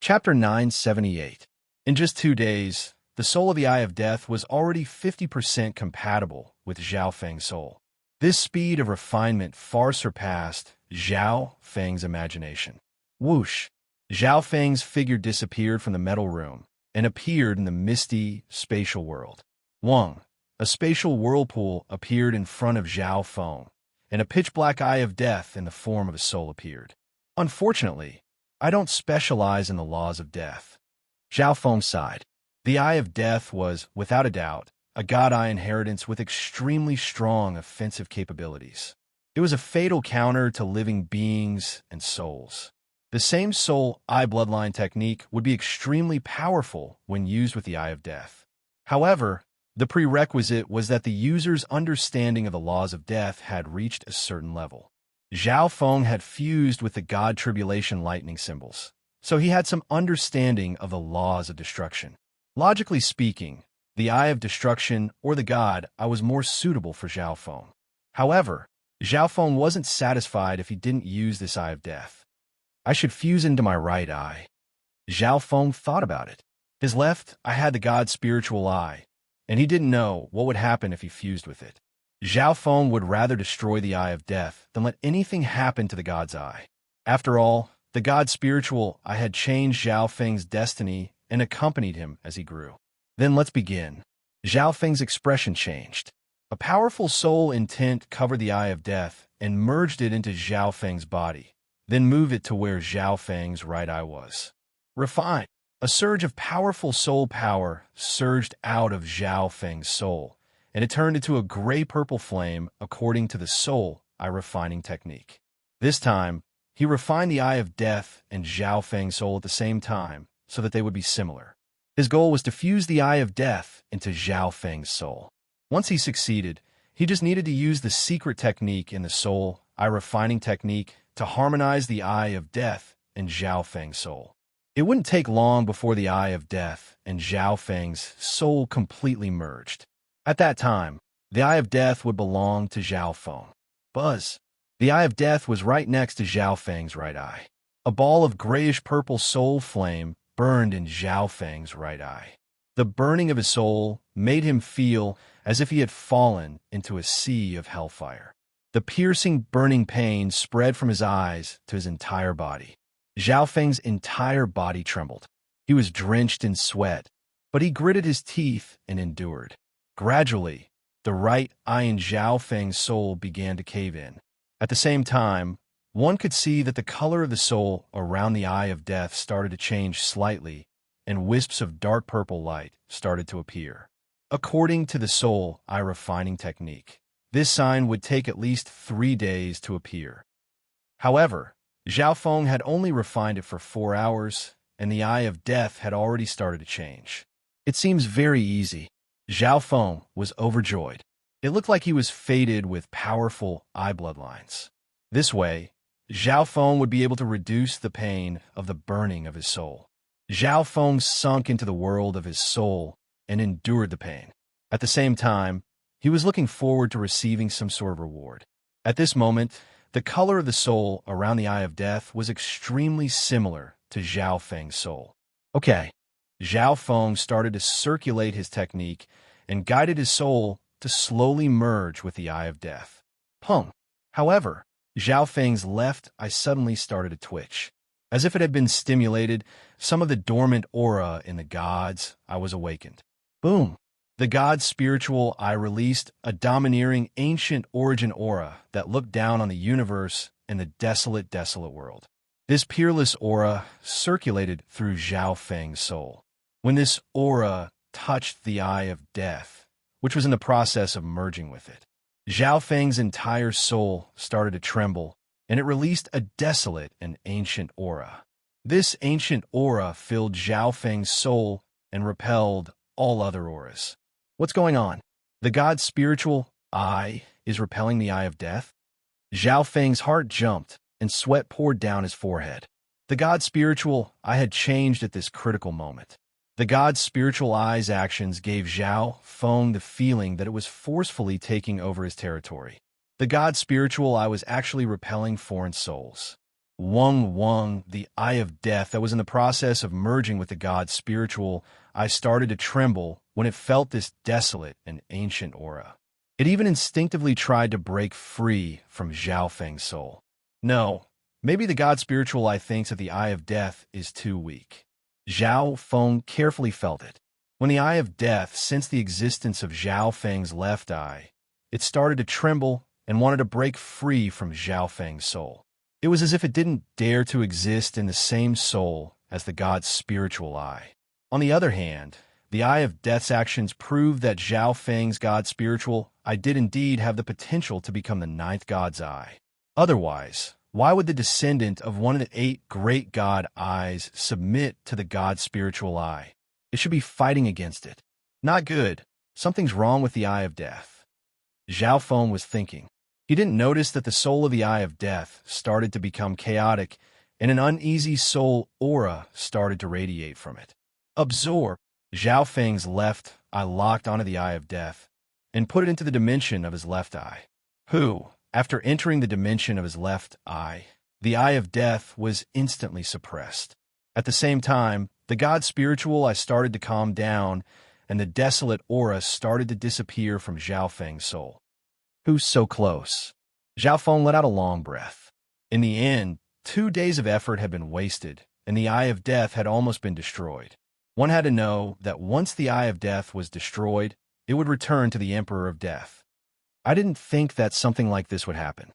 Chapter 978. In just 2 days, the soul of the Eye of Death was already 50% compatible with Zhao Feng's soul. This speed of refinement far surpassed Zhao Feng's imagination. Whoosh! Zhao Feng's figure disappeared from the metal room and appeared in the misty, spatial world. Wang, a spatial whirlpool appeared in front of Zhao Feng, and a pitch-black Eye of Death in the form of a soul appeared. Unfortunately, I don't specialize in the laws of death. Zhao Feng sighed. The Eye of Death was, without a doubt, a god-eye inheritance with extremely strong offensive capabilities. It was a fatal counter to living beings and souls. The same soul-eye bloodline technique would be extremely powerful when used with the Eye of Death. However, the prerequisite was that the user's understanding of the laws of death had reached a certain level. Zhao Feng had fused with the god tribulation lightning symbols, so he had some understanding of the laws of destruction. Logically speaking, the Eye of Destruction or the god I was more suitable for Zhao Feng. However, Zhao Feng wasn't satisfied if he didn't use this Eye of Death. I should fuse into my right eye. Zhao Feng thought about it. His left eye had the god's spiritual eye, and he didn't know what would happen if he fused with it. Zhao Feng would rather destroy the Eye of Death than let anything happen to the god's eye. After all, the god's spiritual eye had changed Zhao Feng's destiny and accompanied him as he grew. Then let's begin. Zhao Feng's expression changed. A powerful soul intent covered the Eye of Death and merged it into Zhao Feng's body, then moved it to where Zhao Feng's right eye was. Refined. A surge of powerful soul power surged out of Zhao Feng's soul, and it turned into a gray-purple flame according to the soul-eye refining technique. This time, he refined the Eye of Death and Zhao Feng's soul at the same time so that they would be similar. His goal was to fuse the Eye of Death into Zhao Feng's soul. Once he succeeded, he just needed to use the secret technique in the soul-eye refining technique to harmonize the Eye of Death and Zhao Feng's soul. It wouldn't take long before the Eye of Death and Zhao Feng's soul completely merged. At that time, the Eye of Death would belong to Zhao Feng. Buzz. The Eye of Death was right next to Zhao Feng's right eye. A ball of grayish-purple soul flame burned in Zhao Feng's right eye. The burning of his soul made him feel as if he had fallen into a sea of hellfire. The piercing, burning pain spread from his eyes to his entire body. Zhao Feng's entire body trembled. He was drenched in sweat, but he gritted his teeth and endured. Gradually, the right eye in Zhao Feng's soul began to cave in. At the same time, one could see that the color of the soul around the Eye of Death started to change slightly, and wisps of dark purple light started to appear. According to the soul-eye refining technique, this sign would take at least 3 days to appear. However, Zhao Feng had only refined it for 4 hours, and the Eye of Death had already started to change. It seems very easy. Zhao Feng was overjoyed. It looked like he was fated with powerful eye bloodlines. This way, Zhao Feng would be able to reduce the pain of the burning of his soul. Zhao Feng sunk into the world of his soul and endured the pain. At the same time, he was looking forward to receiving some sort of reward. At this moment, the color of the soul around the Eye of Death was extremely similar to Zhao Feng's soul. Okay, Zhao Feng started to circulate his technique and guided his soul to slowly merge with the Eye of Death. However, Zhao Feng's left eye suddenly started to twitch. As if it had been stimulated, some of the dormant aura in the god's eye was awakened. Boom! The god's spiritual eye released a domineering ancient origin aura that looked down on the universe and the desolate, desolate world. This peerless aura circulated through Zhao Feng's soul. When this aura touched the Eye of Death, which was in the process of merging with it, Zhao Feng's entire soul started to tremble, and it released a desolate and ancient aura. This ancient aura filled Zhao Feng's soul and repelled all other auras. What's going on? The god's spiritual eye is repelling the Eye of Death? Zhao Feng's heart jumped, and sweat poured down his forehead. The god's spiritual eye had changed at this critical moment. The god's spiritual eye's actions gave Zhao Feng the feeling that it was forcefully taking over his territory. The god's spiritual eye was actually repelling foreign souls. Wang, the eye of death that was in the process of merging with the god's spiritual eye, started to tremble when it felt this desolate and ancient aura. It even instinctively tried to break free from Zhao Feng's soul. No, maybe the god spiritual eye thinks that the eye of death is too weak. Zhao Feng carefully felt it. When the eye of death sensed the existence of Zhao Feng's left eye, it started to tremble and wanted to break free from Zhao Feng's soul. It was as if it didn't dare to exist in the same soul as the god's spiritual eye. On the other hand, the eye of death's actions proved that Zhao Feng's god spiritual eye did indeed have the potential to become the ninth god's eye. Otherwise, why would the descendant of one of the 8 great god eyes submit to the god's spiritual eye? It should be fighting against it. Not good. Something's wrong with the eye of death. Zhao Feng was thinking. He didn't notice that the soul of the eye of death started to become chaotic, and an uneasy soul aura started to radiate from it. Absorb. Zhao Feng's left eye locked onto the eye of death and put it into the dimension of his left eye. After entering the dimension of his left eye, the eye of death was instantly suppressed. At the same time, the god spiritual eye started to calm down, and the desolate aura started to disappear from Zhao Feng's soul. Who's so close? Zhao Feng let out a long breath. In the end, 2 days of effort had been wasted, and the eye of death had almost been destroyed. One had to know that once the eye of death was destroyed, it would return to the Emperor of Death. I didn't think that something like this would happen.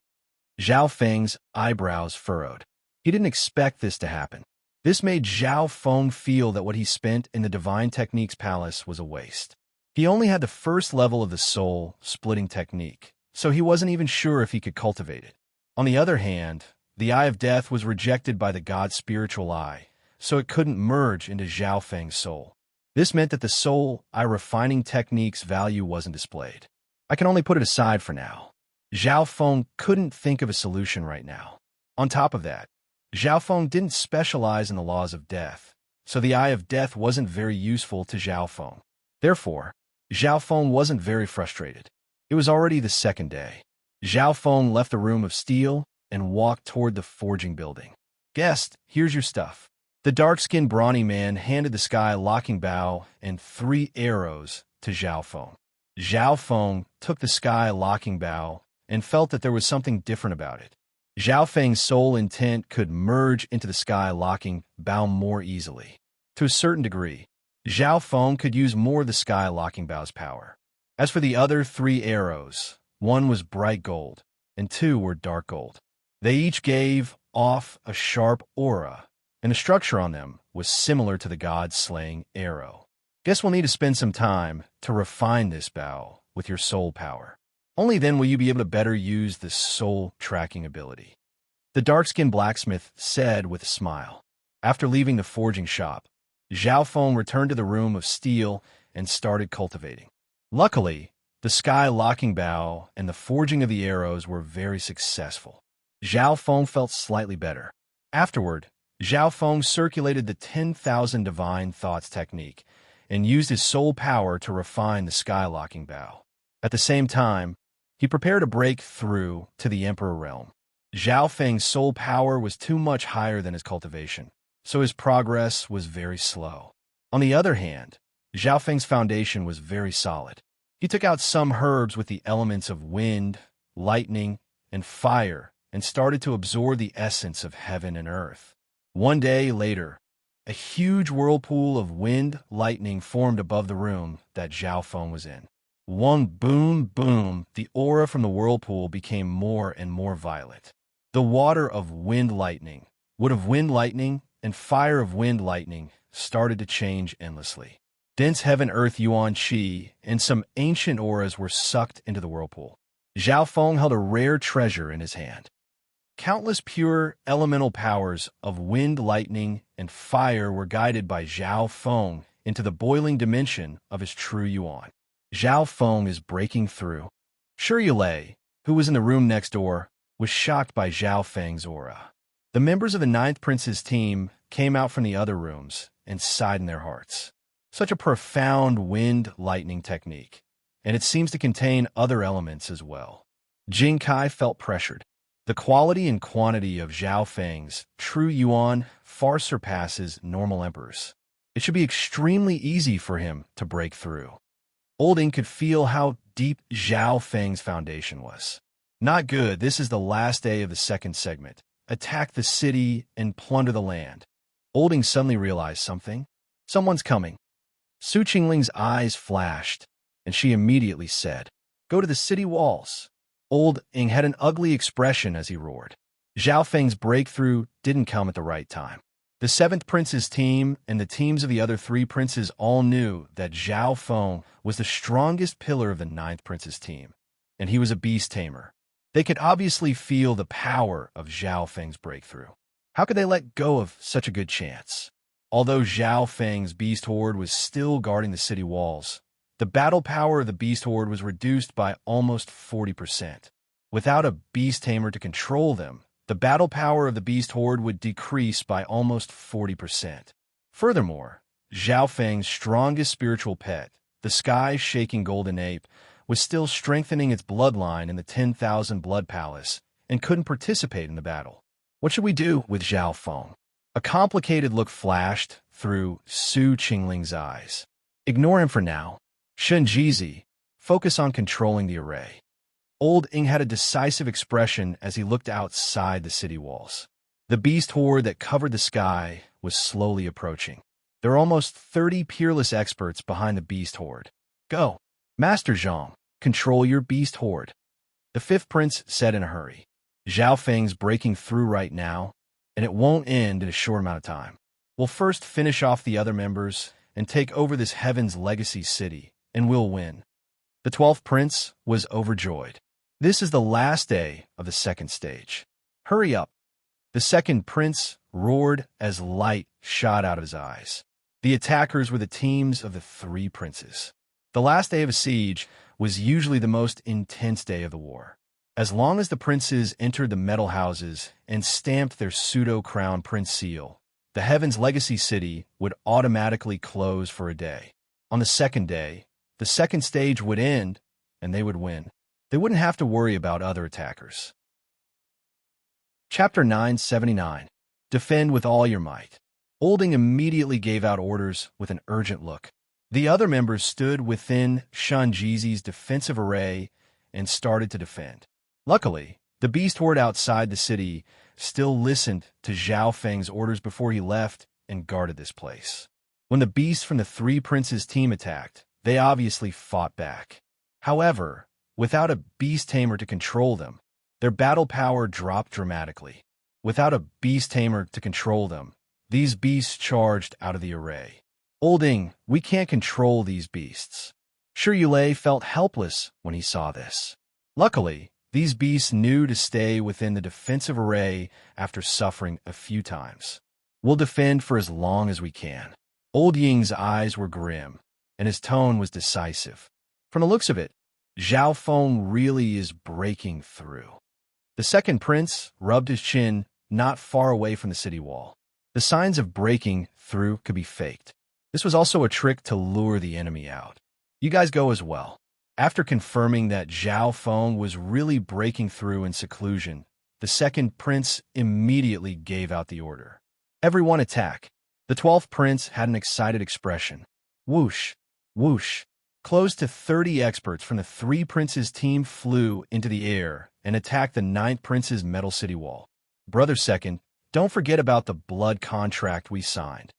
Zhao Feng's eyebrows furrowed. He didn't expect this to happen. This made Zhao Feng feel that what he spent in the Divine Techniques Palace was a waste. He only had the first level of the soul-splitting technique, so he wasn't even sure if he could cultivate it. On the other hand, the eye of death was rejected by the god's spiritual eye, so it couldn't merge into Zhao Feng's soul. This meant that the soul eye refining technique's value wasn't displayed. I can only put it aside for now. Zhao Feng couldn't think of a solution right now. On top of that, Zhao Feng didn't specialize in the laws of death, so the eye of death wasn't very useful to Zhao Feng. Therefore, Zhao Feng wasn't very frustrated. It was already the second day. Zhao Feng left the room of steel and walked toward the forging building. "Guest, here's your stuff." The dark-skinned brawny man handed the sky-locking bow and 3 arrows to Zhao Feng. Zhao Feng took the sky-locking bow and felt that there was something different about it. Zhao Feng's soul intent could merge into the sky-locking bow more easily. To a certain degree, Zhao Feng could use more of the sky-locking bow's power. As for the other 3 arrows, 1 was bright gold, and 2 were dark gold. They each gave off a sharp aura, and the structure on them was similar to the god-slaying arrow. Guess we'll need to spend some time to refine this bow with your soul power. Only then will you be able to better use this soul-tracking ability. The dark-skinned blacksmith said with a smile. After leaving the forging shop, Zhao Feng returned to the room of steel and started cultivating. Luckily, the sky-locking bow and the forging of the arrows were very successful. Zhao Feng felt slightly better. Afterward, Zhao Feng circulated the 10,000 divine thoughts technique and used his soul power to refine the sky-locking bow. At the same time, he prepared to break through to the Emperor realm. Zhao Feng's soul power was too much higher than his cultivation, so his progress was very slow. On the other hand, Zhao Feng's foundation was very solid. He took out some herbs with the elements of wind, lightning, and fire and started to absorb the essence of heaven and earth. One day later, a huge whirlpool of wind lightning formed above the room that Zhao Feng was in. One boom, boom, the aura from the whirlpool became more and more violent. The water of wind lightning, wood of wind lightning, and fire of wind lightning started to change endlessly. Dense heaven-earth yuan qi and some ancient auras were sucked into the whirlpool. Zhao Feng held a rare treasure in his hand. Countless pure elemental powers of wind, lightning, and fire were guided by Zhao Feng into the boiling dimension of his true yuan. Zhao Feng is breaking through. Shi Yulei, who was in the room next door, was shocked by Zhao Feng's aura. The members of the Ninth Prince's team came out from the other rooms and sighed in their hearts. Such a profound wind lightning technique, and it seems to contain other elements as well. Jing Kai felt pressured. The quality and quantity of Zhao Feng's true yuan far surpasses normal emperors. It should be extremely easy for him to break through. Old Ing could feel how deep Zhao Feng's foundation was. Not good. This is the last day of the second segment. Attack the city and plunder the land. Old Ing suddenly realized something. Someone's coming. Su Qingling's eyes flashed, and she immediately said, "Go to the city walls." Old Ing had an ugly expression as he roared. Zhao Feng's breakthrough didn't come at the right time. The 7th prince's team and the teams of the other 3 princes all knew that Zhao Feng was the strongest pillar of the 9th prince's team, and he was a beast tamer. They could obviously feel the power of Zhao Feng's breakthrough. How could they let go of such a good chance? Although Zhao Feng's beast horde was still guarding the city walls, the battle power of the beast horde was reduced by almost 40%. Without a beast tamer to control them, the battle power of the beast horde would decrease by almost 40%. Furthermore, Zhao Feng's strongest spiritual pet, the sky-shaking golden ape, was still strengthening its bloodline in the 10,000 Blood Palace and couldn't participate in the battle. What should we do with Zhao Feng? A complicated look flashed through Su Qingling's eyes. Ignore him for now. Shen Jizi, focus on controlling the array. Old Ing had a decisive expression as he looked outside the city walls. The beast horde that covered the sky was slowly approaching. There are almost 30 peerless experts behind the beast horde. Go. Master Zhang, control your beast horde. The 5th prince said in a hurry. Zhao Feng's breaking through right now, and it won't end in a short amount of time. We'll first finish off the other members and take over this Heaven's Legacy city, and we'll win. The 12th prince was overjoyed. This is the last day of the second stage. Hurry up. The 2nd prince roared as light shot out of his eyes. The attackers were the teams of the 3 princes. The last day of a siege was usually the most intense day of the war. As long as the princes entered the metal houses and stamped their pseudo-crown prince seal, the Heaven's Legacy city would automatically close for a day. On the 2nd day, the second stage would end, and they would win. They wouldn't have to worry about other attackers. Chapter 979. Defend with all your might. Old Ing immediately gave out orders with an urgent look. The other members stood within Shen Jizi's defensive array and started to defend. Luckily, the beast horde outside the city still listened to Zhao Feng's orders before he left and guarded this place. When the beasts from the 3 princes' team attacked, they obviously fought back. However, without a beast tamer to control them, their battle power dropped dramatically. Without a beast tamer to control them, these beasts charged out of the array. Old Ing, we can't control these beasts. Shi Yulei felt helpless when he saw this. Luckily, these beasts knew to stay within the defensive array after suffering a few times. We'll defend for as long as we can. Old Ying's eyes were grim, and his tone was decisive. From the looks of it, Zhao Feng really is breaking through. The 2nd prince rubbed his chin not far away from the city wall. The signs of breaking through could be faked. This was also a trick to lure the enemy out. You guys go as well. After confirming that Zhao Feng was really breaking through in seclusion, the 2nd prince immediately gave out the order. Everyone attack. The 12th prince had an excited expression. Whoosh, whoosh. Close to 30 experts from the 3 princes' team flew into the air and attacked the 9th prince's metal city wall. Brother 2nd, don't forget about the blood contract we signed.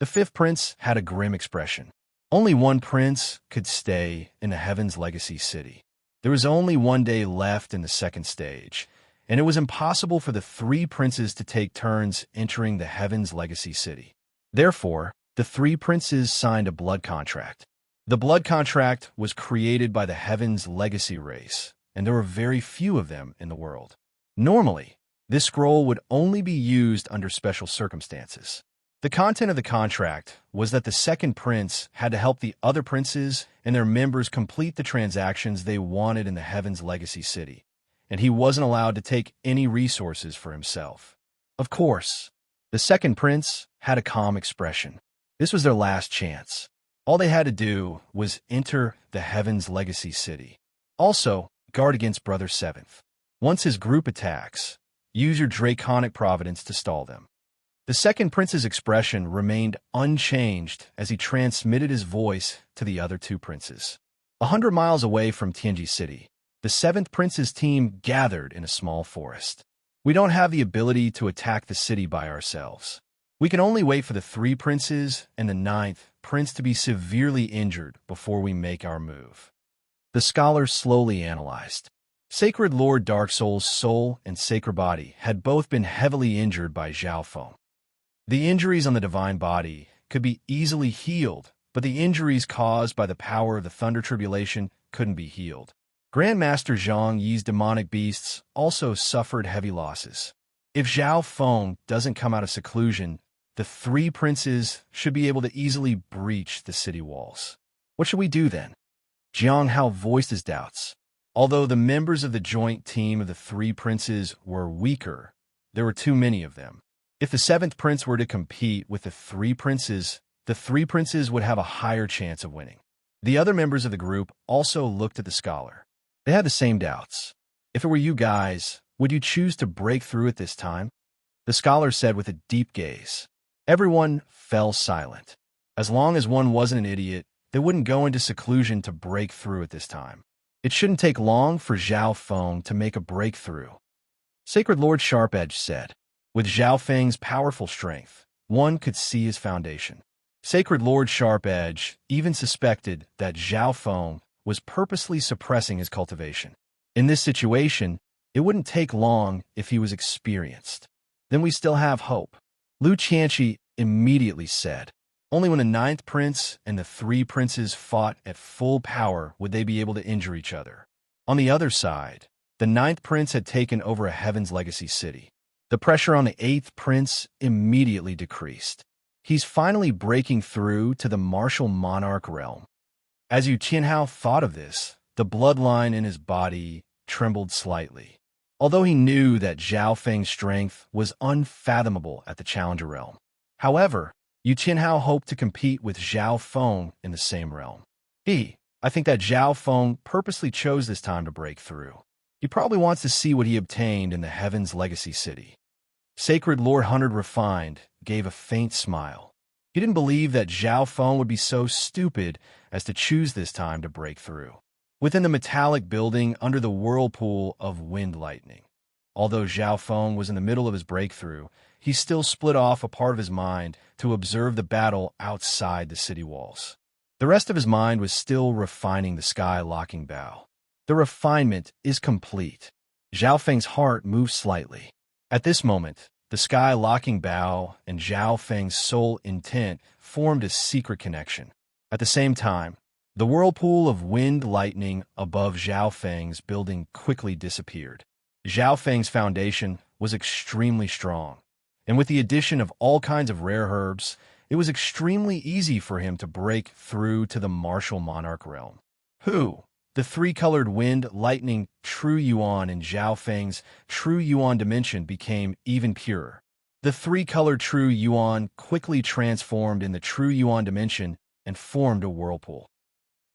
The 5th prince had a grim expression. Only one prince could stay in the Heaven's Legacy city. There was only one day left in the second stage, and it was impossible for the 3 princes to take turns entering the Heaven's Legacy city. Therefore, the 3 princes signed a blood contract. The blood contract was created by the Heaven's Legacy race, and there were very few of them in the world. Normally, this scroll would only be used under special circumstances. The content of the contract was that the 2nd prince had to help the other princes and their members complete the transactions they wanted in the Heaven's Legacy city, and he wasn't allowed to take any resources for himself. Of course, the 2nd prince had a calm expression. This was their last chance. All they had to do was enter the Heaven's Legacy city. Also, guard against Brother 7th. Once his group attacks, use your draconic providence to stall them. The second prince's expression remained unchanged as he transmitted his voice to the other two princes. 100 miles away from Tianji City, the seventh prince's team gathered in a small forest. We don't have the ability to attack the city by ourselves. We can only wait for the three princes and the ninth prince to be severely injured before we make our move. The scholar slowly analyzed. Sacred Lord Dark Soul's soul and sacred body had both been heavily injured by Zhao Feng. The injuries on the divine body could be easily healed, but the injuries caused by the power of the Thunder Tribulation couldn't be healed. Grandmaster Zhang Yi's demonic beasts also suffered heavy losses. If Zhao Feng doesn't come out of seclusion, the three princes should be able to easily breach the city walls. What should we do then? Jiang Hao voiced his doubts. Although the members of the joint team of the three princes were weaker, there were too many of them. If the seventh prince were to compete with the three princes would have a higher chance of winning. The other members of the group also looked at the scholar. They had the same doubts. If it were you guys, would you choose to break through at this time? The scholar said with a deep gaze. Everyone fell silent. As long as one wasn't an idiot, they wouldn't go into seclusion to break through at this time. It shouldn't take long for Zhao Feng to make a breakthrough. Sacred Lord Sharpedge said. With Zhao Feng's powerful strength, one could see his foundation. Sacred Lord Sharpedge even suspected that Zhao Feng was purposely suppressing his cultivation. In this situation, it wouldn't take long if he was experienced. Then we still have hope. Lu Qianqi immediately said. Only when the ninth prince and the three princes fought at full power would they be able to injure each other. On the other side, the ninth prince had taken over a Heaven's Legacy city. The pressure on the eighth prince immediately decreased. He's finally breaking through to the martial monarch realm. As Yu Qianhao thought of this, the bloodline in his body trembled slightly. Although he knew that Zhao Feng's strength was unfathomable at the Challenger realm. However, Yu Qianhao hoped to compete with Zhao Feng in the same realm. I think that Zhao Feng purposely chose this time to break through. He probably wants to see what he obtained in the Heaven's Legacy city. Sacred Lord Hundred Refined gave a faint smile. He didn't believe that Zhao Feng would be so stupid as to choose this time to break through. Within the metallic building under the whirlpool of wind lightning. Although Zhao Feng was in the middle of his breakthrough, he still split off a part of his mind to observe the battle outside the city walls. The rest of his mind was still refining the sky-locking bow. The refinement is complete. Zhao Feng's heart moved slightly. At this moment, the sky-locking bow and Zhao Feng's soul intent formed a secret connection. At the same time, the whirlpool of wind lightning above Zhao Feng's building quickly disappeared. Zhao Feng's foundation was extremely strong, and with the addition of all kinds of rare herbs, it was extremely easy for him to break through to the martial monarch realm. The three-colored wind, lightning, true yuan in Zhao Feng's true yuan dimension became even purer. The three-colored true yuan quickly transformed in the true yuan dimension and formed a whirlpool.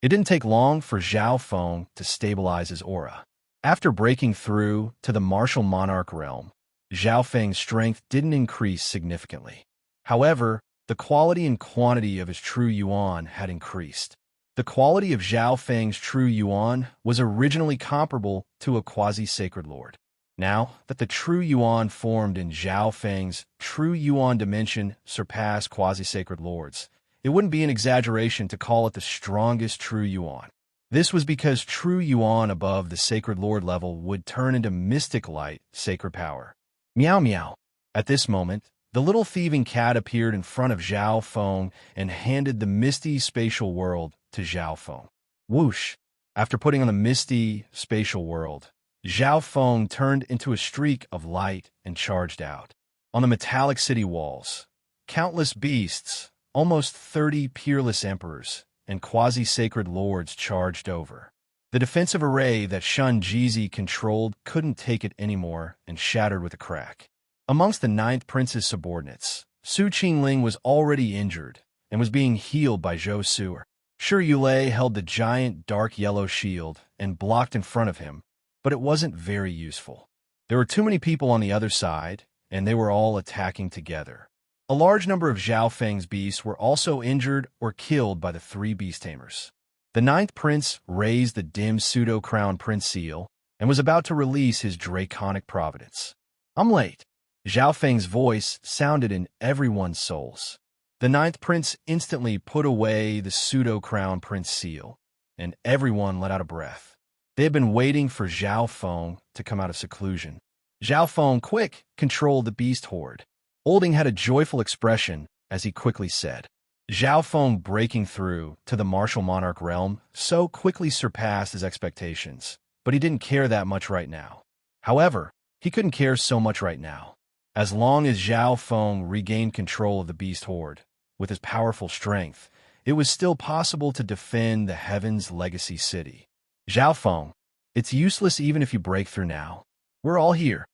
It didn't take long for Zhao Feng to stabilize his aura. After breaking through to the martial monarch realm, Zhao Feng's strength didn't increase significantly. However, the quality and quantity of his true yuan had increased. The quality of Zhao Feng's true yuan was originally comparable to a quasi-sacred lord. Now that the true yuan formed in Zhao Feng's true yuan dimension surpassed quasi-sacred lords, it wouldn't be an exaggeration to call it the strongest true yuan. This was because true yuan above the sacred lord level would turn into mystic light, sacred power. Meow meow. At this moment, the little thieving cat appeared in front of Zhao Feng and handed the misty spatial world to Zhao Feng. Whoosh! After putting on the misty spatial world, Zhao Feng turned into a streak of light and charged out. On the metallic city walls, countless beasts, almost 30 peerless emperors, and quasi-sacred lords charged over. The defensive array that Shun Jizi controlled couldn't take it anymore and shattered with a crack. Amongst the ninth prince's subordinates, Su Qingling was already injured and was being healed by Zhou Su'er. Shi Yulei held the giant dark yellow shield and blocked in front of him, but it wasn't very useful. There were too many people on the other side, and they were all attacking together. A large number of Zhao Feng's beasts were also injured or killed by the three beast tamers. The ninth prince raised the dim pseudo-crown prince seal and was about to release his draconic providence. "I'm late." Zhao Feng's voice sounded in everyone's souls. The ninth prince instantly put away the pseudo-crown prince seal, and everyone let out a breath. They had been waiting for Zhao Feng to come out of seclusion. Zhao Feng, quick, controlled the beast horde. Olding had a joyful expression as he quickly said, Zhao Feng breaking through to the martial monarch realm so quickly surpassed his expectations, but he didn't care that much right now. However, he couldn't care so much right now. As long as Zhao Feng regained control of the beast horde, with his powerful strength, it was still possible to defend the Heaven's Legacy City. Zhao Feng, it's useless even if you break through now. We're all here.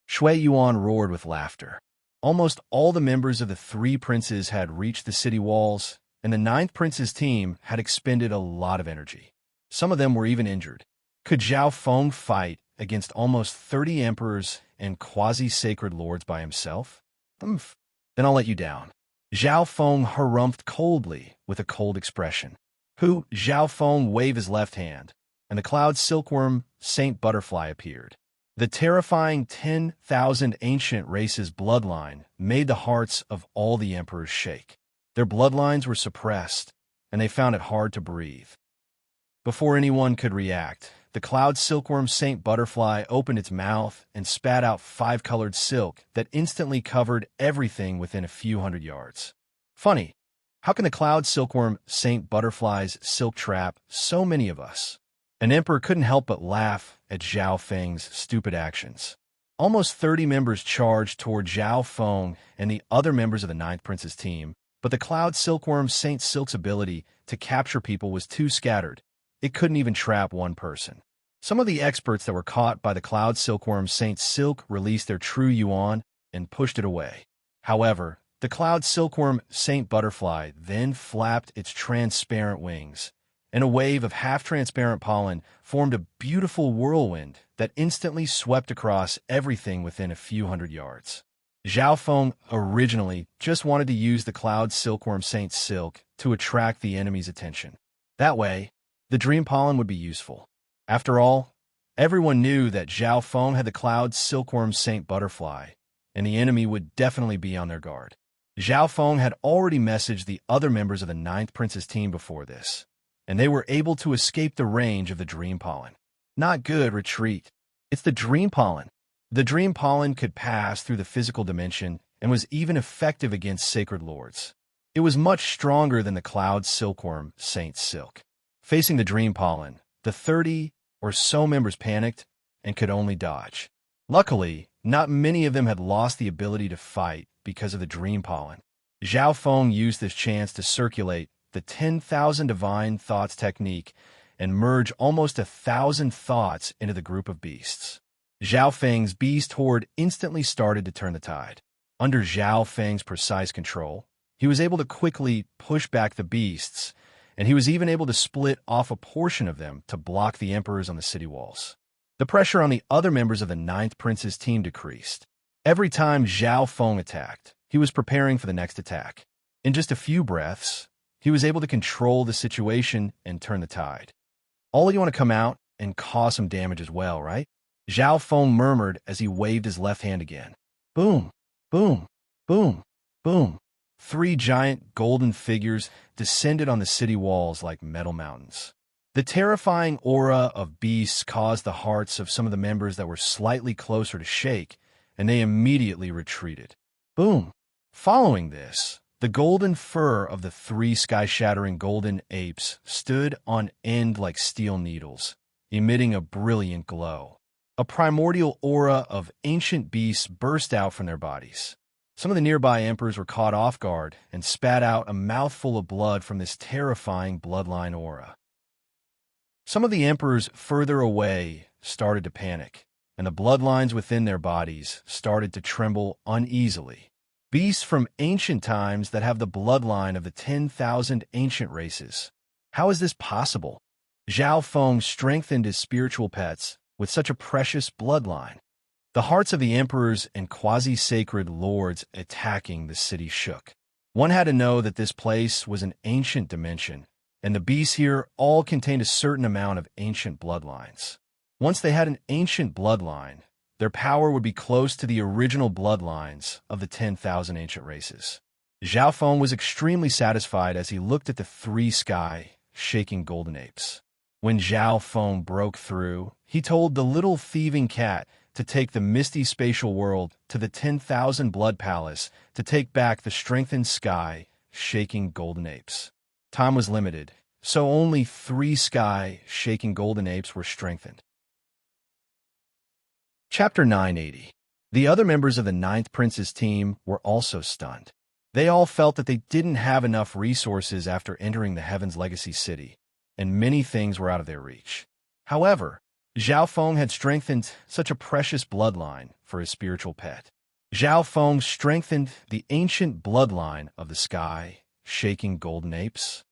Shui Yuan roared with laughter. Almost all the members of the three princes had reached the city walls, and the ninth prince's team had expended a lot of energy. Some of them were even injured. Could Zhao Feng fight against almost 30 emperors and quasi-sacred lords by himself? Then I'll let you down. Zhao Feng harumphed coldly with a cold expression. Zhao Feng waved his left hand, and the cloud silkworm Saint Butterfly appeared. The terrifying 10,000 ancient races bloodline made the hearts of all the emperors shake. Their bloodlines were suppressed, and they found it hard to breathe. Before anyone could react, the cloud silkworm Saint Butterfly opened its mouth and spat out 5-colored silk that instantly covered everything within a few hundred yards. Funny, how can the cloud silkworm Saint Butterfly's silk trap so many of us? An emperor couldn't help but laugh at Zhao Feng's stupid actions. Almost 30 members charged toward Zhao Feng and the other members of the Ninth Prince's team, but the cloud silkworm Saint Silk's ability to capture people was too scattered. It couldn't even trap one person. Some of the experts that were caught by the cloud silkworm Saint Silk released their true yuan and pushed it away. However, the cloud silkworm Saint Butterfly then flapped its transparent wings, and a wave of half-transparent pollen formed a beautiful whirlwind that instantly swept across everything within a few hundred yards. Zhao Feng originally just wanted to use the cloud silkworm Saint Silk to attract the enemy's attention. That way, the dream pollen would be useful. After all, everyone knew that Zhao Feng had the cloud silkworm Saint Butterfly, and the enemy would definitely be on their guard. Zhao Feng had already messaged the other members of the Ninth Prince's team before this, and they were able to escape the range of the dream pollen. Not good, retreat. It's the dream pollen. The dream pollen could pass through the physical dimension and was even effective against sacred lords. It was much stronger than the cloud silkworm Saint Silk. Facing the dream pollen, the 30 or so members panicked and could only dodge. Luckily, not many of them had lost the ability to fight because of the dream pollen. Zhao Feng used this chance to circulate the 10,000 divine thoughts technique and merge almost 1,000 thoughts into the group of beasts. Zhao Feng's beast horde instantly started to turn the tide. Under Zhao Feng's precise control, he was able to quickly push back the beasts, and he was even able to split off a portion of them to block the emperors on the city walls. The pressure on the other members of the Ninth Prince's team decreased. Every time Zhao Feng attacked, he was preparing for the next attack. In just a few breaths, he was able to control the situation and turn the tide. All of you want to come out and cause some damage as well, right? Zhao Feng murmured as he waved his left hand again. Boom, boom, boom, boom. 3 giant golden figures descended on the city walls like metal mountains. The terrifying aura of beasts caused the hearts of some of the members that were slightly closer to shake, and they immediately retreated. Boom. Following this, the golden fur of the 3 sky-shattering golden apes stood on end like steel needles, emitting a brilliant glow. A primordial aura of ancient beasts burst out from their bodies. Some of the nearby emperors were caught off guard and spat out a mouthful of blood from this terrifying bloodline aura. Some of the emperors further away started to panic, and the bloodlines within their bodies started to tremble uneasily. Beasts from ancient times that have the bloodline of the 10,000 ancient races. How is this possible? Zhao Feng strengthened his spiritual pets with such a precious bloodline. The hearts of the emperors and quasi-sacred lords attacking the city shook. One had to know that this place was an ancient dimension, and the beasts here all contained a certain amount of ancient bloodlines. Once they had an ancient bloodline, their power would be close to the original bloodlines of the 10,000 ancient races. Zhao Feng was extremely satisfied as he looked at the three sky-shaking golden apes. When Zhao Feng broke through, he told the little thieving cat to take the misty spatial world to the 10,000 blood palace to take back the strengthened sky-shaking golden apes. Time was limited, so only 3 sky-shaking golden apes were strengthened. Chapter 980. The other members of the Ninth Prince's team were also stunned. They all felt that they didn't have enough resources after entering the Heaven's Legacy City, and many things were out of their reach. However, Zhao Feng had strengthened such a precious bloodline for his spiritual pet. Zhao Feng strengthened the ancient bloodline of the sky-shaking golden apes.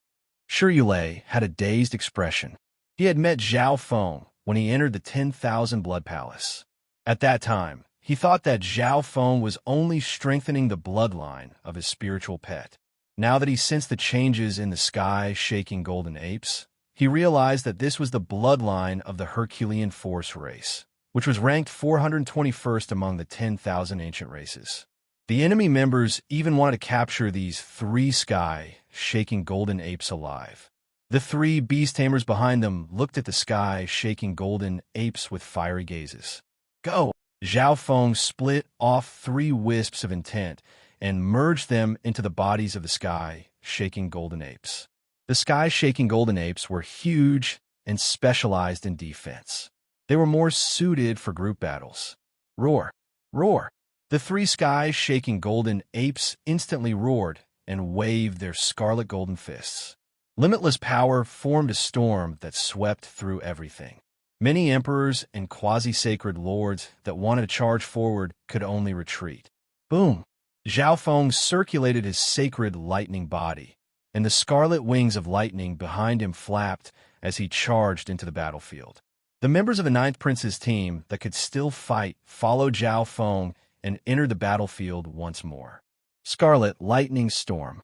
Shi Yulei had a dazed expression. He had met Zhao Feng when he entered the 10,000 blood palace. At that time, he thought that Zhao Feng was only strengthening the bloodline of his spiritual pet. Now that he sensed the changes in the sky-shaking golden apes, he realized that this was the bloodline of the Herculean Force race, which was ranked 421st among the 10,000 ancient races. The enemy members even wanted to capture these 3 sky-shaking golden apes alive. The 3 beast tamers behind them looked at the sky-shaking golden apes with fiery gazes. Go! Zhao Feng split off 3 wisps of intent and merged them into the bodies of the sky-shaking golden apes. The sky-shaking golden apes were huge and specialized in defense. They were more suited for group battles. Roar! Roar! The 3 sky-shaking golden apes instantly roared and waved their scarlet golden fists. Limitless power formed a storm that swept through everything. Many emperors and quasi-sacred lords that wanted to charge forward could only retreat. Boom! Zhao Feng circulated his sacred lightning body, and the scarlet wings of lightning behind him flapped as he charged into the battlefield. The members of the Ninth Prince's team that could still fight followed Zhao Feng and entered the battlefield once more. Scarlet Lightning Storm.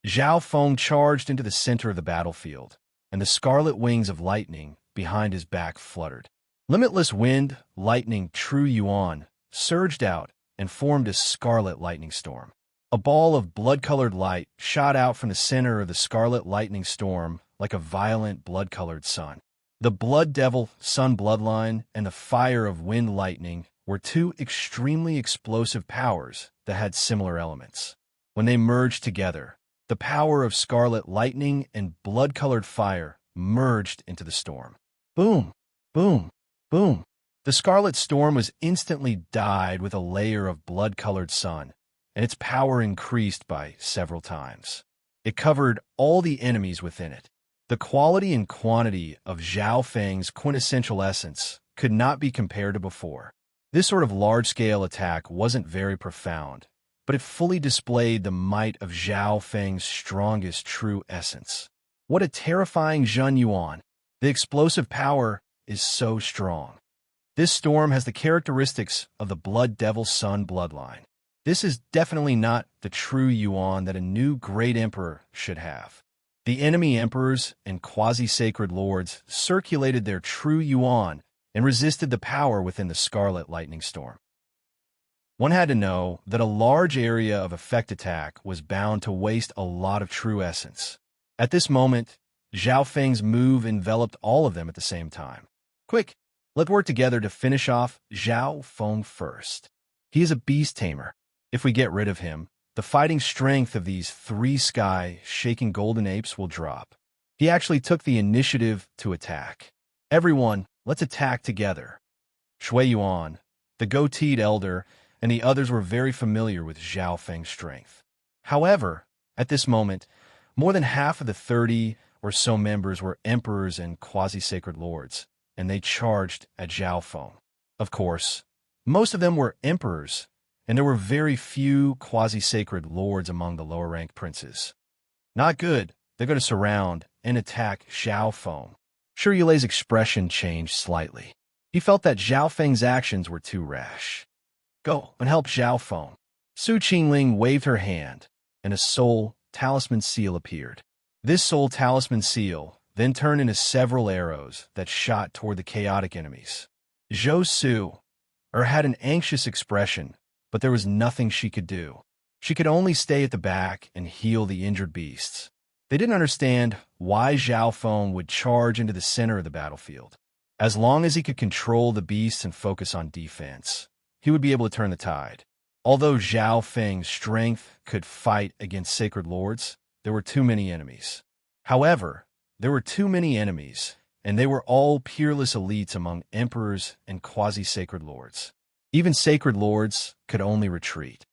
Zhao Feng charged into the center of the battlefield, and the scarlet wings of lightning behind his back fluttered. Limitless wind, lightning, true yuan, surged out and formed a scarlet lightning storm. A ball of blood-colored light shot out from the center of the scarlet lightning storm like a violent blood-colored sun. The blood devil sun bloodline and the fire of wind lightning were 2 extremely explosive powers that had similar elements. When they merged together, the power of scarlet lightning and blood-colored fire merged into the storm. Boom! Boom! Boom! The scarlet storm was instantly dyed with a layer of blood-colored sun, and its power increased by several times. It covered all the enemies within it. The quality and quantity of Zhao Feng's quintessential essence could not be compared to before. This sort of large-scale attack wasn't very profound, but it fully displayed the might of Zhao Feng's strongest true essence. What a terrifying Zhen Yuan! The explosive power is so strong. This storm has the characteristics of the Blood Devil Sun bloodline. This is definitely not the true yuan that a new great emperor should have. The enemy emperors and quasi-sacred lords circulated their true yuan and resisted the power within the scarlet lightning storm. One had to know that a large area of effect attack was bound to waste a lot of true essence. At this moment, Zhao Feng's move enveloped all of them at the same time. Quick, let's work together to finish off Zhao Feng first. He is a beast tamer. If we get rid of him, the fighting strength of these 3 sky-shaking golden apes will drop. He actually took the initiative to attack. Everyone, let's attack together. Shui Yuan, the goateed elder, and the others were very familiar with Zhao Feng's strength. However, at this moment, more than half of the 30 or so members were emperors and quasi-sacred lords, and they charged at Zhao Feng. Of course, most of them were emperors, and there were very few quasi-sacred lords among the lower-ranked princes. Not good. They're going to surround and attack Zhao Feng. Shi Yulei's expression changed slightly. He felt that Zhao Feng's actions were too rash. Go and help Zhao Feng. Su Qingling waved her hand, and a soul talisman seal appeared. This soul talisman seal then turned into several arrows that shot toward the chaotic enemies. Zhou Su had an anxious expression, but there was nothing she could do. She could only stay at the back and heal the injured beasts. They didn't understand why Zhao Feng would charge into the center of the battlefield. As long as he could control the beasts and focus on defense, he would be able to turn the tide. Although Zhao Feng's strength could fight against sacred lords, there were too many enemies. However, there were too many enemies, and they were all peerless elites among emperors and quasi-sacred lords. Even sacred lords could only retreat.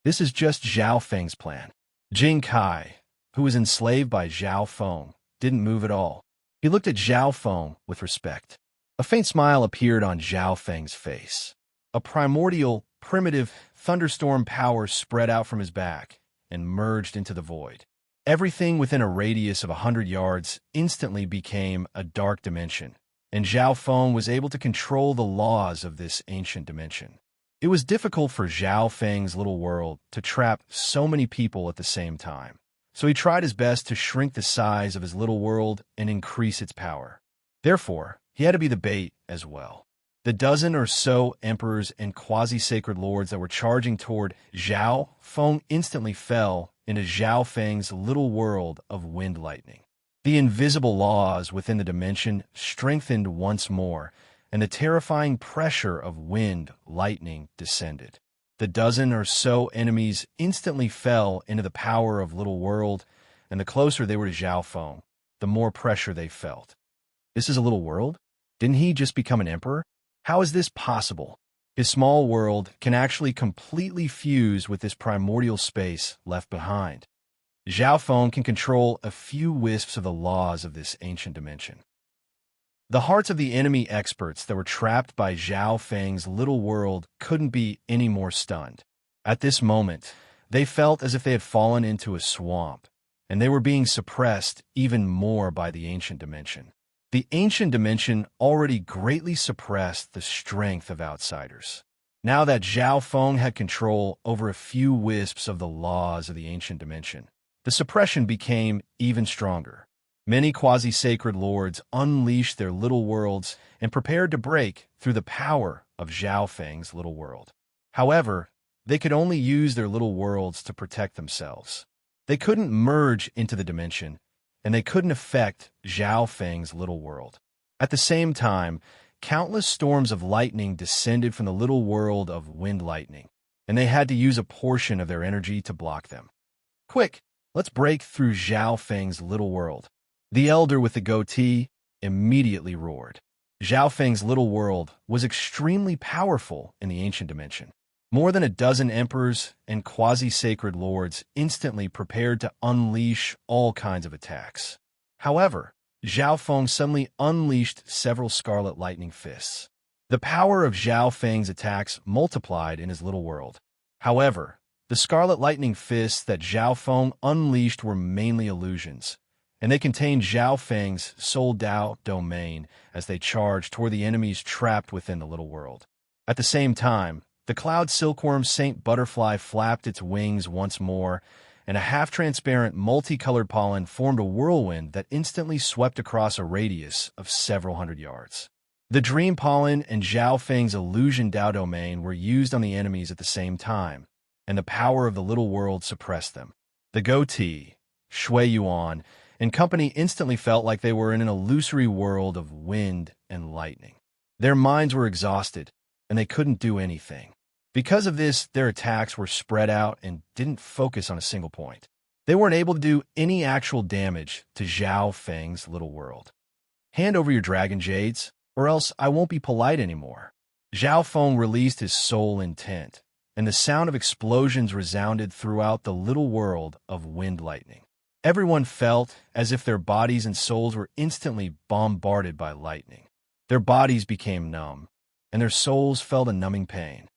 This is just Zhao Feng's plan. Jing Kai, who was enslaved by Zhao Feng, didn't move at all. He looked at Zhao Feng with respect. A faint smile appeared on Zhao Feng's face. A primordial, primitive thunderstorm power spread out from his back and merged into the void. Everything within a radius of 100 yards instantly became a dark dimension, and Zhao Feng was able to control the laws of this ancient dimension. It was difficult for Zhao Feng's little world to trap so many people at the same time, so he tried his best to shrink the size of his little world and increase its power. Therefore, he had to be the bait as well. The dozen or so emperors and quasi-sacred lords that were charging toward Zhao Feng instantly fell into Zhao Feng's little world of wind lightning. The invisible laws within the dimension strengthened once more, and the terrifying pressure of wind lightning descended. The dozen or so enemies instantly fell into the power of little world, and the closer they were to Zhao Feng, the more pressure they felt. This is a little world? Didn't he just become an emperor? How is this possible? His small world can actually completely fuse with this primordial space left behind. Zhao Feng can control a few wisps of the laws of this ancient dimension. The hearts of the enemy experts that were trapped by Zhao Feng's little world couldn't be any more stunned. At this moment, they felt as if they had fallen into a swamp, and they were being suppressed even more by the ancient dimension. The ancient dimension already greatly suppressed the strength of outsiders. Now that Zhao Feng had control over a few wisps of the laws of the ancient dimension, the suppression became even stronger. Many quasi-sacred lords unleashed their little worlds and prepared to break through the power of Zhao Feng's little world. However, they could only use their little worlds to protect themselves. They couldn't merge into the dimension, and they couldn't affect Zhao Feng's little world. At the same time, countless storms of lightning descended from the little world of wind lightning, and they had to use a portion of their energy to block them. Quick, let's break through Zhao Feng's little world. The elder with the goatee immediately roared. Zhao Feng's little world was extremely powerful in the ancient dimension. More than a dozen emperors and quasi-sacred lords instantly prepared to unleash all kinds of attacks. However, Zhao Feng suddenly unleashed several scarlet lightning fists. The power of Zhao Feng's attacks multiplied in his little world. However, the scarlet lightning fists that Zhao Feng unleashed were mainly illusions, and they contained Zhao Feng's Soul Dao domain as they charged toward the enemies trapped within the little world. At the same time, the cloud silkworm Saint Butterfly flapped its wings once more, and a half-transparent, multicolored pollen formed a whirlwind that instantly swept across a radius of several hundred yards. The dream pollen and Zhao Feng's illusion Dao domain were used on the enemies at the same time, and the power of the little world suppressed them. The goatee, Shui Yuan, and company instantly felt like they were in an illusory world of wind and lightning. Their minds were exhausted, and they couldn't do anything. Because of this, their attacks were spread out and didn't focus on a single point. They weren't able to do any actual damage to Zhao Feng's little world. Hand over your dragon jades, or else I won't be polite anymore. Zhao Feng released his soul intent, and the sound of explosions resounded throughout the little world of wind lightning. Everyone felt as if their bodies and souls were instantly bombarded by lightning. Their bodies became numb, and their souls felt a numbing pain.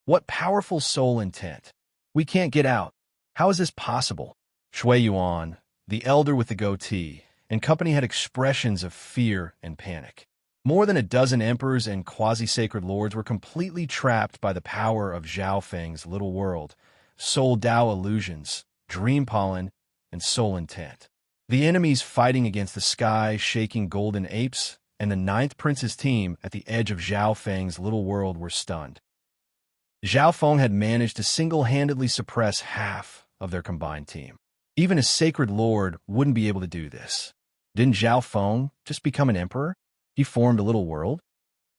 What powerful soul intent! We can't get out. How is this possible? Shui Yuan, the elder with the goatee, and company had expressions of fear and panic. More than a dozen emperors and quasi-sacred lords were completely trapped by the power of Zhao Feng's little world, soul Dao illusions, dream pollen, and soul intent. The enemies fighting against the sky-shaking golden apes and the ninth prince's team at the edge of Zhao Feng's little world were stunned. Zhao Feng had managed to single-handedly suppress half of their combined team. Even a sacred lord wouldn't be able to do this. Didn't Zhao Feng just become an emperor? He formed a little world?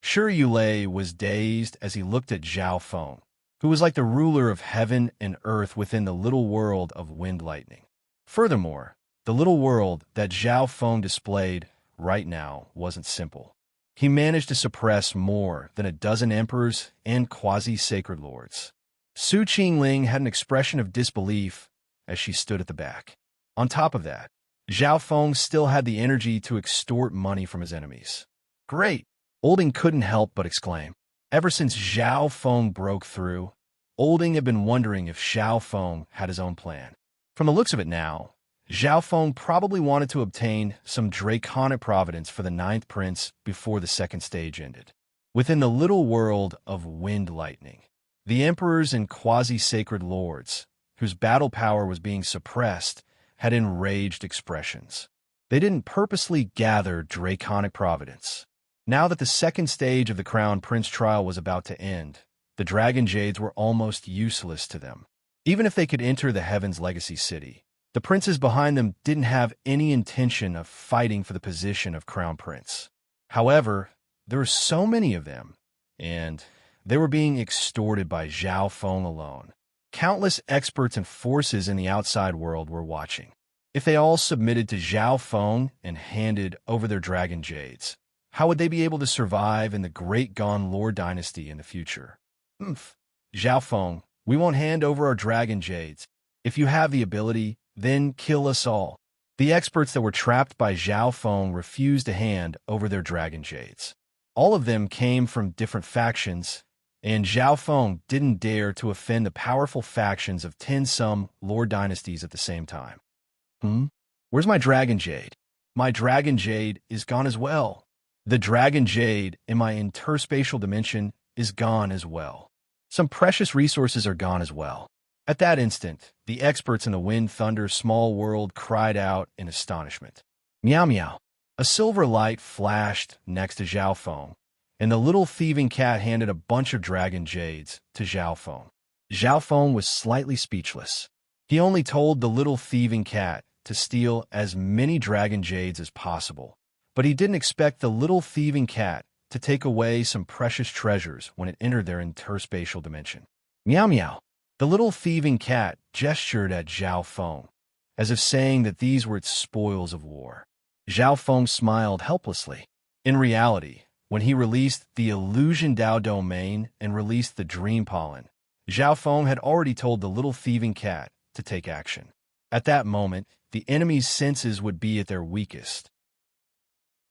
Shi Yulei was dazed as he looked at Zhao Feng, who was like the ruler of heaven and earth within the little world of wind lightning. Furthermore, the little world that Zhao Feng displayed right now wasn't simple. He managed to suppress more than a dozen emperors and quasi-sacred lords. Su Qingling had an expression of disbelief as she stood at the back. On top of that, Zhao Feng still had the energy to extort money from his enemies. Great! Olding couldn't help but exclaim. Ever since Zhao Feng broke through, Olding had been wondering if Zhao Feng had his own plan. From the looks of it now, Zhao Feng probably wanted to obtain some draconic providence for the ninth prince before the second stage ended. Within the little world of wind lightning, the emperors and quasi-sacred lords, whose battle power was being suppressed, had enraged expressions. They didn't purposely gather draconic providence. Now that the second stage of the Crown Prince trial was about to end, the Dragon Jades were almost useless to them. Even if they could enter the Heaven's Legacy City, the princes behind them didn't have any intention of fighting for the position of Crown Prince. However, there were so many of them, and they were being extorted by Zhao Feng alone. Countless experts and forces in the outside world were watching. If they all submitted to Zhao Feng and handed over their Dragon Jades, how would they be able to survive in the Great Gone Lord dynasty in the future? Zhao Feng, we won't hand over our Dragon Jades. If you have the ability, then kill us all. The experts that were trapped by Zhao Feng refused to hand over their Dragon Jades. All of them came from different factions, and Zhao Feng didn't dare to offend the powerful factions of 10-some Lord dynasties at the same time. Where's my Dragon Jade? My Dragon Jade is gone as well. The Dragon Jade in my interspatial dimension is gone as well. Some precious resources are gone as well. At that instant, the experts in the Wind Thunder small world cried out in astonishment. Meow meow. A silver light flashed next to Zhao Feng, and the little thieving cat handed a bunch of Dragon Jades to Zhao Feng. Zhao Feng was slightly speechless. He only told the little thieving cat to steal as many Dragon Jades as possible, but he didn't expect the little thieving cat to take away some precious treasures when it entered their interspatial dimension. Meow meow. The little thieving cat gestured at Zhao Feng, as if saying that these were its spoils of war. Zhao Feng smiled helplessly. In reality, when he released the Illusion Dao domain and released the Dream Pollen, Zhao Feng had already told the little thieving cat to take action. At that moment, the enemy's senses would be at their weakest.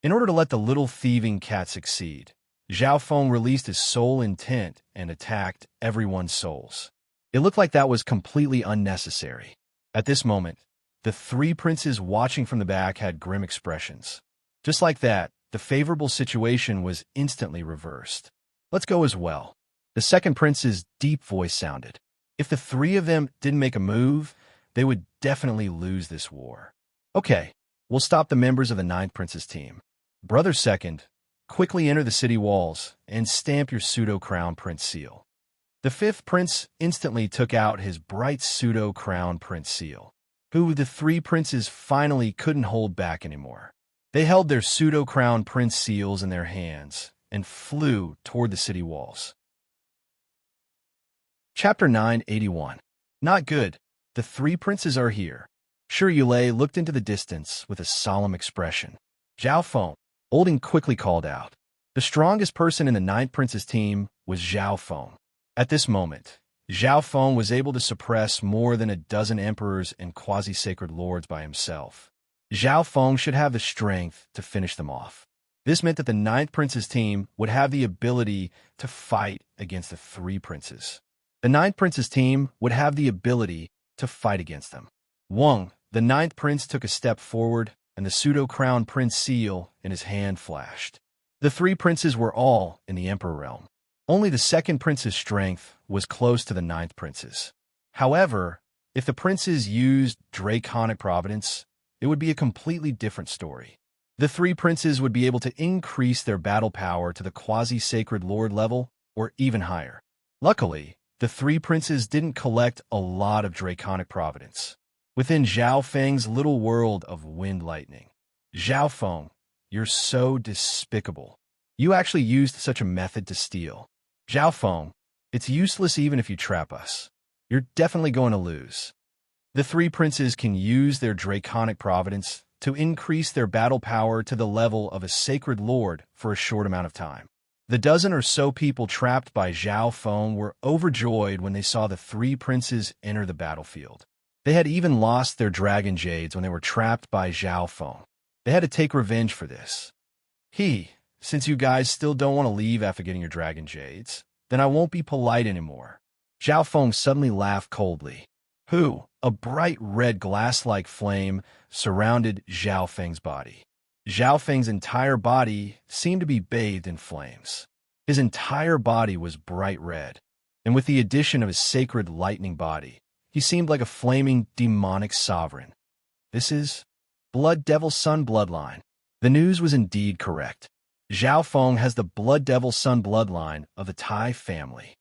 In order to let the little thieving cat succeed, Zhao Feng released his soul intent and attacked everyone's souls. It looked like that was completely unnecessary. At this moment, the three princes watching from the back had grim expressions. Just like that, the favorable situation was instantly reversed. Let's go as well. The second prince's deep voice sounded. If the three of them didn't make a move, they would definitely lose this war. Okay, we'll stop the members of the ninth prince's team. Brother second, quickly enter the city walls and stamp your pseudo-crown prince seal. The fifth prince instantly took out his bright pseudo-crown prince seal, who the three princes finally couldn't hold back anymore. They held their pseudo-crown prince seals in their hands and flew toward the city walls. Chapter 981. Not good. The three princes are here. Shi Yulei looked into the distance with a solemn expression. Zhao Feng, Olding quickly called out. The strongest person in the ninth prince's team was Zhao Feng. At this moment, Zhao Feng was able to suppress more than a dozen emperors and quasi-sacred lords by himself. Zhao Feng should have the strength to finish them off. This meant that the ninth prince's team would have the ability to fight against the three princes. The ninth prince's team would have the ability to fight against them. Wang, the ninth prince, took a step forward, and the pseudo-crown prince seal in his hand flashed. The three princes were all in the Emperor realm. Only the second prince's strength was close to the ninth prince's. However, if the princes used draconic providence, it would be a completely different story. The three princes would be able to increase their battle power to the quasi-sacred lord level or even higher. Luckily, the three princes didn't collect a lot of draconic providence. Within Zhao Feng's little world of wind lightning, Zhao Feng, you're so despicable. You actually used such a method to steal. Zhao Feng, it's useless even if you trap us. You're definitely going to lose. The three princes can use their draconic providence to increase their battle power to the level of a sacred lord for a short amount of time. The dozen or so people trapped by Zhao Feng were overjoyed when they saw the three princes enter the battlefield. They had even lost their dragon jades when they were trapped by Zhao Feng. They had to take revenge for this. Since you guys still don't want to leave after getting your dragon jades, then I won't be polite anymore. Zhao Feng suddenly laughed coldly. A bright red glass-like flame surrounded Zhao Feng's body. Zhao Feng's entire body seemed to be bathed in flames. His entire body was bright red, and with the addition of his sacred lightning body, he seemed like a flaming demonic sovereign. This is Blood Devil Sun bloodline. The news was indeed correct. Zhao Feng has the Blood Devil Sun bloodline of the Tai family.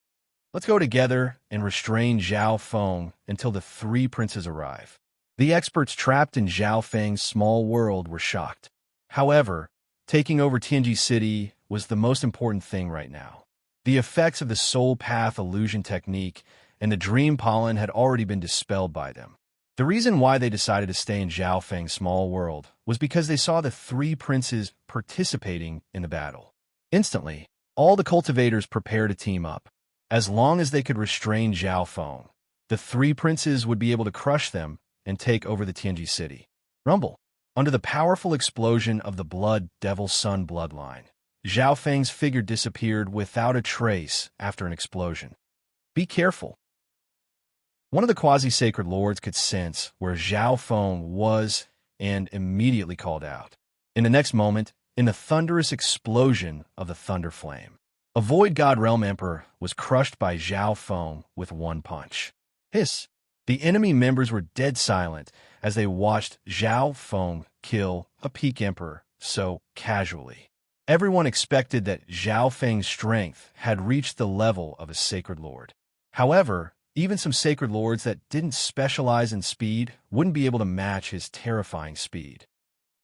Let's go together and restrain Zhao Feng until the three princes arrive. The experts trapped in Zhao Feng's small world were shocked. However, taking over Tianji City was the most important thing right now. The effects of the soul path illusion technique and the dream pollen had already been dispelled by them. The reason why they decided to stay in Zhao Feng's small world was because they saw the three princes participating in the battle. Instantly, all the cultivators prepared to team up. As long as they could restrain Zhao Feng, the three princes would be able to crush them and take over the Tianji city. Rumble. Under the powerful explosion of the Blood Devil Sun bloodline, Zhao Feng's figure disappeared without a trace after an explosion. Be careful. One of the quasi-sacred lords could sense where Zhao Feng was and immediately called out. In the next moment, in the thunderous explosion of the Thunder Flame, a Void God Realm Emperor was crushed by Zhao Feng with one punch. Hiss! The enemy members were dead silent as they watched Zhao Feng kill a Peak Emperor so casually. Everyone expected that Zhao Feng's strength had reached the level of a Sacred Lord. However, even some Sacred Lords that didn't specialize in speed wouldn't be able to match his terrifying speed.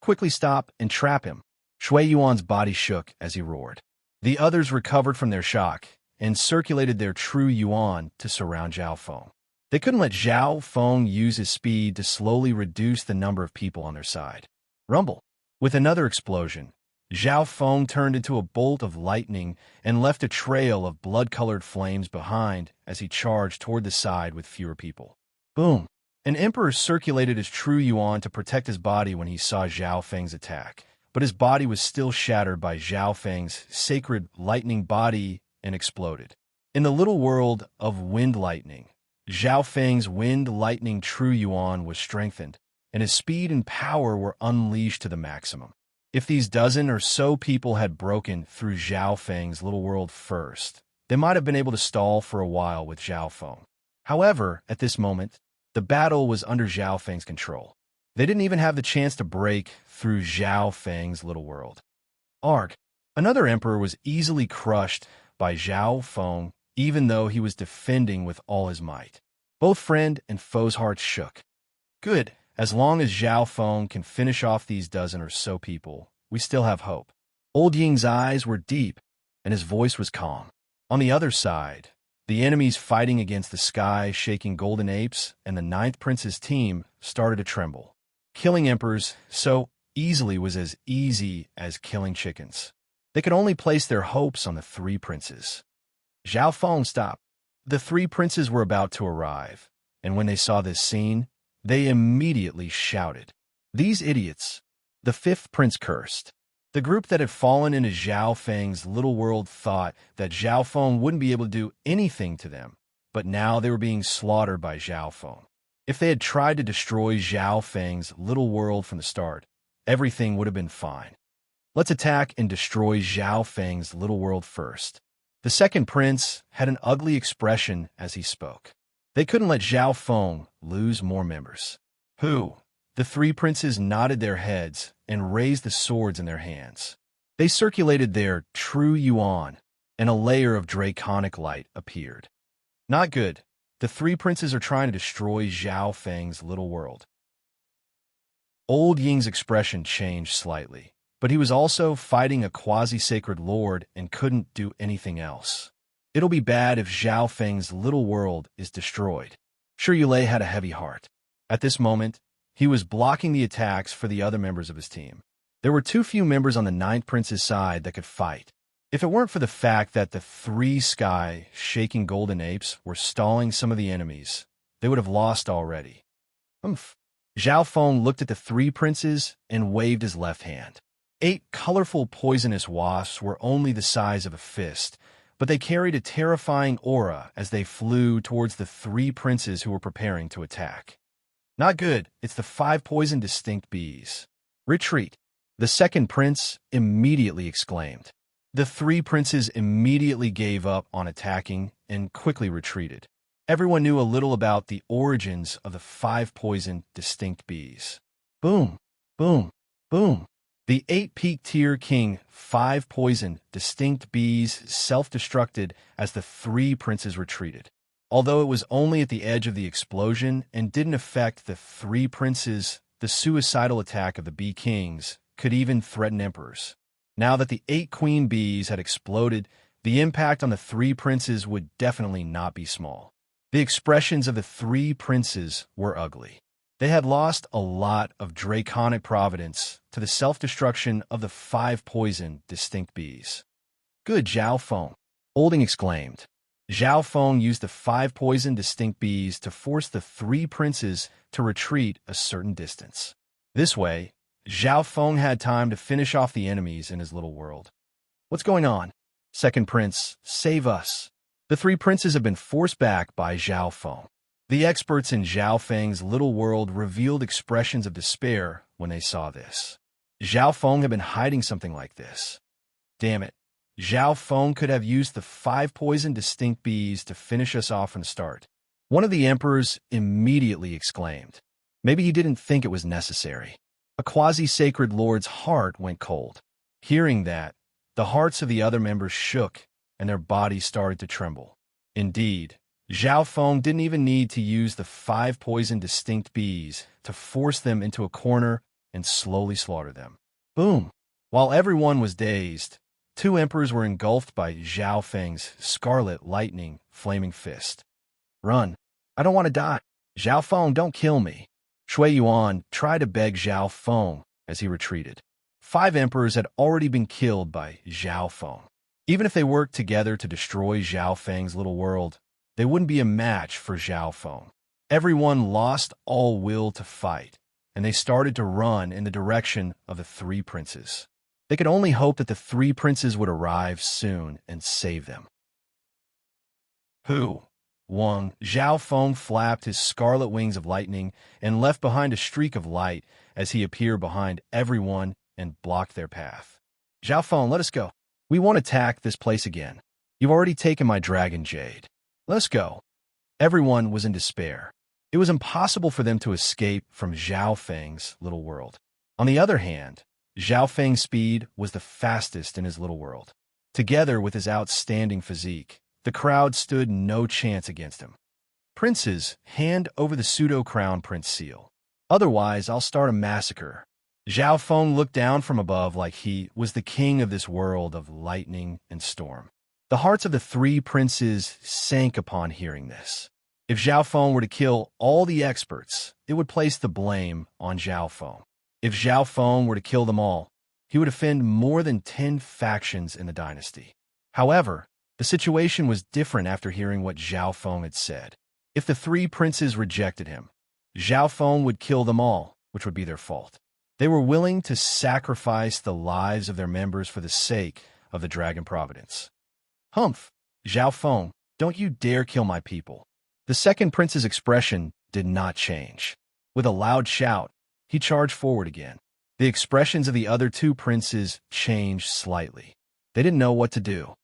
Quickly stop and trap him. Shui Yuan's body shook as he roared. The others recovered from their shock and circulated their true yuan to surround Zhao Feng. They couldn't let Zhao Feng use his speed to slowly reduce the number of people on their side. Rumble. With another explosion, Zhao Feng turned into a bolt of lightning and left a trail of blood-colored flames behind as he charged toward the side with fewer people. Boom. An emperor circulated his true yuan to protect his body when he saw Zhao Feng's attack, but his body was still shattered by Zhao Feng's sacred lightning body and exploded. In the little world of wind lightning, Zhao Feng's wind lightning true yuan was strengthened, and his speed and power were unleashed to the maximum. If these dozen or so people had broken through Zhao Feng's little world first, they might have been able to stall for a while with Zhao Feng. However, at this moment, the battle was under Zhao Feng's control. They didn't even have the chance to break through Zhao Feng's little world. Arg. Another emperor was easily crushed by Zhao Feng, even though he was defending with all his might. Both friend and foe's hearts shook. Good. As long as Zhao Feng can finish off these dozen or so people, we still have hope. Old Ying's eyes were deep, and his voice was calm. On the other side, the enemies fighting against the sky-shaking golden apes and the ninth prince's team started to tremble. Killing emperors so easily was as easy as killing chickens. They could only place their hopes on the three princes. Zhao Feng stopped. The three princes were about to arrive, and when they saw this scene, they immediately shouted, "These idiots!" The fifth prince cursed. The group that had fallen into Zhao Feng's little world thought that Zhao Feng wouldn't be able to do anything to them, but now they were being slaughtered by Zhao Feng. If they had tried to destroy Zhao Feng's little world from the start, everything would have been fine. Let's attack and destroy Zhao Feng's little world first. The second prince had an ugly expression as he spoke. They couldn't let Zhao Feng lose more members. Who? The three princes nodded their heads and raised the swords in their hands. They circulated their true yuan, and a layer of draconic light appeared. Not good. The three princes are trying to destroy Zhao Feng's little world. Old Ying's expression changed slightly, but he was also fighting a quasi-sacred lord and couldn't do anything else. It'll be bad if Zhao Feng's little world is destroyed. Sure, Yulei had a heavy heart. At this moment, he was blocking the attacks for the other members of his team. There were too few members on the ninth prince's side that could fight. If it weren't for the fact that the three sky-shaking golden apes were stalling some of the enemies, they would have lost already. Zhao Feng looked at the three princes and waved his left hand. 8 colorful poisonous wasps were only the size of a fist, but they carried a terrifying aura as they flew towards the three princes who were preparing to attack. Not good, it's the 5 poison distinct bees. Retreat! The second prince immediately exclaimed. The three princes immediately gave up on attacking and quickly retreated. Everyone knew a little about the origins of the 5 poison distinct bees. Boom, boom, boom. The 8-peak tier king 5 poison distinct bees self-destructed as the three princes retreated. Although it was only at the edge of the explosion and didn't affect the three princes, the suicidal attack of the bee kings could even threaten emperors. Now that the 8 queen bees had exploded, the impact on the three princes would definitely not be small. The expressions of the three princes were ugly. They had lost a lot of draconic providence to the self-destruction of the 5 poison distinct bees. Good, Zhao Feng, Olding exclaimed. Zhao Feng used the 5 poison distinct bees to force the three princes to retreat a certain distance. This way, Zhao Feng had time to finish off the enemies in his little world. What's going on? Second prince, save us. The three princes have been forced back by Zhao Feng. The experts in Zhao Feng's little world revealed expressions of despair when they saw this. Zhao Feng had been hiding something like this. Damn it. Zhao Feng could have used the 5 poison distinct bees to finish us off from the start. One of the emperors immediately exclaimed. Maybe he didn't think it was necessary. A quasi-sacred lord's heart went cold. Hearing that, the hearts of the other members shook and their bodies started to tremble. Indeed, Zhao Feng didn't even need to use the 5 poison distinct bees to force them into a corner and slowly slaughter them. Boom! While everyone was dazed, 2 emperors were engulfed by Zhao Feng's scarlet lightning flaming fist. Run! I don't want to die! Zhao Feng, don't kill me! Shui Yuan tried to beg Zhao Feng as he retreated. 5 emperors had already been killed by Zhao Feng. Even if they worked together to destroy Zhao Feng's little world, they wouldn't be a match for Zhao Feng. Everyone lost all will to fight, and they started to run in the direction of the three princes. They could only hope that the three princes would arrive soon and save them. Who? Wang. Zhao Feng flapped his scarlet wings of lightning and left behind a streak of light as he appeared behind everyone and blocked their path. Zhao Feng, let us go. We won't attack this place again. You've already taken my dragon jade. Let's go. Everyone was in despair. It was impossible for them to escape from Zhao Feng's little world. On the other hand, Zhao Feng's speed was the fastest in his little world. Together with his outstanding physique, the crowd stood no chance against him. Princes, hand over the pseudo-crown prince seal. Otherwise, I'll start a massacre. Zhao Feng looked down from above like he was the king of this world of lightning and storm. The hearts of the three princes sank upon hearing this. If Zhao Feng were to kill all the experts, it would place the blame on Zhao Feng. If Zhao Feng were to kill them all, he would offend more than 10 factions in the dynasty. However, the situation was different after hearing what Zhao Feng had said. If the three princes rejected him, Zhao Feng would kill them all, which would be their fault. They were willing to sacrifice the lives of their members for the sake of the Dragon Providence. Humph! Zhao Feng, don't you dare kill my people. The second prince's expression did not change. With a loud shout, he charged forward again. The expressions of the other two princes changed slightly. They didn't know what to do.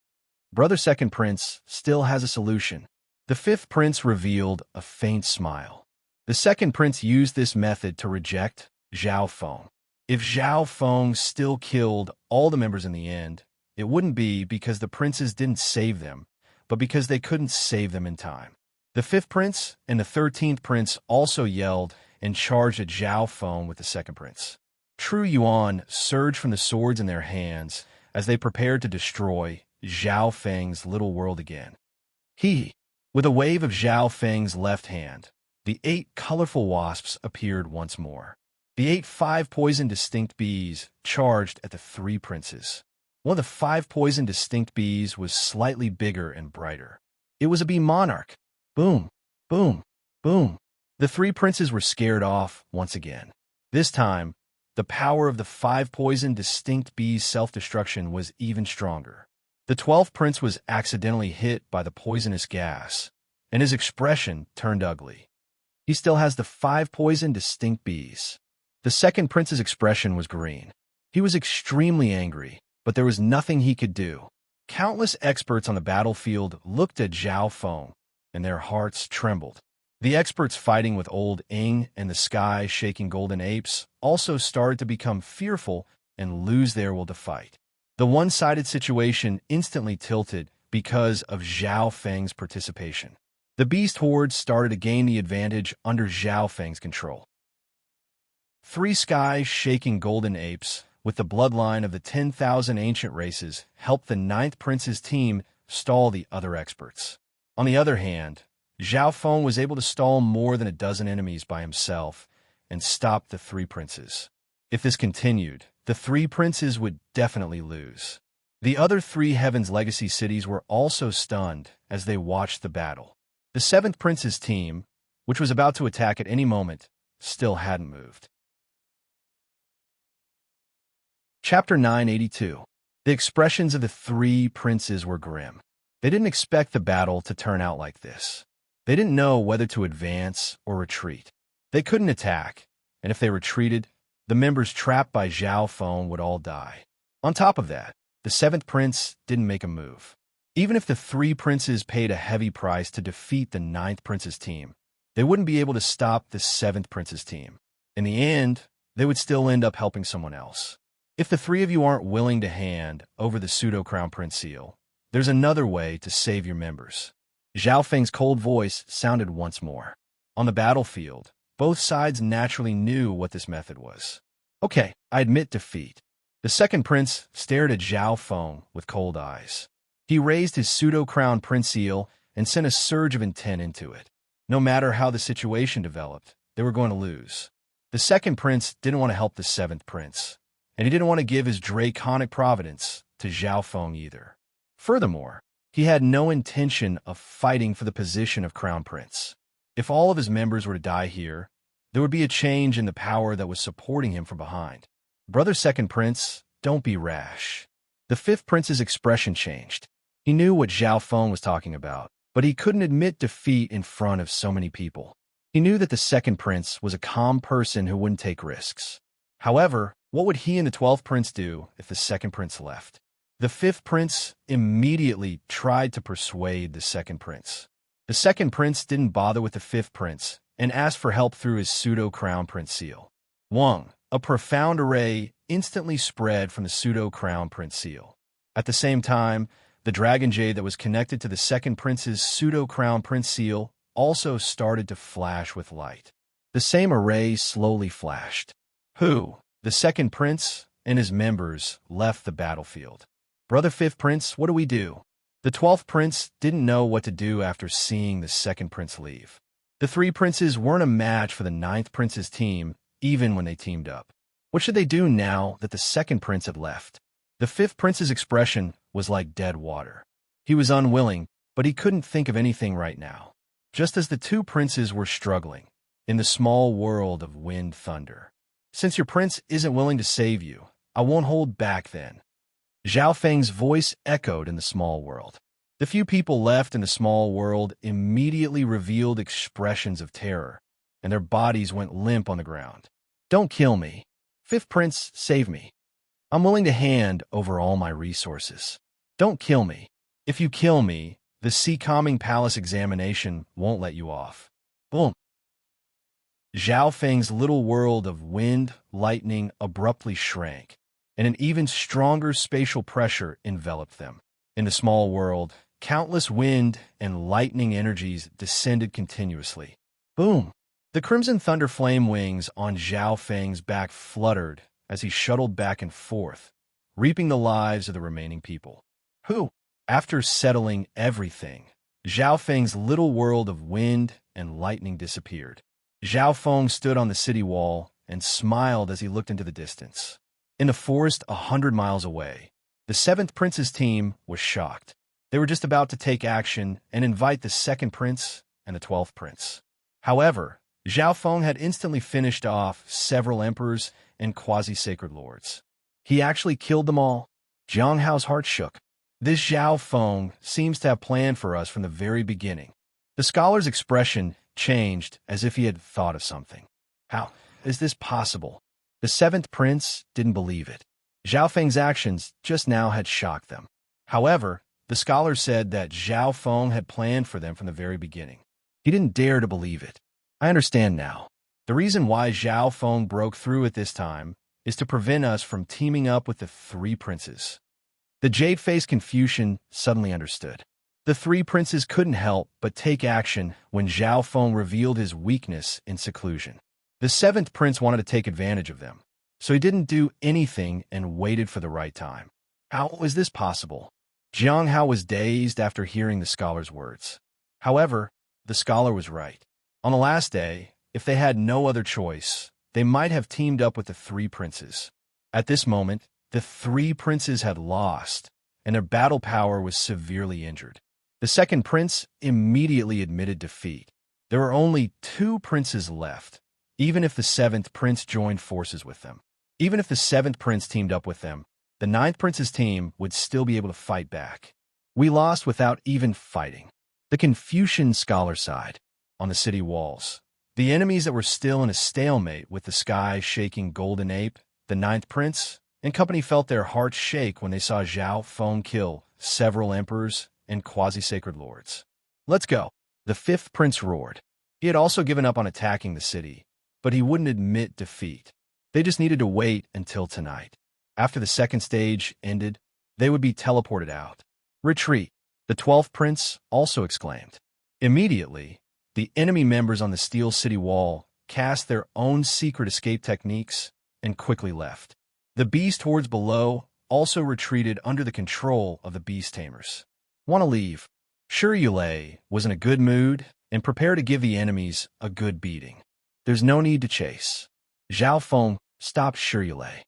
Brother Second Prince still has a solution. The fifth prince revealed a faint smile. The second prince used this method to reject Zhao Feng. If Zhao Feng still killed all the members in the end, it wouldn't be because the princes didn't save them, but because they couldn't save them in time. The fifth prince and the 13th prince also yelled and charged at Zhao Feng with the second prince. True Yuan surged from the swords in their hands as they prepared to destroy Zhao Feng's little world again. With a wave of Zhao Feng's left hand, the 8 colorful wasps appeared once more. The 8 5-poison distinct bees charged at the 3 princes. One of the 5 poison distinct bees was slightly bigger and brighter. It was a bee monarch. Boom, boom, boom. The 3 princes were scared off once again. This time, the power of the 5 poison distinct bees' self-destruction was even stronger. The 12th prince was accidentally hit by the poisonous gas, and his expression turned ugly. He still has the 5 poison distinct bees. The second prince's expression was green. He was extremely angry, but there was nothing he could do. Countless experts on the battlefield looked at Zhao Feng, and their hearts trembled. The experts fighting with old Ing and the sky-shaking golden apes also started to become fearful and lose their will to fight. The one-sided situation instantly tilted because of Zhao Feng's participation. The beast hordes started to gain the advantage under Zhao Feng's control. 3 sky-shaking golden apes, with the bloodline of the 10,000 ancient races, helped the 9th prince's team stall the other experts. On the other hand, Zhao Feng was able to stall more than a dozen enemies by himself and stop the 3 princes. If this continued, the 3 princes would definitely lose. The other 3 Heaven's Legacy cities were also stunned as they watched the battle. The 7th prince's team, which was about to attack at any moment, still hadn't moved. Chapter 982. The expressions of the 3 princes were grim. They didn't expect the battle to turn out like this. They didn't know whether to advance or retreat. They couldn't attack, and if they retreated, the members trapped by Zhao Feng would all die. On top of that, the 7th prince didn't make a move. Even if the 3 princes paid a heavy price to defeat the 9th prince's team, they wouldn't be able to stop the 7th prince's team. In the end, they would still end up helping someone else. If the 3 of you aren't willing to hand over the pseudo-crown prince seal, there's another way to save your members. Zhao Feng's cold voice sounded once more. On the battlefield, both sides naturally knew what this method was. Okay, I admit defeat. The second prince stared at Zhao Feng with cold eyes. He raised his pseudo-crown prince seal and sent a surge of intent into it. No matter how the situation developed, they were going to lose. The second prince didn't want to help the 7th prince, and he didn't want to give his draconic providence to Zhao Feng either. Furthermore, he had no intention of fighting for the position of crown prince. If all of his members were to die here, there would be a change in the power that was supporting him from behind. Brother Second Prince, don't be rash. The 5th prince's expression changed. He knew what Zhao Feng was talking about, but he couldn't admit defeat in front of so many people. He knew that the 2nd prince was a calm person who wouldn't take risks. However, what would he and the 12th prince do if the 2nd prince left? The 5th prince immediately tried to persuade the 2nd prince. The 2nd prince didn't bother with the 5th prince and asked for help through his pseudo-crown prince seal. Wang, a profound array instantly spread from the pseudo-crown prince seal. At the same time, the dragon jade that was connected to the 2nd prince's pseudo-crown prince seal also started to flash with light. The same array slowly flashed. The 2nd prince and his members left the battlefield. Brother 5th prince, what do we do? The 12th prince didn't know what to do after seeing the 2nd prince leave. The 3 princes weren't a match for the 9th prince's team, even when they teamed up. What should they do now that the 2nd prince had left? The 5th prince's expression was like dead water. He was unwilling, but he couldn't think of anything right now. Just as the 2 princes were struggling in the small world of wind thunder. Since your prince isn't willing to save you, I won't hold back then. Zhao Feng's voice echoed in the small world. The few people left in the small world immediately revealed expressions of terror, and their bodies went limp on the ground. Don't kill me. Fifth prince, save me. I'm willing to hand over all my resources. Don't kill me. If you kill me, the sea calming palace examination won't let you off. Boom. Zhao Feng's little world of wind, lightning abruptly shrank, and an even stronger spatial pressure enveloped them. In the small world, countless wind and lightning energies descended continuously. Boom! The crimson thunder flame wings on Zhao Feng's back fluttered as he shuttled back and forth, reaping the lives of the remaining people. Who? After settling everything, Zhao Feng's little world of wind and lightning disappeared. Zhao Feng stood on the city wall and smiled as he looked into the distance. In the forest 100 miles away, the 7th Prince's team was shocked. They were just about to take action and invite the 2nd Prince and the 12th Prince. However, Zhao Feng had instantly finished off several emperors and quasi-sacred lords. He actually killed them all. Jiang Hao's heart shook. This Zhao Feng seems to have planned for us from the very beginning. The scholar's expression changed as if he had thought of something. How is this possible? The 7th Prince didn't believe it. Zhao Feng's actions just now had shocked them. However, the scholar said that Zhao Feng had planned for them from the very beginning. He didn't dare to believe it. I understand now. The reason why Zhao Feng broke through at this time is to prevent us from teaming up with the 3 princes. The jade-faced Confucian suddenly understood. The 3 princes couldn't help but take action when Zhao Feng revealed his weakness in seclusion. The 7th prince wanted to take advantage of them, so he didn't do anything and waited for the right time. How was this possible? Jiang Hao was dazed after hearing the scholar's words. However, the scholar was right. On the last day, if they had no other choice, they might have teamed up with the 3 princes. At this moment, the 3 princes had lost, and their battle power was severely injured. The 2nd prince immediately admitted defeat. There were only 2 princes left, even if the 7th prince joined forces with them. Even if the 7th prince teamed up with them, the 9th prince's team would still be able to fight back. We lost without even fighting. The Confucian scholar sighed. On the city walls, the enemies that were still in a stalemate with the sky shaking golden ape, the 9th prince, and company felt their hearts shake when they saw Zhao Feng kill several emperors and quasi-sacred lords. Let's go, the 5th prince roared. He had also given up on attacking the city, but he wouldn't admit defeat. They just needed to wait until tonight. After the 2nd stage ended, they would be teleported out. Retreat, the 12th prince also exclaimed. Immediately, the enemy members on the steel city wall cast their own secret escape techniques and quickly left. The beast hordes below also retreated under the control of the beast tamers. Want to leave? Shi Yulei was in a good mood and prepared to give the enemies a good beating. There's no need to chase. Zhao Feng stopped Shi Yulei.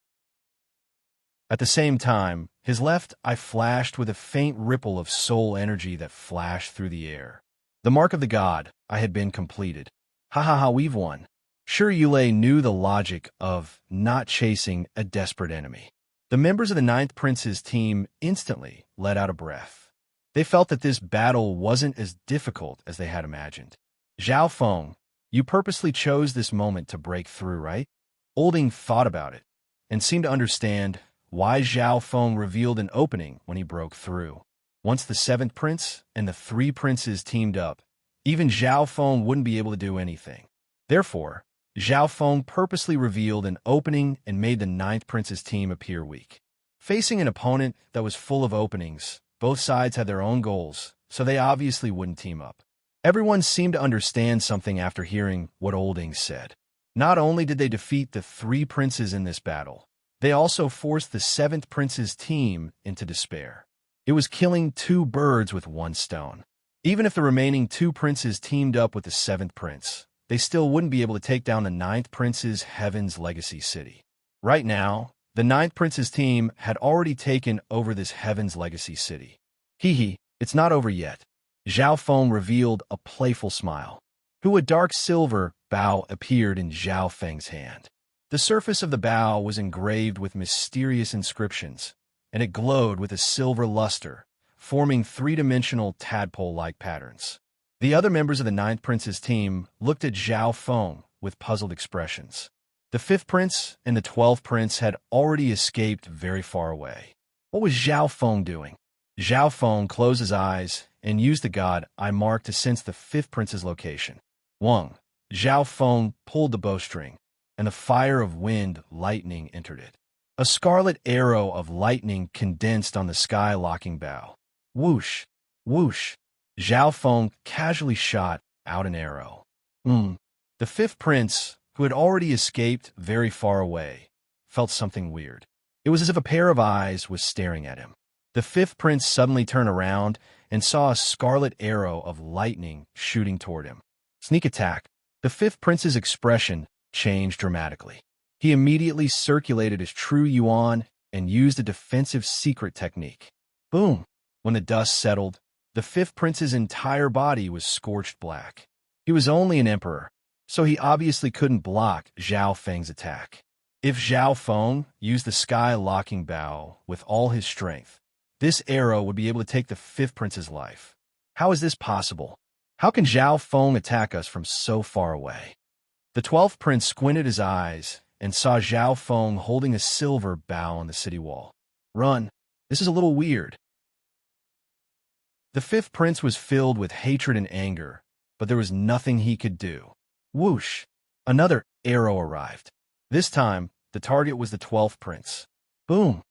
At the same time, his left eye flashed with a faint ripple of soul energy that flashed through the air. The mark of the god I had been completed. Ha ha ha, we've won. Shi Yulei knew the logic of not chasing a desperate enemy. The members of the 9th Prince's team instantly let out a breath. They felt that this battle wasn't as difficult as they had imagined. Zhao Feng, you purposely chose this moment to break through, right? Olding thought about it and seemed to understand why Zhao Feng revealed an opening when he broke through. Once the 7th Prince and the 3 princes teamed up, even Zhao Feng wouldn't be able to do anything. Therefore, Zhao Feng purposely revealed an opening and made the 9th Prince's team appear weak. Facing an opponent that was full of openings, both sides had their own goals, so they obviously wouldn't team up. Everyone seemed to understand something after hearing what Olding said. Not only did they defeat the 3 princes in this battle, they also forced the 7th Prince's team into despair. It was killing 2 birds with 1 stone. Even if the remaining 2 princes teamed up with the 7th Prince, they still wouldn't be able to take down the 9th Prince's Heaven's Legacy City. Right now, the 9th Prince's team had already taken over this Heaven's Legacy City. Hee, it's not over yet. Zhao Feng revealed a playful smile. A dark silver bow appeared in Zhao Feng's hand. The surface of the bow was engraved with mysterious inscriptions, and it glowed with a silver luster, forming 3-dimensional tadpole-like patterns. The other members of the 9th Prince's team looked at Zhao Feng with puzzled expressions. The fifth prince and the 12th prince had already escaped very far away. What was Zhao Feng doing? Zhao Feng closed his eyes and used the god I marked to sense the fifth prince's location. Wang. Zhao Feng pulled the bowstring, and the fire of wind lightning entered it. A scarlet arrow of lightning condensed on the sky-locking bow. Whoosh! Whoosh! Zhao Feng casually shot out an arrow. The fifth prince, who had already escaped very far away, felt something weird. It was as if a pair of eyes was staring at him. The fifth prince suddenly turned around and saw a scarlet arrow of lightning shooting toward him. Sneak attack. The fifth prince's expression changed dramatically. He immediately circulated his true yuan and used a defensive secret technique. Boom! When the dust settled, the fifth prince's entire body was scorched black. He was only an emperor, so he obviously couldn't block Zhao Feng's attack. If Zhao Feng used the sky-locking bow with all his strength, this arrow would be able to take the fifth prince's life. How is this possible? How can Zhao Feng attack us from so far away? The 12th prince squinted his eyes and saw Zhao Feng holding a silver bow on the city wall. Run! This is a little weird. The fifth prince was filled with hatred and anger, but there was nothing he could do. Whoosh! Another arrow arrived. This time, the target was the 12th prince. Boom!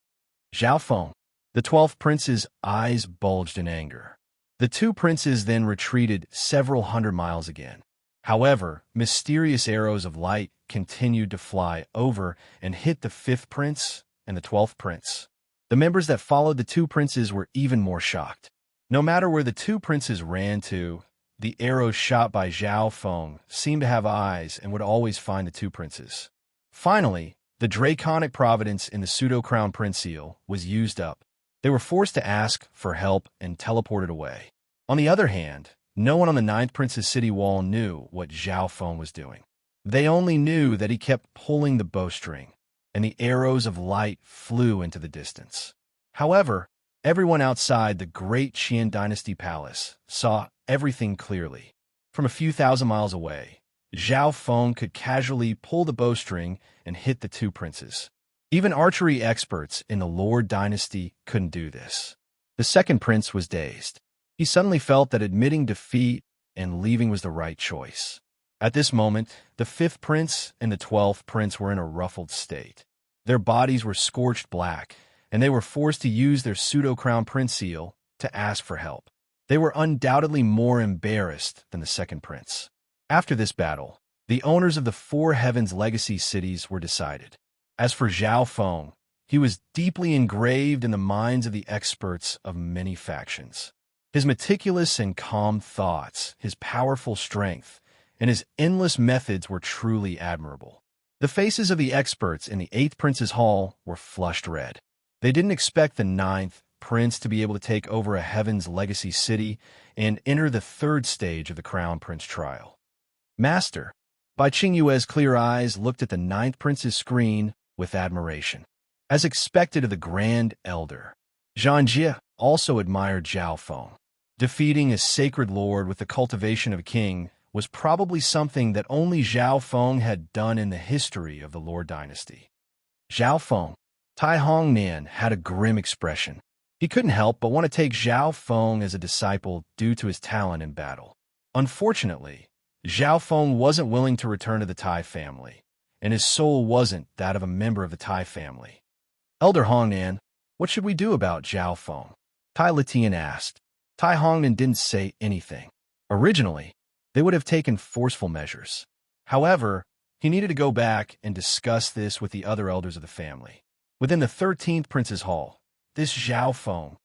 Zhao Feng. The 12th prince's eyes bulged in anger. The two princes then retreated several hundred miles again. However, mysterious arrows of light continued to fly over and hit the fifth prince and the 12th prince. The members that followed the two princes were even more shocked. No matter where the two princes ran to, the arrows shot by Zhao Feng seemed to have eyes and would always find the two princes. Finally, the draconic providence in the pseudo-crown prince seal was used up. They were forced to ask for help and teleported away. On the other hand, no one on the ninth prince's city wall knew what Zhao Feng was doing. They only knew that he kept pulling the bowstring, and the arrows of light flew into the distance. However, everyone outside the great Qian dynasty palace saw everything clearly. From a few thousand miles away, Zhao Feng could casually pull the bowstring and hit the two princes. Even archery experts in the Lord dynasty couldn't do this. The second prince was dazed. He suddenly felt that admitting defeat and leaving was the right choice. At this moment, the fifth prince and the 12th prince were in a ruffled state. Their bodies were scorched black, and they were forced to use their pseudo-crown prince seal to ask for help. They were undoubtedly more embarrassed than the second prince. After this battle, the owners of the four heavens legacy cities were decided. As for Zhao Feng, he was deeply engraved in the minds of the experts of many factions. His meticulous and calm thoughts, his powerful strength, and his endless methods were truly admirable. The faces of the experts in the 8th Prince's Hall were flushed red. They didn't expect the 9th Prince to be able to take over a Heaven's Legacy city and enter the 3rd stage of the Crown Prince trial. Master, Bai Qingyue's clear eyes looked at the 9th Prince's screen with admiration. As expected of the Grand Elder, Zhang Jie also admired Zhao Feng. Defeating a sacred lord with the cultivation of a king was probably something that only Zhao Feng had done in the history of the Lord dynasty. Zhao Feng. Tai Hongnan had a grim expression. He couldn't help but want to take Zhao Feng as a disciple due to his talent in battle. Unfortunately, Zhao Feng wasn't willing to return to the Tai family, and his soul wasn't that of a member of the Tai family. Elder Hongnan, what should we do about Zhao Feng? Tai Letian asked. Tai Hongnan didn't say anything. Originally, they would have taken forceful measures. However, he needed to go back and discuss this with the other elders of the family. Within the 13th Prince's Hall, this Zhao Feng,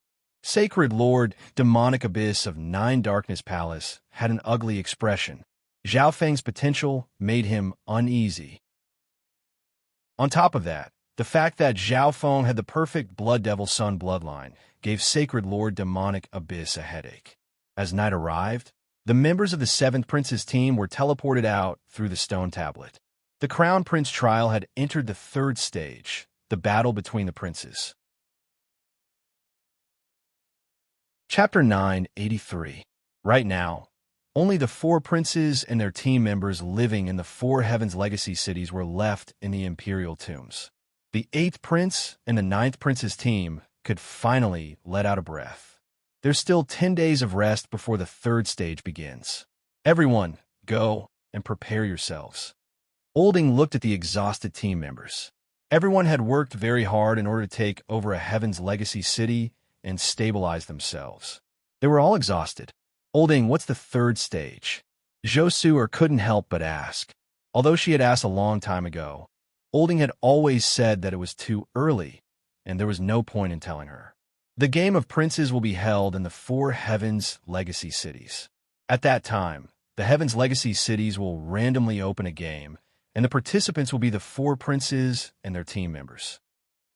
sacred lord, demonic abyss of 9 Darkness Palace, had an ugly expression. Zhao Feng's potential made him uneasy. On top of that, the fact that Zhao Feng had the perfect Blood Devil Sun bloodline gave Sacred Lord Demonic Abyss a headache. As night arrived, the members of the 7th Prince's team were teleported out through the stone tablet. The Crown Prince trial had entered the 3rd stage, the battle between the princes. Chapter 983. Right now, Only the four princes and their team members living in the four Heaven's Legacy cities were left in the imperial tombs. The 8th prince and the 9th prince's team could finally let out a breath. There's still 10 days of rest before the 3rd stage begins. Everyone, go and prepare yourselves. Olding looked at the exhausted team members. Everyone had worked very hard in order to take over a Heaven's Legacy city and stabilize themselves. They were all exhausted. Olding, what's the 3rd stage? Josuer couldn't help but ask. Although she had asked a long time ago, Olding had always said that it was too early, and there was no point in telling her. The game of princes will be held in the 4 Heaven's Legacy cities. At that time, the Heaven's Legacy cities will randomly open a game, and the participants will be the 4 princes and their team members.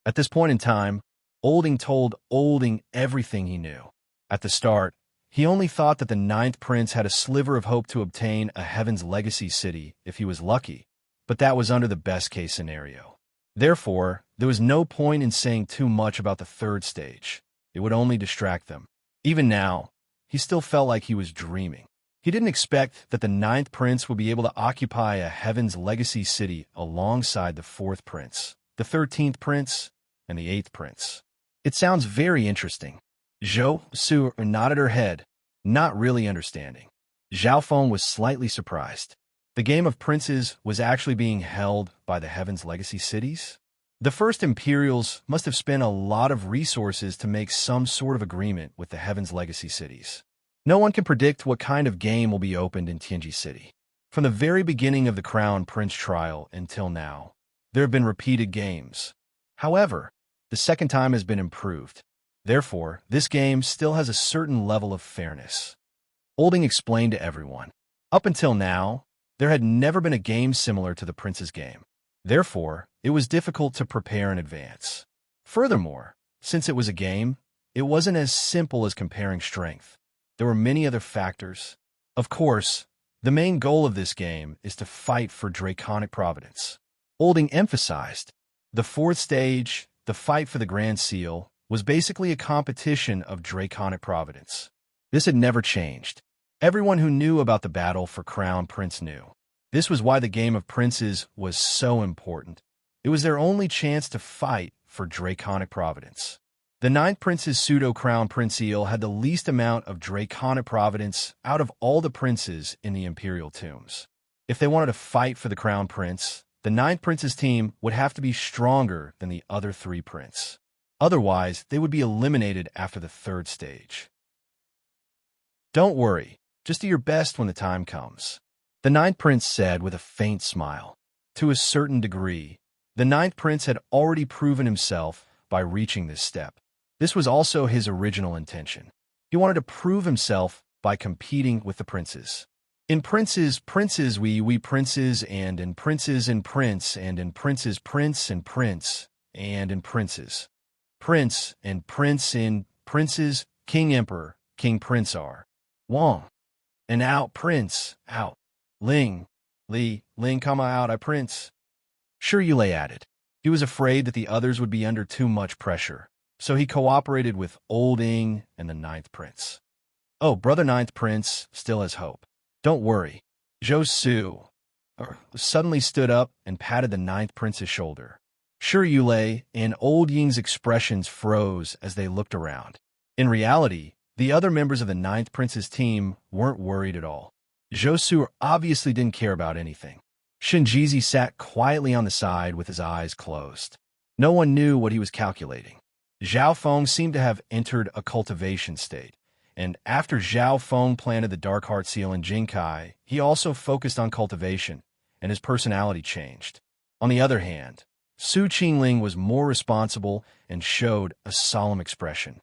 At this point in time, Olding told Olding everything he knew. At the start, he only thought that the 9th prince had a sliver of hope to obtain a Heaven's Legacy city if he was lucky, but that was under the best-case scenario. Therefore, there was no point in saying too much about the 3rd stage. It would only distract them. Even now, he still felt like he was dreaming. He didn't expect that the 9th prince would be able to occupy a Heaven's Legacy city alongside the 4th prince, the 13th prince, and the 8th prince. It sounds very interesting. Josuer nodded her head, not really understanding. Zhao Feng was slightly surprised. The game of princes was actually being held by the Heaven's Legacy cities? The first Imperials must have spent a lot of resources to make some sort of agreement with the Heaven's Legacy cities. No one can predict what kind of game will be opened in Tianji City. From the very beginning of the Crown Prince trial until now, there have been repeated games. However, the second time has been improved. Therefore, this game still has a certain level of fairness. Olding explained to everyone. Up until now, there had never been a game similar to the Prince's game. Therefore, it was difficult to prepare in advance. Furthermore, since it was a game, it wasn't as simple as comparing strength. There were many other factors. Of course, the main goal of this game is to fight for Draconic Providence. Olding emphasized, the 4th stage, the fight for the Grand Seal, was basically a competition of Draconic Providence. This had never changed. Everyone who knew about the battle for Crown Prince knew. This was why the game of princes was so important. It was their only chance to fight for Draconic Providence. The 9th prince's pseudo-crown Prince Eel had the least amount of Draconic Providence out of all the princes in the Imperial tombs. If they wanted to fight for the Crown Prince, the 9th prince's team would have to be stronger than the other 3 princes. Otherwise, they would be eliminated after the 3rd stage. Don't worry, just do your best when the time comes, the 9th prince said with a faint smile. To a certain degree, the 9th prince had already proven himself by reaching this step. This was also his original intention. He wanted to prove himself by competing with the princes. In princes, we princes, and in princes and prince, and in princes, prince and prince, and in princes. Prince and prince in princes, king emperor, king prince are. Wong. And out prince, out. Ling, Li, Ling, out, I prince. Sure, Yulei added. He was afraid that the others would be under too much pressure, so he cooperated with Olding and the 9th prince. Oh, brother 9th prince still has hope. Don't worry. Josu suddenly stood up and patted the 9th prince's shoulder. Sure, Yulei, and Old Ying's expressions froze as they looked around. In reality, the other members of the 9th prince's team weren't worried at all. Josu obviously didn't care about anything. Shinjizi sat quietly on the side with his eyes closed. No one knew what he was calculating. Zhao Feng seemed to have entered a cultivation state, and after Zhao Feng planted the Dark Heart Seal in Jinkai, he also focused on cultivation, and his personality changed. On the other hand, Su Qingling was more responsible and showed a solemn expression.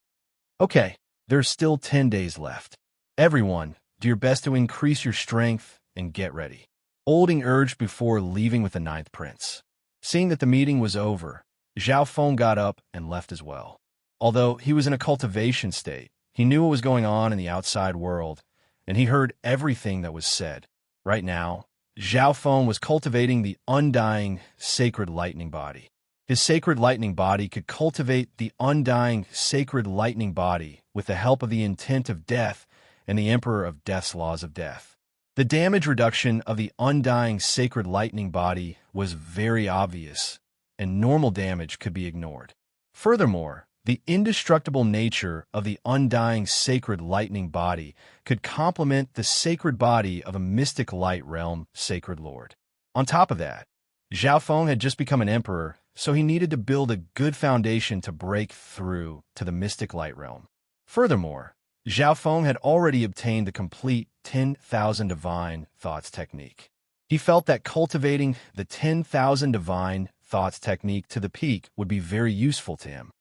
Okay, there's still 10 days left. Everyone, do your best to increase your strength and get ready. Olding urged before leaving with the 9th prince. Seeing that the meeting was over, Zhao Feng got up and left as well. Although he was in a cultivation state, he knew what was going on in the outside world, and he heard everything that was said. Right now, Zhao Feng was cultivating the undying sacred lightning body. His sacred lightning body could cultivate the undying sacred lightning body with the help of the intent of death and the Emperor of Death's laws of death. The damage reduction of the undying sacred lightning body was very obvious, and normal damage could be ignored. Furthermore, the indestructible nature of the undying sacred lightning body could complement the sacred body of a mystic light realm sacred lord. On top of that, Zhao Feng had just become an emperor, so he needed to build a good foundation to break through to the mystic light realm. Furthermore, Zhao Feng had already obtained the complete 10,000 divine thoughts technique. He felt that cultivating the 10,000 divine thoughts technique to the peak would be very useful to him.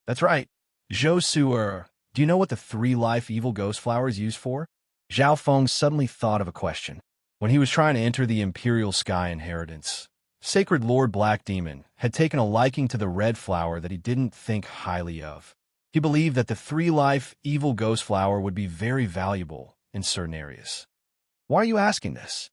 That's right. Zhou Su'er, do you know what the 3-life evil ghost flower is used for? Zhao Feng suddenly thought of a question. When he was trying to enter the Imperial Sky inheritance, Sacred Lord Black Demon had taken a liking to the red flower that he didn't think highly of. He believed that the 3-life evil ghost flower would be very valuable in certain areas. Why are you asking this?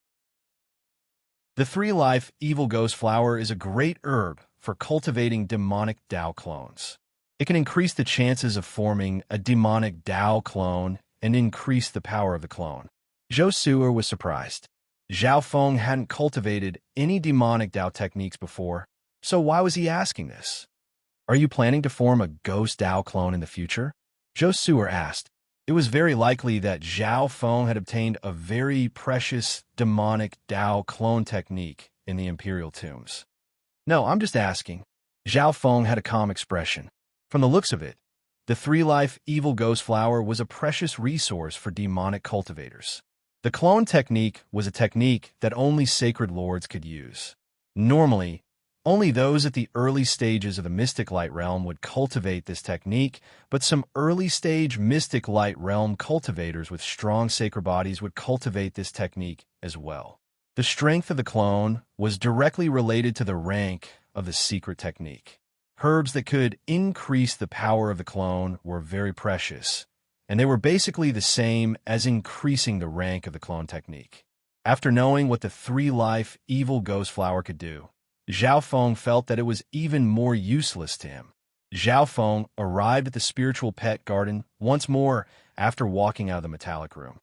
The 3-life evil ghost flower is a great herb for cultivating demonic Dao clones. It can increase the chances of forming a demonic Dao clone and increase the power of the clone. Zhou Su'er was surprised. Zhao Feng hadn't cultivated any demonic Dao techniques before, so why was he asking this? Are you planning to form a ghost Dao clone in the future? Zhou Su'er asked. It was very likely that Zhao Feng had obtained a very precious demonic Dao clone technique in the Imperial tombs. No, I'm just asking. Zhao Feng had a calm expression. From the looks of it, the 3-life evil ghost flower was a precious resource for demonic cultivators. The clone technique was a technique that only sacred lords could use. Normally, only those at the early stages of the mystic light realm would cultivate this technique, but some early-stage mystic light realm cultivators with strong sacred bodies would cultivate this technique as well. The strength of the clone was directly related to the rank of the secret technique. Herbs that could increase the power of the clone were very precious, and they were basically the same as increasing the rank of the clone technique. After knowing what the 3-life evil ghost flower could do, Zhao Feng felt that it was even more useless to him. Zhao Feng arrived at the spiritual pet garden once more after walking out of the metallic room.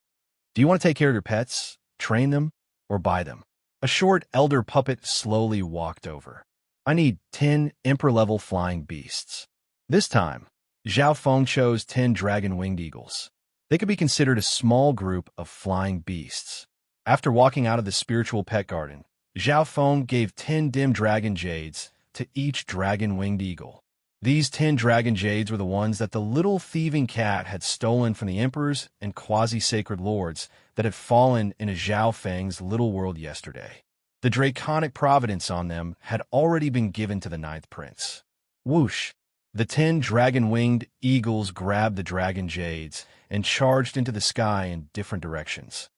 Do you want to take care of your pets, train them, or buy them? A short elder puppet slowly walked over. I need 10 emperor-level flying beasts. This time, Zhao Feng chose 10 dragon-winged eagles. They could be considered a small group of flying beasts. After walking out of the spiritual pet garden, Zhao Feng gave 10 dim dragon jades to each dragon-winged eagle. These 10 dragon jades were the ones that the little thieving cat had stolen from the emperors and quasi-sacred lords that had fallen into Zhao Feng's little world yesterday. The draconic providence on them had already been given to the 9th prince. Whoosh! The 10 dragon-winged eagles grabbed the dragon jades and charged into the sky in different directions.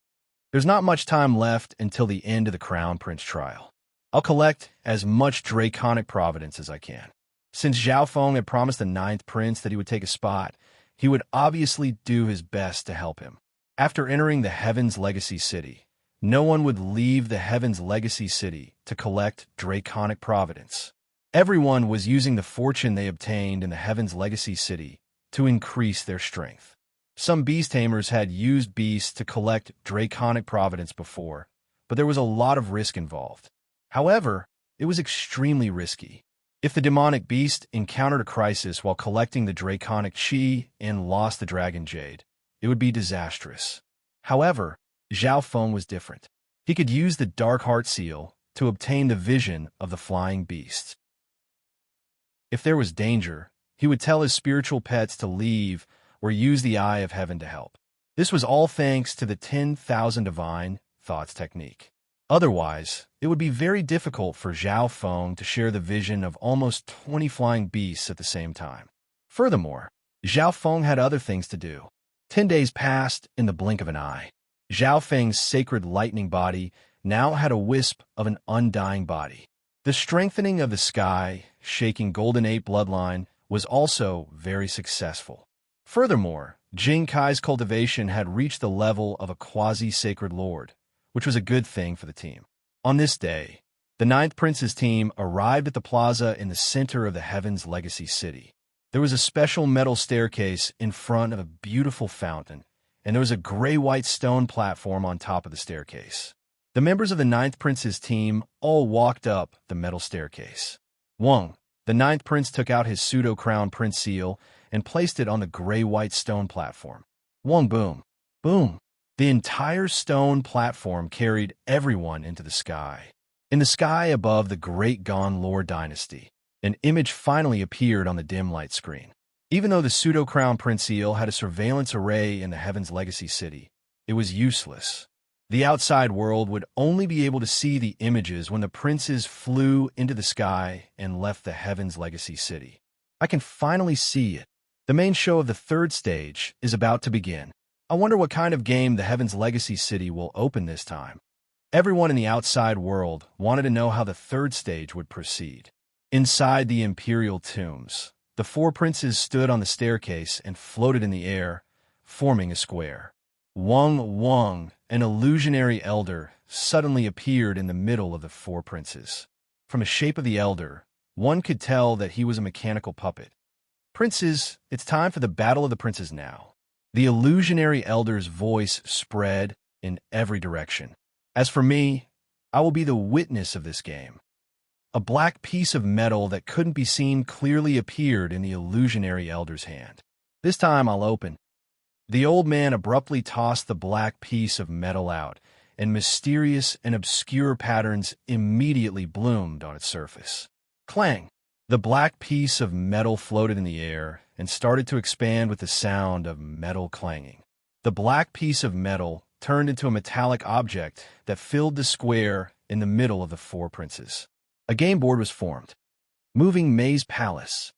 There's not much time left until the end of the Crown Prince trial. I'll collect as much draconic providence as I can. Since Zhao Feng had promised the 9th prince that he would take a spot, he would obviously do his best to help him. After entering the Heaven's Legacy City, no one would leave the Heaven's Legacy City to collect draconic providence. Everyone was using the fortune they obtained in the Heaven's Legacy City to increase their strength. Some beast tamers had used beasts to collect draconic providence before, but there was a lot of risk involved. However, it was extremely risky. If the demonic beast encountered a crisis while collecting the draconic chi and lost the dragon jade, it would be disastrous. However, Zhao Feng was different. He could use the Dark Heart Seal to obtain the vision of the flying beasts. If there was danger, he would tell his spiritual pets to leave or use the Eye of Heaven to help. This was all thanks to the 10,000 divine thoughts technique. Otherwise, it would be very difficult for Zhao Feng to share the vision of almost 20 flying beasts at the same time. Furthermore, Zhao Feng had other things to do. 10 days passed in the blink of an eye. Zhao Feng's sacred lightning body now had a wisp of an undying body. The strengthening of the sky, shaking Golden 8 bloodline was also very successful. Furthermore, Jing Kai's cultivation had reached the level of a quasi-sacred lord, which was a good thing for the team. On this day, the 9th Prince's team arrived at the plaza in the center of the Heaven's Legacy City. There was a special metal staircase in front of a beautiful fountain, and there was a gray-white stone platform on top of the staircase. The members of the Ninth Prince's team all walked up the metal staircase. Wang, the Ninth Prince, took out his pseudo-crown prince seal and placed it on the gray-white stone platform. Wang, boom, boom. The entire stone platform carried everyone into the sky. In the sky above the Great Gon Lore dynasty, an image finally appeared on the dim light screen. Even though the pseudo-crown prince seal had a surveillance array in the Heaven's Legacy City, it was useless. The outside world would only be able to see the images when the princes flew into the sky and left the Heaven's Legacy City. I can finally see it. The main show of the third stage is about to begin. I wonder what kind of game the Heaven's Legacy City will open this time. Everyone in the outside world wanted to know how the third stage would proceed. Inside the Imperial tombs, the four princes stood on the staircase and floated in the air, forming a square. Wang, an illusionary elder, suddenly appeared in the middle of the four princes. From the shape of the elder, one could tell that he was a mechanical puppet. Princes, it's time for the Battle of the Princes now. The illusionary elder's voice spread in every direction. As for me, I will be the witness of this game. A black piece of metal that couldn't be seen clearly appeared in the illusionary elder's hand. This time I'll open. The old man abruptly tossed the black piece of metal out, and mysterious and obscure patterns immediately bloomed on its surface. Clang! The black piece of metal floated in the air and started to expand with the sound of metal clanging. The black piece of metal turned into a metallic object that filled the square in the middle of the four princes. A game board was formed. Moving Maze Palace.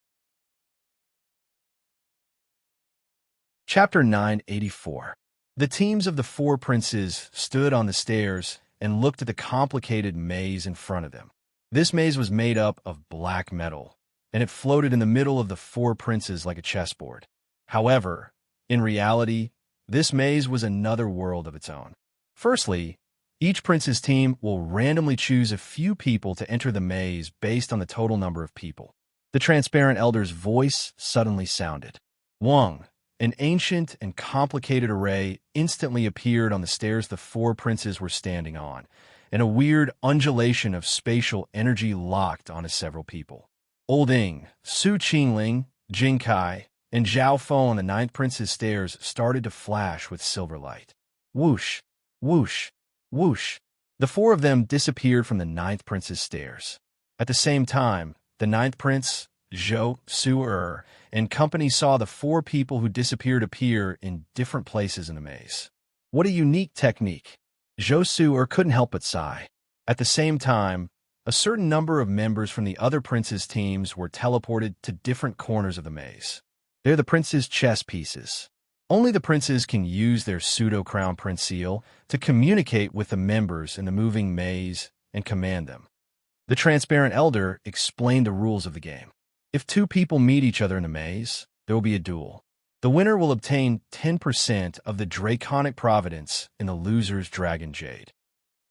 Chapter 984. The teams of the four princes stood on the stairs and looked at the complicated maze in front of them. This maze was made up of black metal, and it floated in the middle of the four princes like a chessboard. However, in reality, this maze was another world of its own. Firstly, each prince's team will randomly choose a few people to enter the maze based on the total number of people. The transparent elder's voice suddenly sounded. Wang, an ancient and complicated array, instantly appeared on the stairs the four princes were standing on, and a weird undulation of spatial energy locked onto several people. Old Ing, Su Qingling, Jing Kai, and Zhao Fo on the Ninth Prince's stairs started to flash with silver light. Whoosh, whoosh, whoosh. The four of them disappeared from the Ninth Prince's stairs. At the same time, the Ninth Prince, Zhou Su and company saw the four people who disappeared appear in different places in the maze. What a unique technique. Zhou Su couldn't help but sigh. At the same time, a certain number of members from the other princes' teams were teleported to different corners of the maze. They're the princes' chess pieces. Only the princes can use their pseudo-crown prince seal to communicate with the members in the moving maze and command them. The transparent elder explained the rules of the game. If two people meet each other in the maze, there will be a duel. The winner will obtain 10% of the draconic providence in the loser's dragon jade.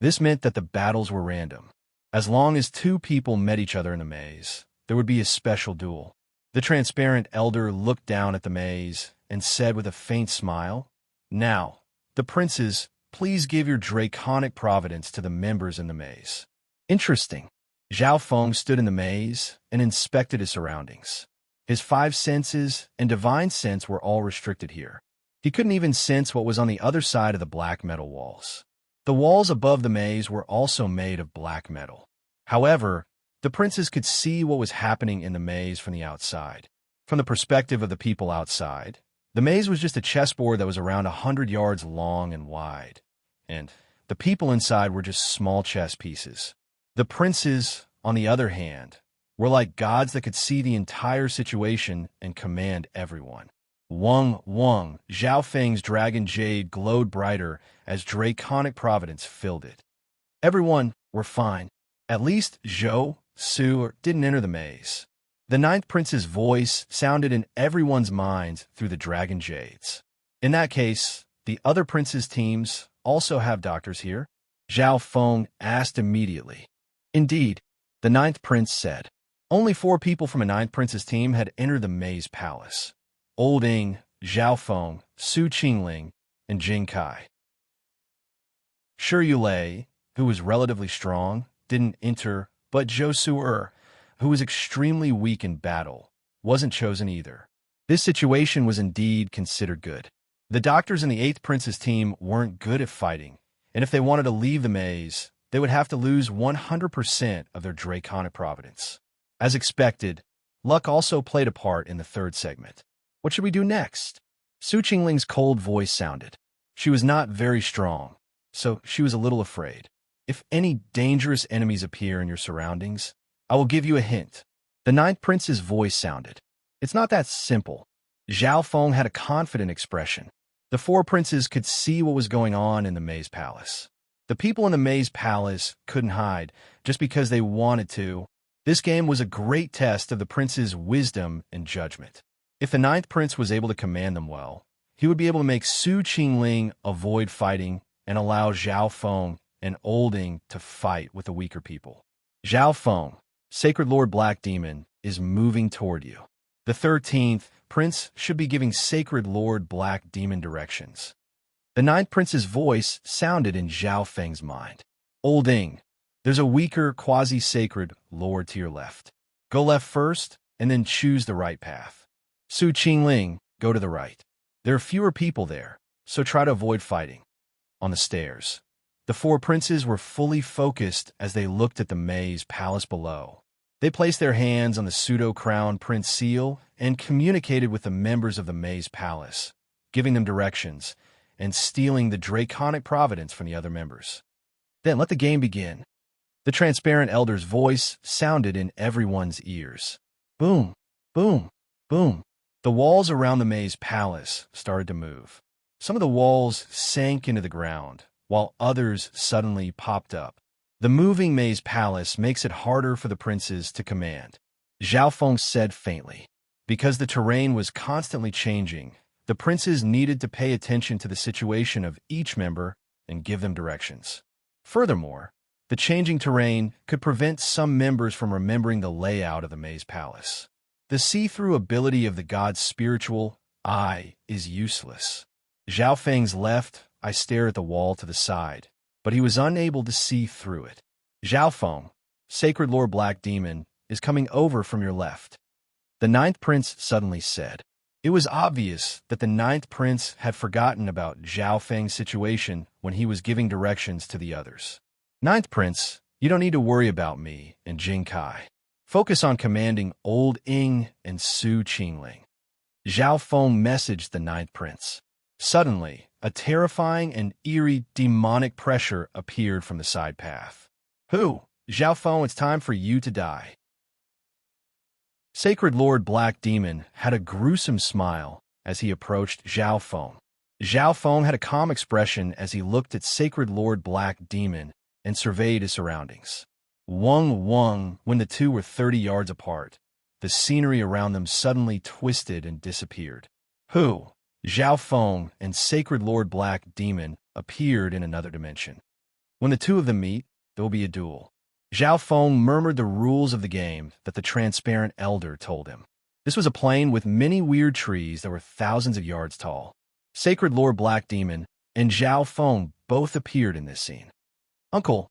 This meant that the battles were random. As long as two people met each other in the maze, there would be a special duel. The transparent elder looked down at the maze and said with a faint smile, "Now, the princes, please give your draconic providence to the members in the maze." Interesting. Zhao Feng stood in the maze and inspected his surroundings. His five senses and divine sense were all restricted here. He couldn't even sense what was on the other side of the black metal walls. The walls above the maze were also made of black metal. However, the princes could see what was happening in the maze from the outside. From the perspective of the people outside, the maze was just a chessboard that was around 100 yards long and wide, and the people inside were just small chess pieces. The princes, on the other hand, were like gods that could see the entire situation and command everyone. Wang, Zhao Feng's dragon jade glowed brighter as draconic providence filled it. Everyone were fine. At least Zhou Su didn't enter the maze. The Ninth Prince's voice sounded in everyone's minds through the dragon jades. In that case, the other princes' teams also have doctors here? Zhao Feng asked immediately. Indeed, the Ninth Prince said. Only 4 people from a Ninth Prince's team had entered the maze palace. Old Ing, Zhao Feng, Su Qingling, and Jing Kai. Shi Yulei, who was relatively strong, didn't enter, but Zhou Su'er, who was extremely weak in battle, wasn't chosen either. This situation was indeed considered good. The doctors in the 8th Prince's team weren't good at fighting, and if they wanted to leave the maze, they would have to lose 100% of their draconic providence. As expected, luck also played a part in the 3rd segment. What should we do next? Su Qingling's cold voice sounded. She was not very strong, so she was a little afraid. If any dangerous enemies appear in your surroundings, I will give you a hint. The 9th Prince's voice sounded. It's not that simple. Zhao Feng had a confident expression. The 4 princes could see what was going on in the maze palace. The people in the maze palace couldn't hide just because they wanted to. This game was a great test of the prince's wisdom and judgment. If the 9th prince was able to command them well, he would be able to make Su Qingling avoid fighting and allow Zhao Feng and Olding to fight with the weaker people. Zhao Feng, Sacred Lord Black Demon, is moving toward you. The 13th prince should be giving Sacred Lord Black Demon directions. The 9th prince's voice sounded in Zhao Feng's mind. Olding, there's a weaker quasi-sacred lord to your left. Go left first, and then choose the right path. Su Qingling, go to the right. There are fewer people there, so try to avoid fighting. On the stairs, the 4 princes were fully focused as they looked at the maze palace below. They placed their hands on the pseudo-crown prince seal and communicated with the members of the maze palace, giving them directions and stealing the draconic providence from the other members. Then let the game begin. The transparent elder's voice sounded in everyone's ears. Boom, boom, boom. The walls around the maze palace started to move. Some of the walls sank into the ground, while others suddenly popped up. The moving maze palace makes it harder for the princes to command. Zhao Feng said faintly. Because the terrain was constantly changing, the princes needed to pay attention to the situation of each member and give them directions. Furthermore, the changing terrain could prevent some members from remembering the layout of the maze palace. The see-through ability of the god's spiritual eye is useless. Zhao Feng's left eye stared at the wall to the side, but he was unable to see through it. Zhao Feng, Sacred Lord Black Demon, is coming over from your left. The 9th prince suddenly said. It was obvious that the 9th prince had forgotten about Zhao Feng's situation when he was giving directions to the others. 9th prince, you don't need to worry about me and Jing Kai. Focus on commanding Old Ing and Su Qingling. Zhao Feng messaged the 9th prince. Suddenly, a terrifying and eerie demonic pressure appeared from the side path. Who? Zhao Feng, it's time for you to die. Sacred Lord Black Demon had a gruesome smile as he approached Zhao Feng. Zhao Feng had a calm expression as he looked at Sacred Lord Black Demon and surveyed his surroundings. When the two were 30 yards apart, the scenery around them suddenly twisted and disappeared. Who? Zhao Feng and Sacred Lord Black Demon appeared in another dimension. When the two of them meet, there will be a duel. Zhao Feng murmured the rules of the game that the transparent elder told him. This was a plain with many weird trees that were thousands of yards tall. Sacred Lord Black Demon and Zhao Feng both appeared in this scene. Uncle,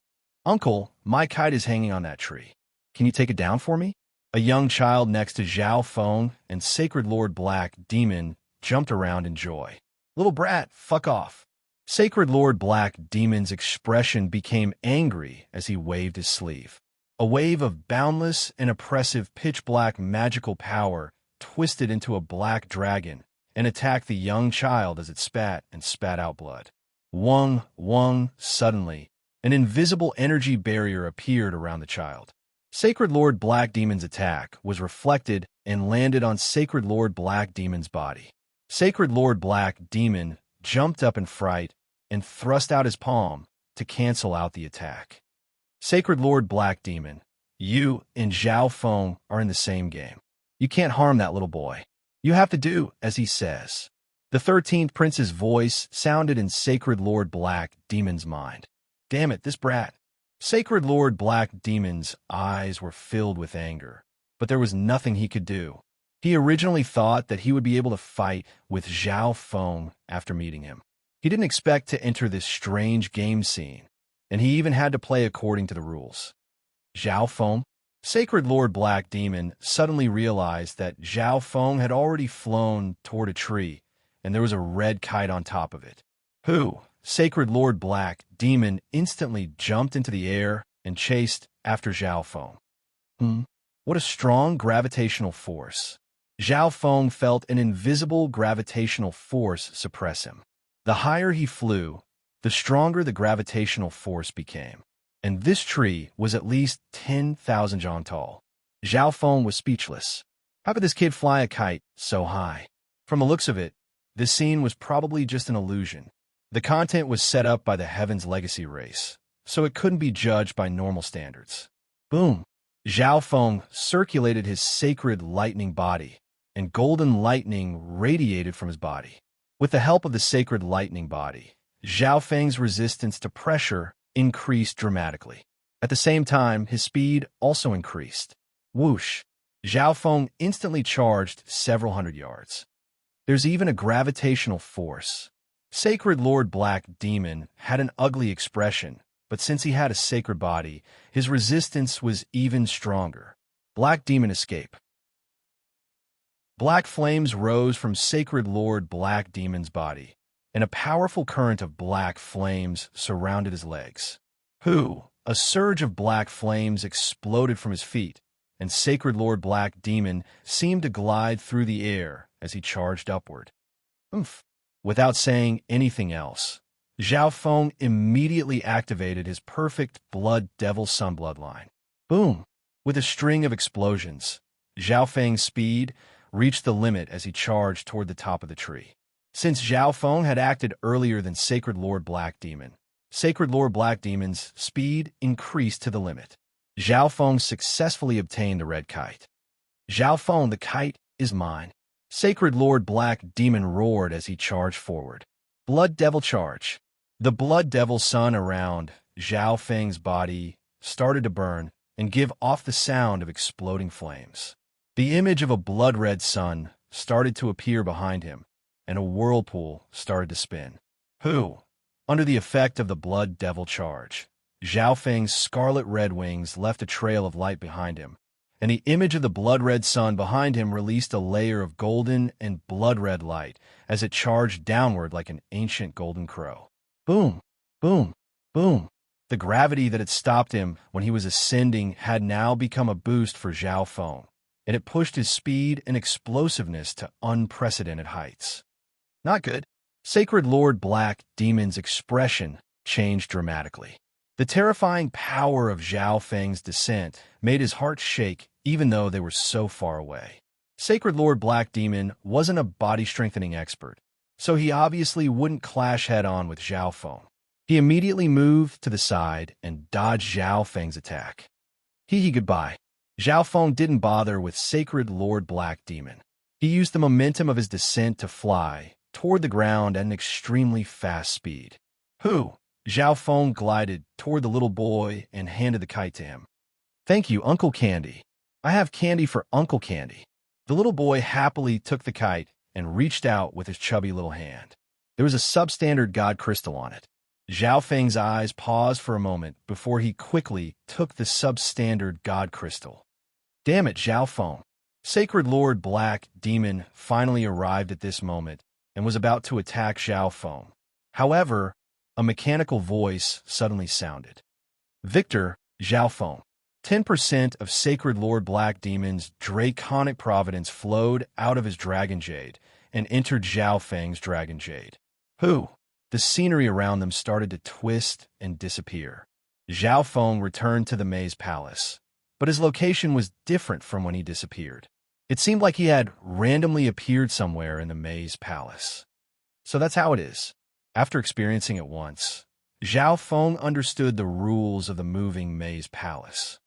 my kite is hanging on that tree. Can you take it down for me? A young child next to Zhao Feng and Sacred Lord Black Demon jumped around in joy. Little brat, fuck off. Sacred Lord Black Demon's expression became angry as he waved his sleeve. A wave of boundless and oppressive pitch-black magical power twisted into a black dragon and attacked the young child as it spat and spat out blood. Suddenly, an invisible energy barrier appeared around the child. Sacred Lord Black Demon's attack was reflected and landed on Sacred Lord Black Demon's body. Sacred Lord Black Demon jumped up in fright and thrust out his palm to cancel out the attack. Sacred Lord Black Demon, you and Zhao Feng are in the same game. You can't harm that little boy. You have to do as he says. The 13th prince's voice sounded in Sacred Lord Black Demon's mind. Damn it, this brat. Sacred Lord Black Demon's eyes were filled with anger, but there was nothing he could do. He originally thought that he would be able to fight with Zhao Feng after meeting him. He didn't expect to enter this strange game scene, and he even had to play according to the rules. Zhao Feng, Sacred Lord Black Demon, suddenly realized that Zhao Feng had already flown toward a tree, and there was a red kite on top of it. Who? Sacred Lord Black Demon instantly jumped into the air and chased after Zhao Feng. What a strong gravitational force. Zhao Feng felt an invisible gravitational force suppress him. The higher he flew, the stronger the gravitational force became. And this tree was at least 10,000 zhang tall. Zhao Feng was speechless. How could this kid fly a kite so high? From the looks of it, this scene was probably just an illusion. The content was set up by the Heaven's Legacy race, so it couldn't be judged by normal standards. Boom! Zhao Feng circulated his sacred lightning body, and golden lightning radiated from his body. With the help of the sacred lightning body, Zhao Feng's resistance to pressure increased dramatically. At the same time, his speed also increased. Whoosh! Zhao Feng instantly charged several hundred yards. There's even a gravitational force. Sacred Lord Black Demon had an ugly expression, but since he had a sacred body, his resistance was even stronger. Black Demon escape. Black flames rose from Sacred Lord Black Demon's body, and a powerful current of black flames surrounded his legs. A surge of black flames exploded from his feet, and Sacred Lord Black Demon seemed to glide through the air as he charged upward. Without saying anything else, Zhao Feng immediately activated his perfect Blood Devil Sun bloodline. Boom! With a string of explosions, Zhao Feng's speed reached the limit as he charged toward the top of the tree. Since Zhao Feng had acted earlier than Sacred Lord Black Demon, Sacred Lord Black Demon's speed increased to the limit. Zhao Feng successfully obtained the red kite. Zhao Feng, the kite is mine. Sacred Lord Black Demon roared as he charged forward. Blood Devil charge. The Blood Devil Sun around Zhao Feng's body started to burn and give off the sound of exploding flames. The image of a blood-red sun started to appear behind him, and a whirlpool started to spin. Under the effect of the Blood Devil charge, Zhao Feng's scarlet-red wings left a trail of light behind him, and the image of the blood-red sun behind him released a layer of golden and blood-red light as it charged downward like an ancient golden crow. Boom! Boom! Boom! The gravity that had stopped him when he was ascending had now become a boost for Zhao Feng, and it pushed his speed and explosiveness to unprecedented heights. Not good. Sacred Lord Black Demon's expression changed dramatically. The terrifying power of Zhao Feng's descent made his heart shake even though they were so far away. Sacred Lord Black Demon wasn't a body-strengthening expert, so he obviously wouldn't clash head-on with Zhao Feng. He immediately moved to the side and dodged Zhao Feng's attack. Goodbye. Zhao Feng didn't bother with Sacred Lord Black Demon. He used the momentum of his descent to fly toward the ground at an extremely fast speed. Zhao Feng glided toward the little boy and handed the kite to him. Thank you, Uncle Candy. I have candy for Uncle Candy. The little boy happily took the kite and reached out with his chubby little hand. There was a substandard god crystal on it. Zhao Feng's eyes paused for a moment before he quickly took the substandard god crystal. Damn it, Zhao Feng. Sacred Lord Black Demon finally arrived at this moment and was about to attack Zhao Feng. However, a mechanical voice suddenly sounded. Victor, Zhao Feng. 10% of Sacred Lord Black Demon's draconic providence flowed out of his Dragon Jade and entered Zhao Feng's Dragon Jade. The scenery around them started to twist and disappear. Zhao Feng returned to the Maze Palace, but his location was different from when he disappeared. It seemed like he had randomly appeared somewhere in the Maze Palace. So that's how it is. After experiencing it once, Zhao Feng understood the rules of the moving Maze Palace.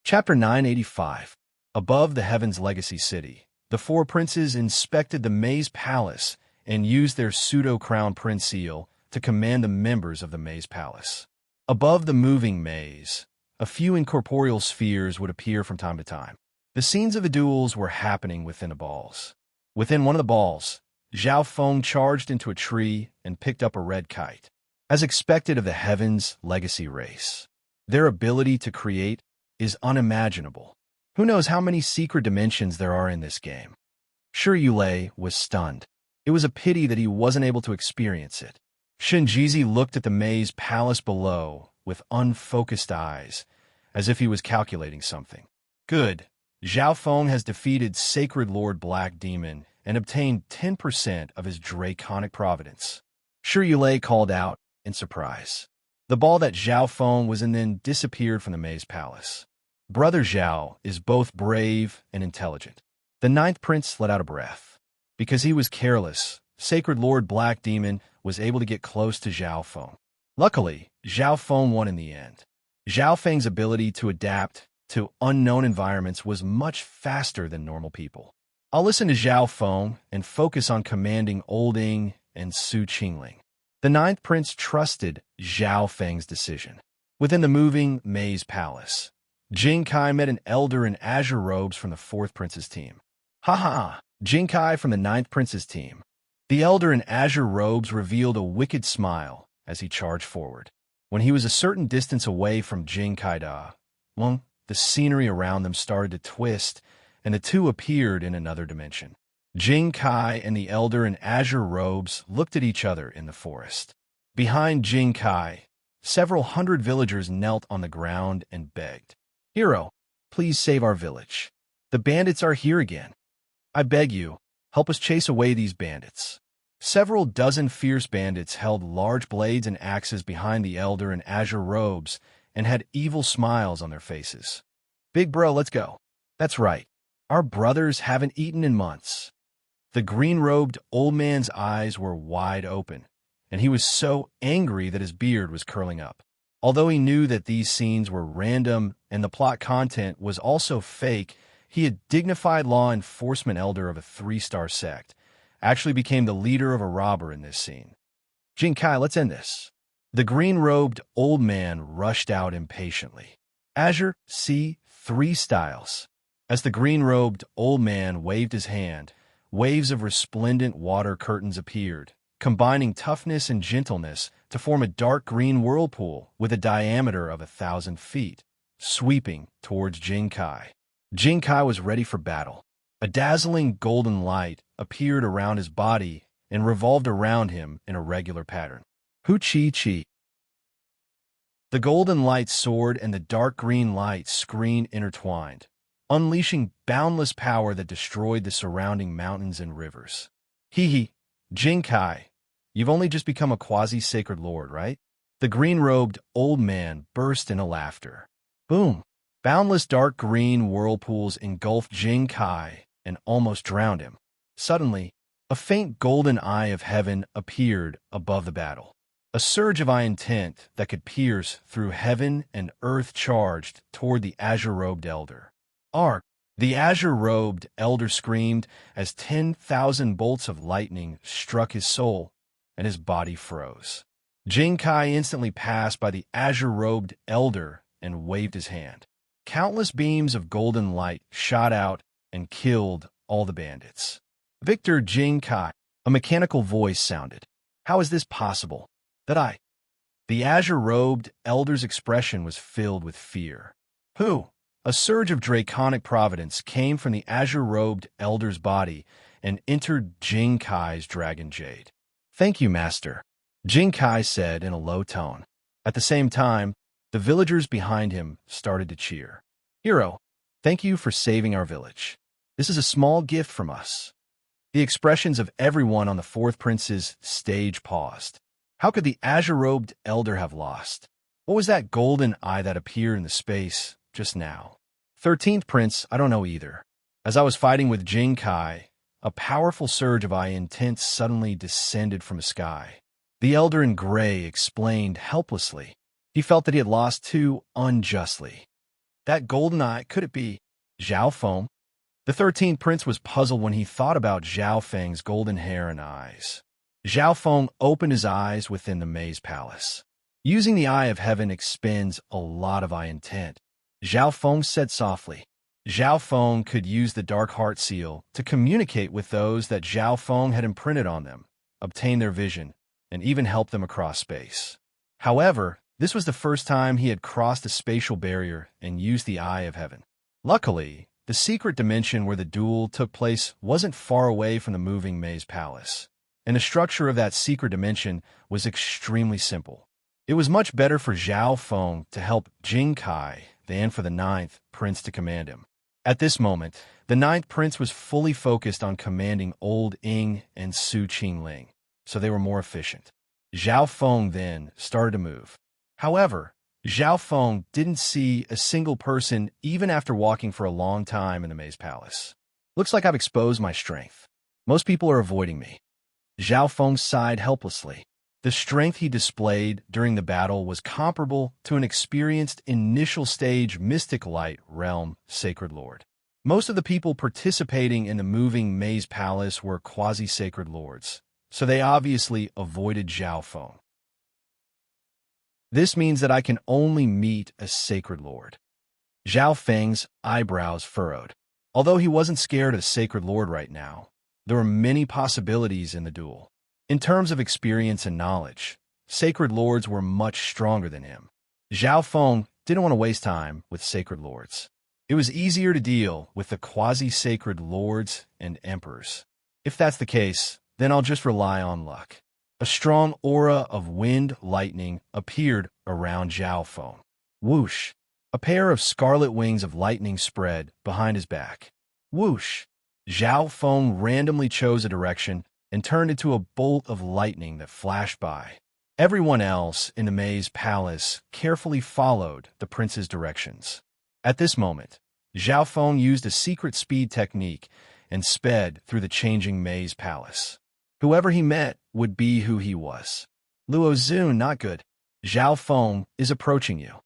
Chapter 985. Above the Heaven's Legacy City, the four princes inspected the Maze Palace and used their pseudo-crown prince seal to command the members of the Maze Palace. Above the moving maze, a few incorporeal spheres would appear from time to time. The scenes of the duels were happening within the balls. Within one of the balls, Zhao Feng charged into a tree and picked up a red kite. As expected of the Heavens legacy race, their ability to create is unimaginable. Who knows how many secret dimensions there are in this game? Sure, Yulei was stunned. It was a pity that he wasn't able to experience it. Shinjizi looked at the maze palace below with unfocused eyes, as if he was calculating something. Good. Zhao Feng has defeated Sacred Lord Black Demon and obtained 10% of his draconic providence. Sure, Yulei called out in surprise. The ball that Zhao Feng was in then disappeared from the maze palace. Brother Zhao is both brave and intelligent. The ninth prince let out a breath. Because he was careless, Sacred Lord Black Demon was able to get close to Zhao Feng. Luckily, Zhao Feng won in the end. Zhao Feng's ability to adapt to unknown environments was much faster than normal people. I'll listen to Zhao Feng and focus on commanding Olding and Su Qingling. The ninth prince trusted Zhao Feng's decision. Within the moving maze palace, Jing Kai met an elder in azure robes from the fourth prince's team. Ha ha! Jing Kai from the ninth prince's team. The elder in azure robes revealed a wicked smile as he charged forward. When he was a certain distance away from Jing Kai Da, the scenery around them started to twist, and the two appeared in another dimension. Jing Kai and the elder in azure robes looked at each other in the forest. Behind Jing Kai, several hundred villagers knelt on the ground and begged, "Hero, please save our village. The bandits are here again. I beg you, help us chase away these bandits." Several dozen fierce bandits held large blades and axes behind the elder in azure robes and had evil smiles on their faces. "Big bro, let's go." "That's right. Our brothers haven't eaten in months." The green-robed old man's eyes were wide open, and he was so angry that his beard was curling up. Although he knew that these scenes were random and the plot content was also fake, he, a dignified law enforcement elder of a 3-star sect, actually became the leader of a robber in this scene. "Jing Kai, let's end this." The green-robed old man rushed out impatiently. Azure, C, 3 styles. As the green-robed old man waved his hand, waves of resplendent water curtains appeared, combining toughness and gentleness to form a dark green whirlpool with a diameter of 1,000 feet, sweeping towards Jing Kai. Jing Kai was ready for battle. A dazzling golden light appeared around his body and revolved around him in a regular pattern. Hu Chi Chi. The golden light soared and the dark green light screen intertwined, unleashing boundless power that destroyed the surrounding mountains and rivers. Hee, Jing Kai, you've only just become a quasi-sacred lord, right? The green-robed old man burst into laughter. Boom! Boundless dark green whirlpools engulfed Jing Kai and almost drowned him. Suddenly, a faint golden eye of heaven appeared above the battle. A surge of intent that could pierce through heaven and earth charged toward the azure-robed elder. Ark! The azure-robed elder screamed as 10,000 bolts of lightning struck his soul, and his body froze. Jing Kai instantly passed by the azure-robed elder and waved his hand. Countless beams of golden light shot out and killed all the bandits. "Victor Jing Kai," a mechanical voice sounded. "How is this possible? That I—" The azure-robed elder's expression was filled with fear. "Who?" A surge of draconic providence came from the azure-robed elder's body and entered Jing Kai's dragon jade. "Thank you, master," Jing Kai said in a low tone. At the same time, the villagers behind him started to cheer. "Hero, thank you for saving our village. This is a small gift from us." The expressions of everyone on the fourth prince's stage paused. How could the azure-robed elder have lost? What was that golden eye that appeared in the space just now? 13th prince, I don't know either. As I was fighting with Jing Kai, a powerful surge of intent suddenly descended from the sky. The elder in gray explained helplessly. He felt that he had lost too unjustly. That golden eye, could it be Zhao Feng? The 13th prince was puzzled when he thought about Zhao Feng's golden hair and eyes. Zhao Feng opened his eyes within the maze palace. Using the eye of heaven expends a lot of intent. Zhao Feng said softly, Zhao Feng could use the Dark Heart Seal to communicate with those that Zhao Feng had imprinted on them, obtain their vision, and even help them across space. However, this was the first time he had crossed a spatial barrier and used the Eye of Heaven. Luckily, the secret dimension where the duel took place wasn't far away from the moving maze palace, and the structure of that secret dimension was extremely simple. It was much better for Zhao Feng to help Jing Kai than for the ninth prince to command him. At this moment, the ninth prince was fully focused on commanding Old Ing and Su Qingling, so they were more efficient. Zhao Feng then started to move. However, Zhao Feng didn't see a single person even after walking for a long time in the maze palace. Looks like I've exposed my strength. Most people are avoiding me. Zhao Feng sighed helplessly. The strength he displayed during the battle was comparable to an experienced initial stage Mystic Light Realm Sacred Lord. Most of the people participating in the moving maze palace were quasi-sacred lords, so they obviously avoided Zhao Feng. This means that I can only meet a sacred lord. Zhao Feng's eyebrows furrowed. Although he wasn't scared of a sacred lord right now, there were many possibilities in the duel. In terms of experience and knowledge, sacred lords were much stronger than him. Zhao Feng didn't want to waste time with sacred lords. It was easier to deal with the quasi-sacred lords and emperors. If that's the case, then I'll just rely on luck. A strong aura of wind lightning appeared around Zhao Feng. Whoosh! A pair of scarlet wings of lightning spread behind his back. Whoosh! Zhao Feng randomly chose a direction and turned into a bolt of lightning that flashed by. Everyone else in the maze palace carefully followed the prince's directions. At this moment, Zhao Feng used a secret speed technique and sped through the changing maze palace. Whoever he met would be who he was. Luo Zun, not good. Zhao Feng is approaching you.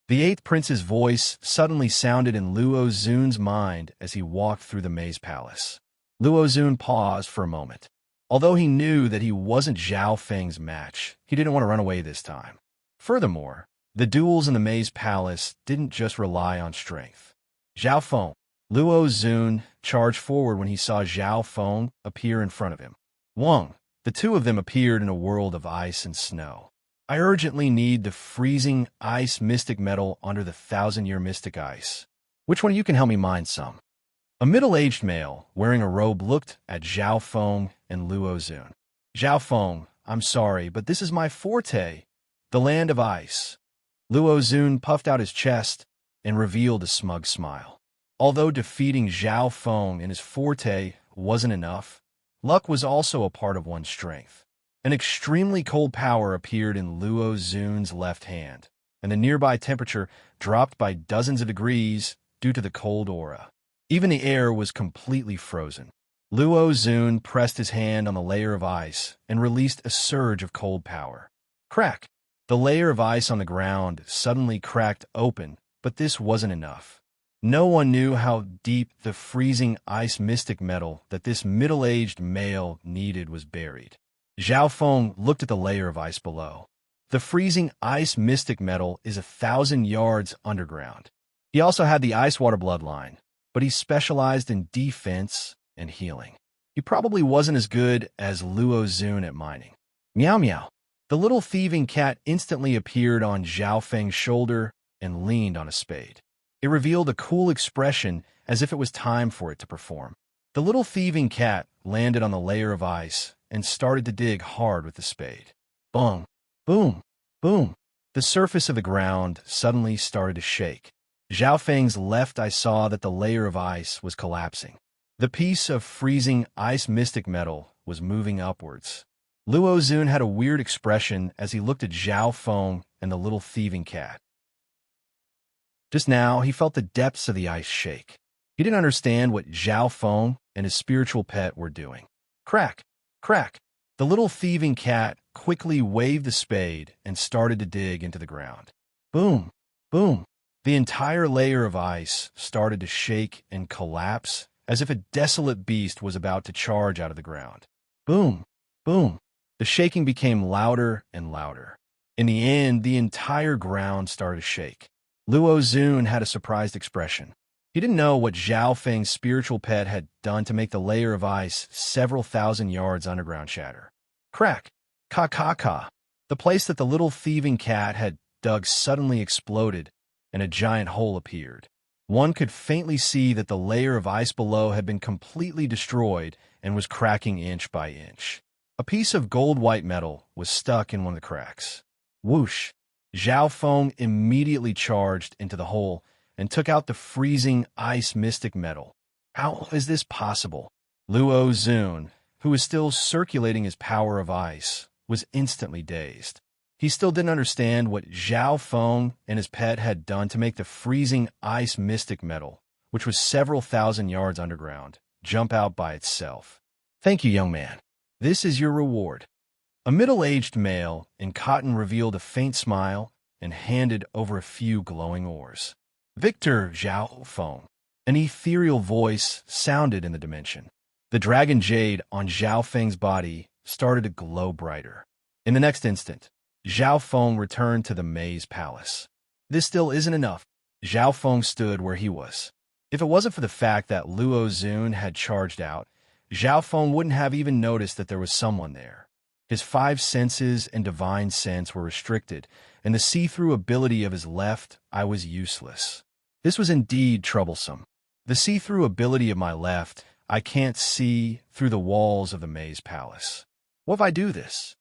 The eighth prince's voice suddenly sounded in Luo Zun's mind as he walked through the maze palace. Luo Zun paused for a moment. Although he knew that he wasn't Zhao Feng's match, he didn't want to run away this time. Furthermore, the duels in the maze palace didn't just rely on strength. Zhao Feng, Luo Zun charged forward when he saw Zhao Feng appear in front of him. Wang, the two of them appeared in a world of ice and snow. I urgently need the freezing ice mystic metal under the 1,000-year mystic ice. Which one of you can help me mine some? A middle-aged male wearing a robe looked at Zhao Feng and Luo Zun. Zhao Feng, I'm sorry, but this is my forte, the land of ice. Luo Zun puffed out his chest and revealed a smug smile. Although defeating Zhao Feng in his forte wasn't enough, luck was also a part of one's strength. An extremely cold power appeared in Luo Zun's left hand, and the nearby temperature dropped by dozens of degrees due to the cold aura. Even the air was completely frozen. Luo Zun pressed his hand on the layer of ice and released a surge of cold power. Crack! The layer of ice on the ground suddenly cracked open, but this wasn't enough. No one knew how deep the freezing ice mystic metal that this middle-aged male needed was buried. Zhao Feng looked at the layer of ice below. The freezing ice mystic metal is 1,000 yards underground. He also had the ice water bloodline, but he specialized in defense and healing. He probably wasn't as good as Luo Zun at mining. Meow meow. The little thieving cat instantly appeared on Zhao Feng's shoulder and leaned on a spade. It revealed a cool expression as if it was time for it to perform. The little thieving cat landed on the layer of ice and started to dig hard with the spade. Bong! Boom! Boom! The surface of the ground suddenly started to shake. Zhao Feng's left eye saw that the layer of ice was collapsing. The piece of freezing ice mystic metal was moving upwards. Luo Zun had a weird expression as he looked at Zhao Feng and the little thieving cat. Just now, he felt the depths of the ice shake. He didn't understand what Zhao Feng and his spiritual pet were doing. Crack! Crack! The little thieving cat quickly waved the spade and started to dig into the ground. Boom! Boom! The entire layer of ice started to shake and collapse as if a desolate beast was about to charge out of the ground. Boom! Boom! The shaking became louder and louder. In the end, the entire ground started to shake. Luo Zun had a surprised expression. He didn't know what Zhao Feng's spiritual pet had done to make the layer of ice several thousand yards underground shatter. Crack! Ka-ka-ka! The place that the little thieving cat had dug suddenly exploded, and a giant hole appeared. One could faintly see that the layer of ice below had been completely destroyed and was cracking inch by inch. A piece of gold-white metal was stuck in one of the cracks. Whoosh! Zhao Feng immediately charged into the hole and took out the freezing ice mystic metal. How is this possible? Luo Zun, who was still circulating his power of ice, was instantly dazed. He still didn't understand what Zhao Feng and his pet had done to make the freezing ice mystic metal, which was several thousand yards underground, jump out by itself. Thank you, young man. This is your reward. A middle-aged male in cotton revealed a faint smile and handed over a few glowing ores. Victor Zhao Feng. An ethereal voice sounded in the dimension. The dragon jade on Zhao Feng's body started to glow brighter. In the next instant, Zhao Feng returned to the maze palace. This still isn't enough. Zhao Feng stood where he was. If it wasn't for the fact that Luo Zun had charged out, Zhao Feng wouldn't have even noticed that there was someone there. His 5 senses and divine sense were restricted, and the see-through ability of his left eye was useless. This was indeed troublesome. The see-through ability of my left, I can't see through the walls of the maze palace. What if I do this?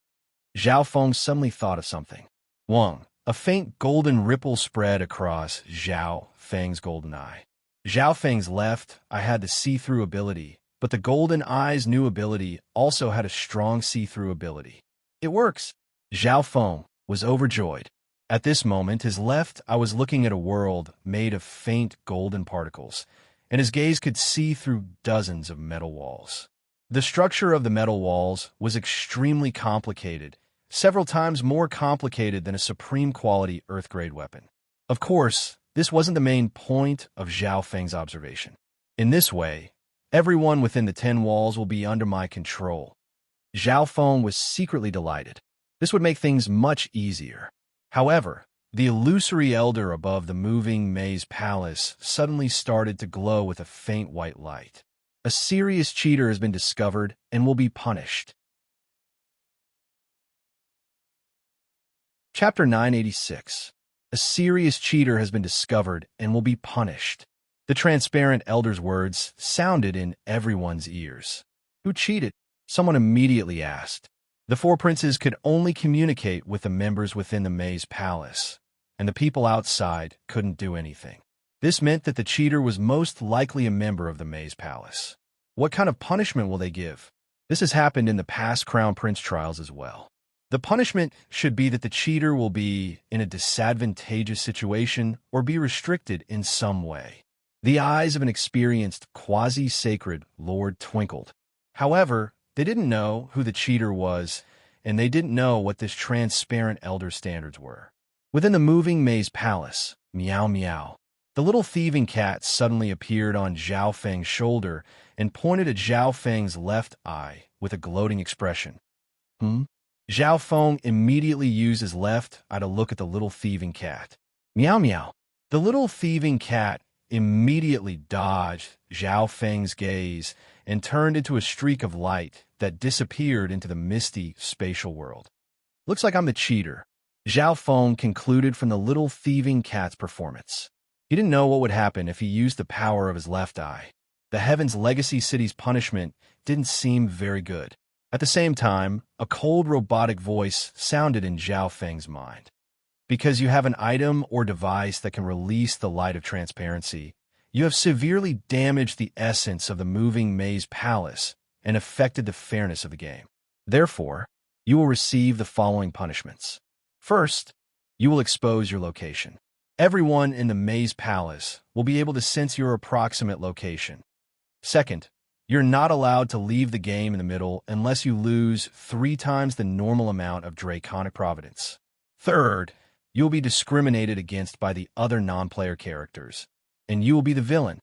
Zhao Feng suddenly thought of something. Wang, a faint golden ripple spread across Zhao Feng's golden eye. Zhao Feng's left eye had the see-through ability, but the golden eye's new ability also had a strong see-through ability. It works! Zhao Feng was overjoyed. At this moment, his left eye was looking at a world made of faint golden particles, and his gaze could see through dozens of metal walls. The structure of the metal walls was extremely complicated, several times more complicated than a supreme-quality Earth-grade weapon. Of course, this wasn't the main point of Zhao Feng's observation. In this way, everyone within the 10 walls will be under my control. Zhao Feng was secretly delighted. This would make things much easier. However, the illusory elder above the moving maze palace suddenly started to glow with a faint white light. A serious cheater has been discovered and will be punished. Chapter 986. A serious cheater has been discovered and will be punished. The transparent elder's words sounded in everyone's ears. Who cheated? Someone immediately asked. The 4 princes could only communicate with the members within the maze palace, and the people outside couldn't do anything. This meant that the cheater was most likely a member of the maze palace. What kind of punishment will they give? This has happened in the past Crown Prince trials as well. The punishment should be that the cheater will be in a disadvantageous situation or be restricted in some way. The eyes of an experienced quasi-sacred lord twinkled. However, they didn't know who the cheater was, and they didn't know what this transparent elder standards were. Within the moving maze palace, meow meow, the little thieving cat suddenly appeared on Zhao Feng's shoulder and pointed at Zhao Feng's left eye with a gloating expression. Zhao Feng immediately used his left eye to look at the little thieving cat. Meow meow. The little thieving cat immediately dodged Zhao Feng's gaze and turned into a streak of light that disappeared into the misty spatial world. Looks like I'm the cheater, Zhao Feng concluded from the little thieving cat's performance. He didn't know what would happen if he used the power of his left eye. The Heaven's Legacy City's punishment didn't seem very good. At the same time, a cold robotic voice sounded in Zhao Feng's mind. Because you have an item or device that can release the light of transparency, you have severely damaged the essence of the moving maze palace and affected the fairness of the game. Therefore, you will receive the following punishments. First, you will expose your location. Everyone in the maze palace will be able to sense your approximate location. Second, you're not allowed to leave the game in the middle unless you lose 3 times the normal amount of Draconic Providence. Third, you'll be discriminated against by the other non-player characters, and you will be the villain.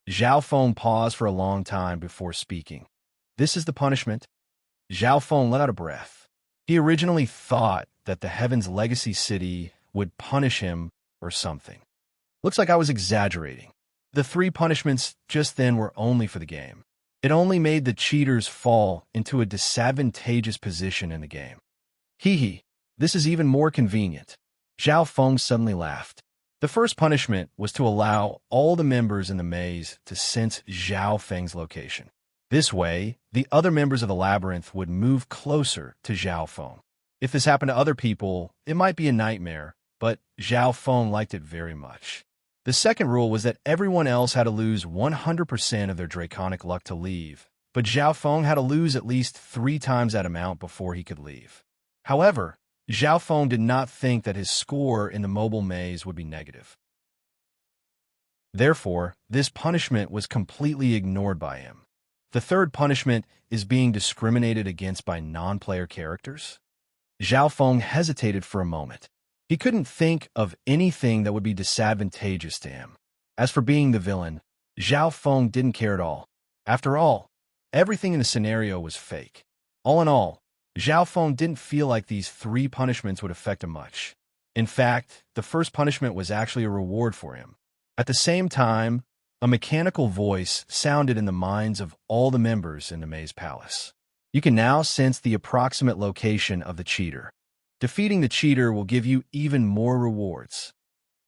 Zhao Feng paused for a long time before speaking. This is the punishment. Zhao Feng let out a breath. He originally thought that the Heaven's Legacy City would punish him or something. Looks like I was exaggerating. The three punishments just then were only for the game. It only made the cheaters fall into a disadvantageous position in the game. Hee hee, this is even more convenient. Zhao Feng suddenly laughed. The first punishment was to allow all the members in the maze to sense Zhao Feng's location. This way, the other members of the labyrinth would move closer to Zhao Feng. If this happened to other people, it might be a nightmare, but Zhao Feng liked it very much. The second rule was that everyone else had to lose 100% of their draconic luck to leave, but Zhao Feng had to lose at least 3 times that amount before he could leave. However, Zhao Feng did not think that his score in the mobile maze would be negative. Therefore, this punishment was completely ignored by him. The third punishment is being discriminated against by non-player characters. Zhao Feng hesitated for a moment. He couldn't think of anything that would be disadvantageous to him. As for being the villain, Zhao Feng didn't care at all. After all, everything in the scenario was fake. All in all, Zhao Feng didn't feel like these 3 punishments would affect him much. In fact, the first punishment was actually a reward for him. At the same time, a mechanical voice sounded in the minds of all the members in the Maze Palace. You can now sense the approximate location of the cheater. Defeating the cheater will give you even more rewards.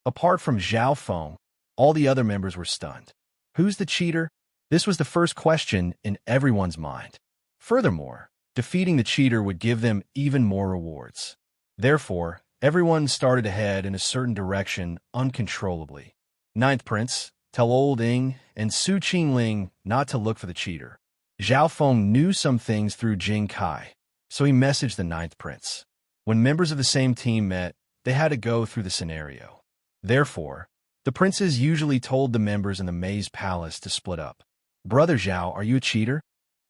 Apart from Zhao Feng, all the other members were stunned. Who's the cheater? This was the first question in everyone's mind. Furthermore, defeating the cheater would give them even more rewards. Therefore, everyone started to head in a certain direction uncontrollably. Ninth Prince, tell Old Ing and Su Qingling not to look for the cheater. Zhao Feng knew some things through Jing Kai, so he messaged the Ninth Prince. When members of the same team met, they had to go through the scenario. Therefore, the princes usually told the members in the Maze Palace to split up. Brother Zhao, are you a cheater?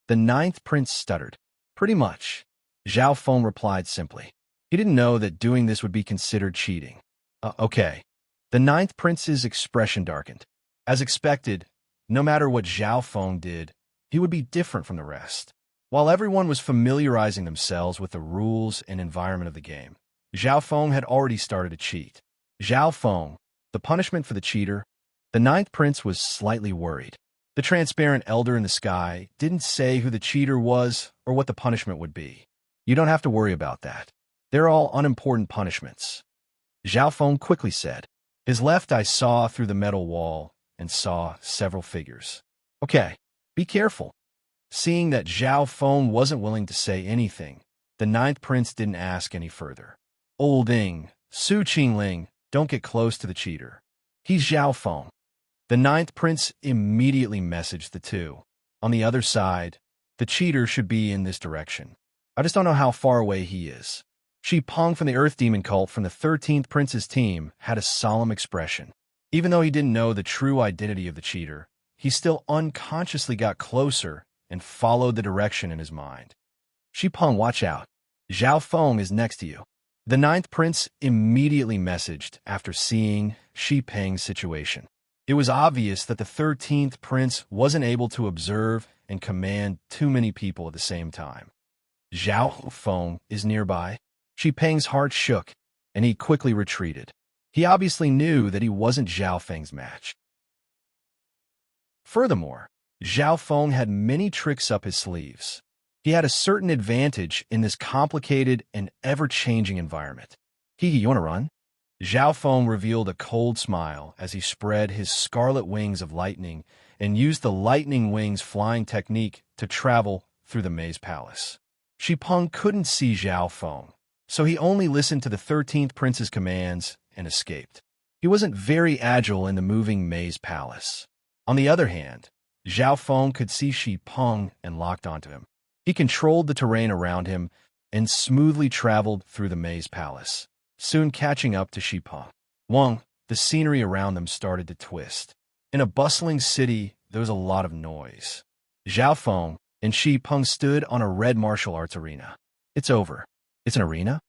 The Ninth Prince stuttered. Pretty much. Zhao Feng replied simply. He didn't know that doing this would be considered cheating. Okay. The Ninth Prince's expression darkened. As expected, no matter what Zhao Feng did, he would be different from the rest. While everyone was familiarizing themselves with the rules and environment of the game, Zhao Feng had already started to cheat. Zhao Feng, the punishment for the cheater. The Ninth Prince was slightly worried. The transparent elder in the sky didn't say who the cheater was or what the punishment would be. You don't have to worry about that. They're all unimportant punishments. Zhao Feng quickly said. His left eye saw through the metal wall and saw several figures. Okay, be careful. Seeing that Zhao Feng wasn't willing to say anything, the Ninth Prince didn't ask any further. Old Ing, Su Qingling, don't get close to the cheater. He's Zhao Feng. The Ninth Prince immediately messaged the two. On the other side, the cheater should be in this direction. I just don't know how far away he is. Shi Peng from the Earth Demon Cult from the 13th Prince's team had a solemn expression. Even though he didn't know the true identity of the cheater, he still unconsciously got closer and followed the direction in his mind. Shi Peng, watch out. Zhao Feng is next to you. The Ninth Prince immediately messaged after seeing Shi Peng's situation. It was obvious that the 13th Prince wasn't able to observe and command too many people at the same time. Zhao Feng is nearby. Shi Peng's heart shook, and he quickly retreated. He obviously knew that he wasn't Zhao Feng's match. Furthermore, Zhao Feng had many tricks up his sleeves. He had a certain advantage in this complicated and ever-changing environment. You want to run? Zhao Feng revealed a cold smile as he spread his scarlet wings of lightning and used the lightning wings flying technique to travel through the Maze Palace. Shi Peng couldn't see Zhao Feng, so he only listened to the 13th Prince's commands and escaped. He wasn't very agile in the moving Maze Palace. On the other hand, Zhao Feng could see Shi Peng and locked onto him. He controlled the terrain around him and smoothly traveled through the Maze Palace, soon catching up to Shi Peng. The scenery around them started to twist. In a bustling city, there was a lot of noise. Zhao Feng and Shi Peng stood on a red martial arts arena. It's over. It's an arena?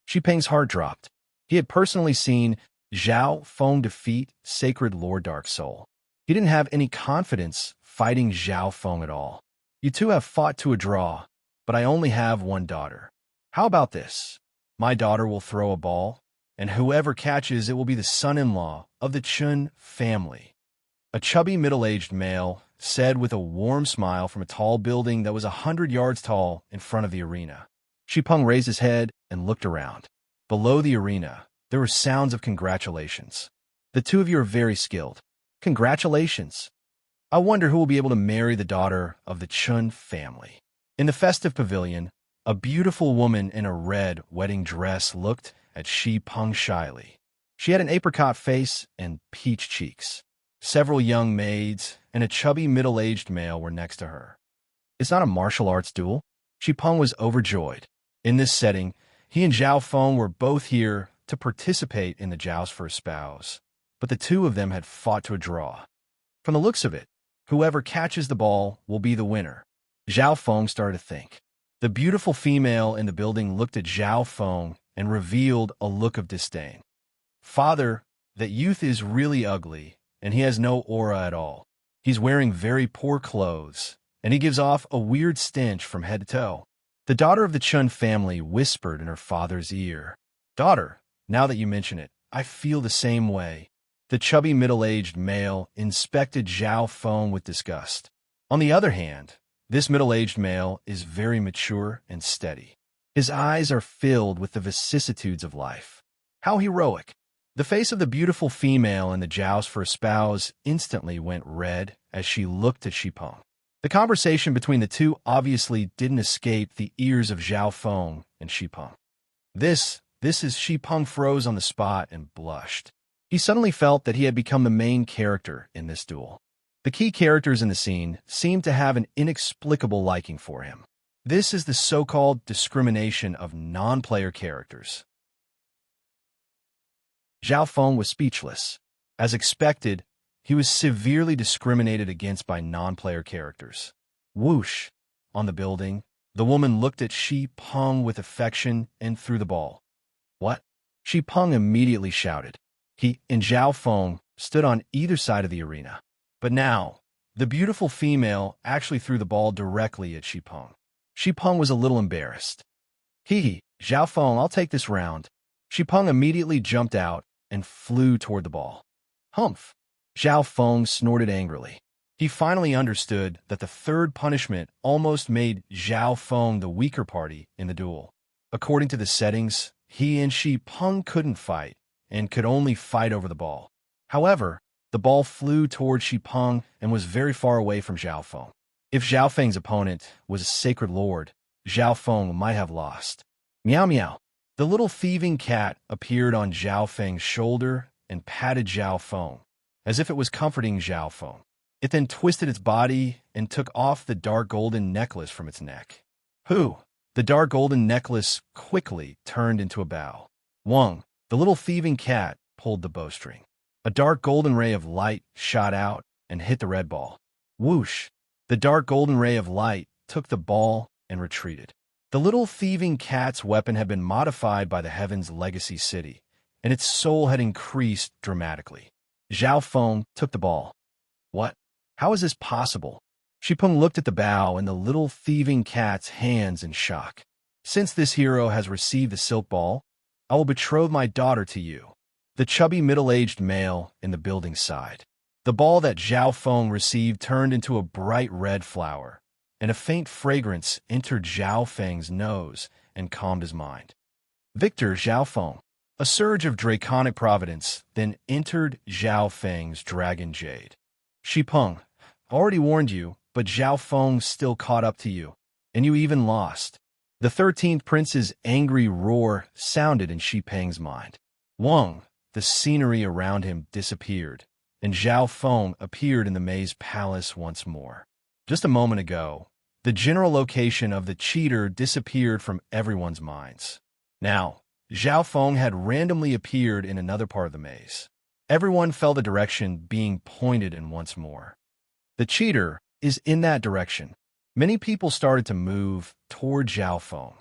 Shi Peng's heart dropped. He had personally seen Zhao Feng defeat Sacred Lord Dark Soul. He didn't have any confidence fighting Zhao Feng at all. You two have fought to a draw, but I only have one daughter. How about this? My daughter will throw a ball, and whoever catches it will be the son-in-law of the Chun family. A chubby middle-aged male said with a warm smile from a tall building that was 100 yards tall in front of the arena. Shipeng raised his head and looked around. Below the arena, there were sounds of congratulations. The two of you are very skilled. Congratulations. I wonder who will be able to marry the daughter of the Chun family. In the festive pavilion, a beautiful woman in a red wedding dress looked at Shipeng shyly. She had an apricot face and peach cheeks. Several young maids and a chubby middle-aged male were next to her. It's not a martial arts duel. Shipeng was overjoyed. In this setting, he and Zhao Feng were both here to participate in the joust for a spouse, but the two of them had fought to a draw. From the looks of it, whoever catches the ball will be the winner. Zhao Feng started to think. The beautiful female in the building looked at Zhao Feng and revealed a look of disdain. Father, that youth is really ugly, and he has no aura at all. He's wearing very poor clothes, and he gives off a weird stench from head to toe. The daughter of the Chun family whispered in her father's ear. Daughter, now that you mention it, I feel the same way. The chubby middle-aged male inspected Zhao Feng with disgust. On the other hand, this middle-aged male is very mature and steady. His eyes are filled with the vicissitudes of life. How heroic! The face of the beautiful female in the joust for a spouse instantly went red as she looked at Shipeng. The conversation between the two obviously didn't escape the ears of Zhao Feng and Shipeng. This is Shipeng froze on the spot and blushed. He suddenly felt that he had become the main character in this duel. The key characters in the scene seemed to have an inexplicable liking for him. This is the so-called discrimination of non-player characters. Zhao Feng was speechless. As expected, he was severely discriminated against by non-player characters. Whoosh! On the building, the woman looked at Shipeng with affection and threw the ball. What? Shipeng immediately shouted. He and Zhao Feng stood on either side of the arena. But now, the beautiful female actually threw the ball directly at Shipeng. Shipeng was a little embarrassed. Zhao Feng, I'll take this round. Shipeng immediately jumped out and flew toward the ball. Humph! Zhao Feng snorted angrily. He finally understood that the third punishment almost made Zhao Feng the weaker party in the duel. According to the settings, he and Shipeng couldn't fight and could only fight over the ball. However, the ball flew toward Shipeng and was very far away from Zhao Feng. If Zhao Feng's opponent was a sacred lord, Zhao Feng might have lost. Meow meow. The little thieving cat appeared on Zhao Feng's shoulder and patted Zhao Feng, as if it was comforting Zhao Feng. It then twisted its body and took off the dark golden necklace from its neck. The dark golden necklace quickly turned into a bow. Wang, the little thieving cat, pulled the bowstring. A dark golden ray of light shot out and hit the red ball. Whoosh! The dark golden ray of light took the ball and retreated. The little thieving cat's weapon had been modified by the Heaven's Legacy City, and its soul had increased dramatically. Zhao Feng took the ball. What? How is this possible? Shipeng looked at the bow and the little thieving cat's hands in shock. Since this hero has received the silk ball, I will betroth my daughter to you. The chubby middle-aged male in the building sighed. The ball that Zhao Feng received turned into a bright red flower, and a faint fragrance entered Zhao Feng's nose and calmed his mind. Victor Zhao Feng. A surge of draconic providence then entered Zhao Feng's dragon jade. Shipeng, I already warned you, but Zhao Feng still caught up to you, and you even lost. The 13th prince's angry roar sounded in Shipeng's mind. Wang, the scenery around him disappeared, and Zhao Feng appeared in the maze palace once more. Just a moment ago, the general location of the cheater disappeared from everyone's minds. Now, Zhao Feng had randomly appeared in another part of the maze. Everyone felt the direction being pointed in once more. The cheater is in that direction. Many people started to move toward Zhao Feng.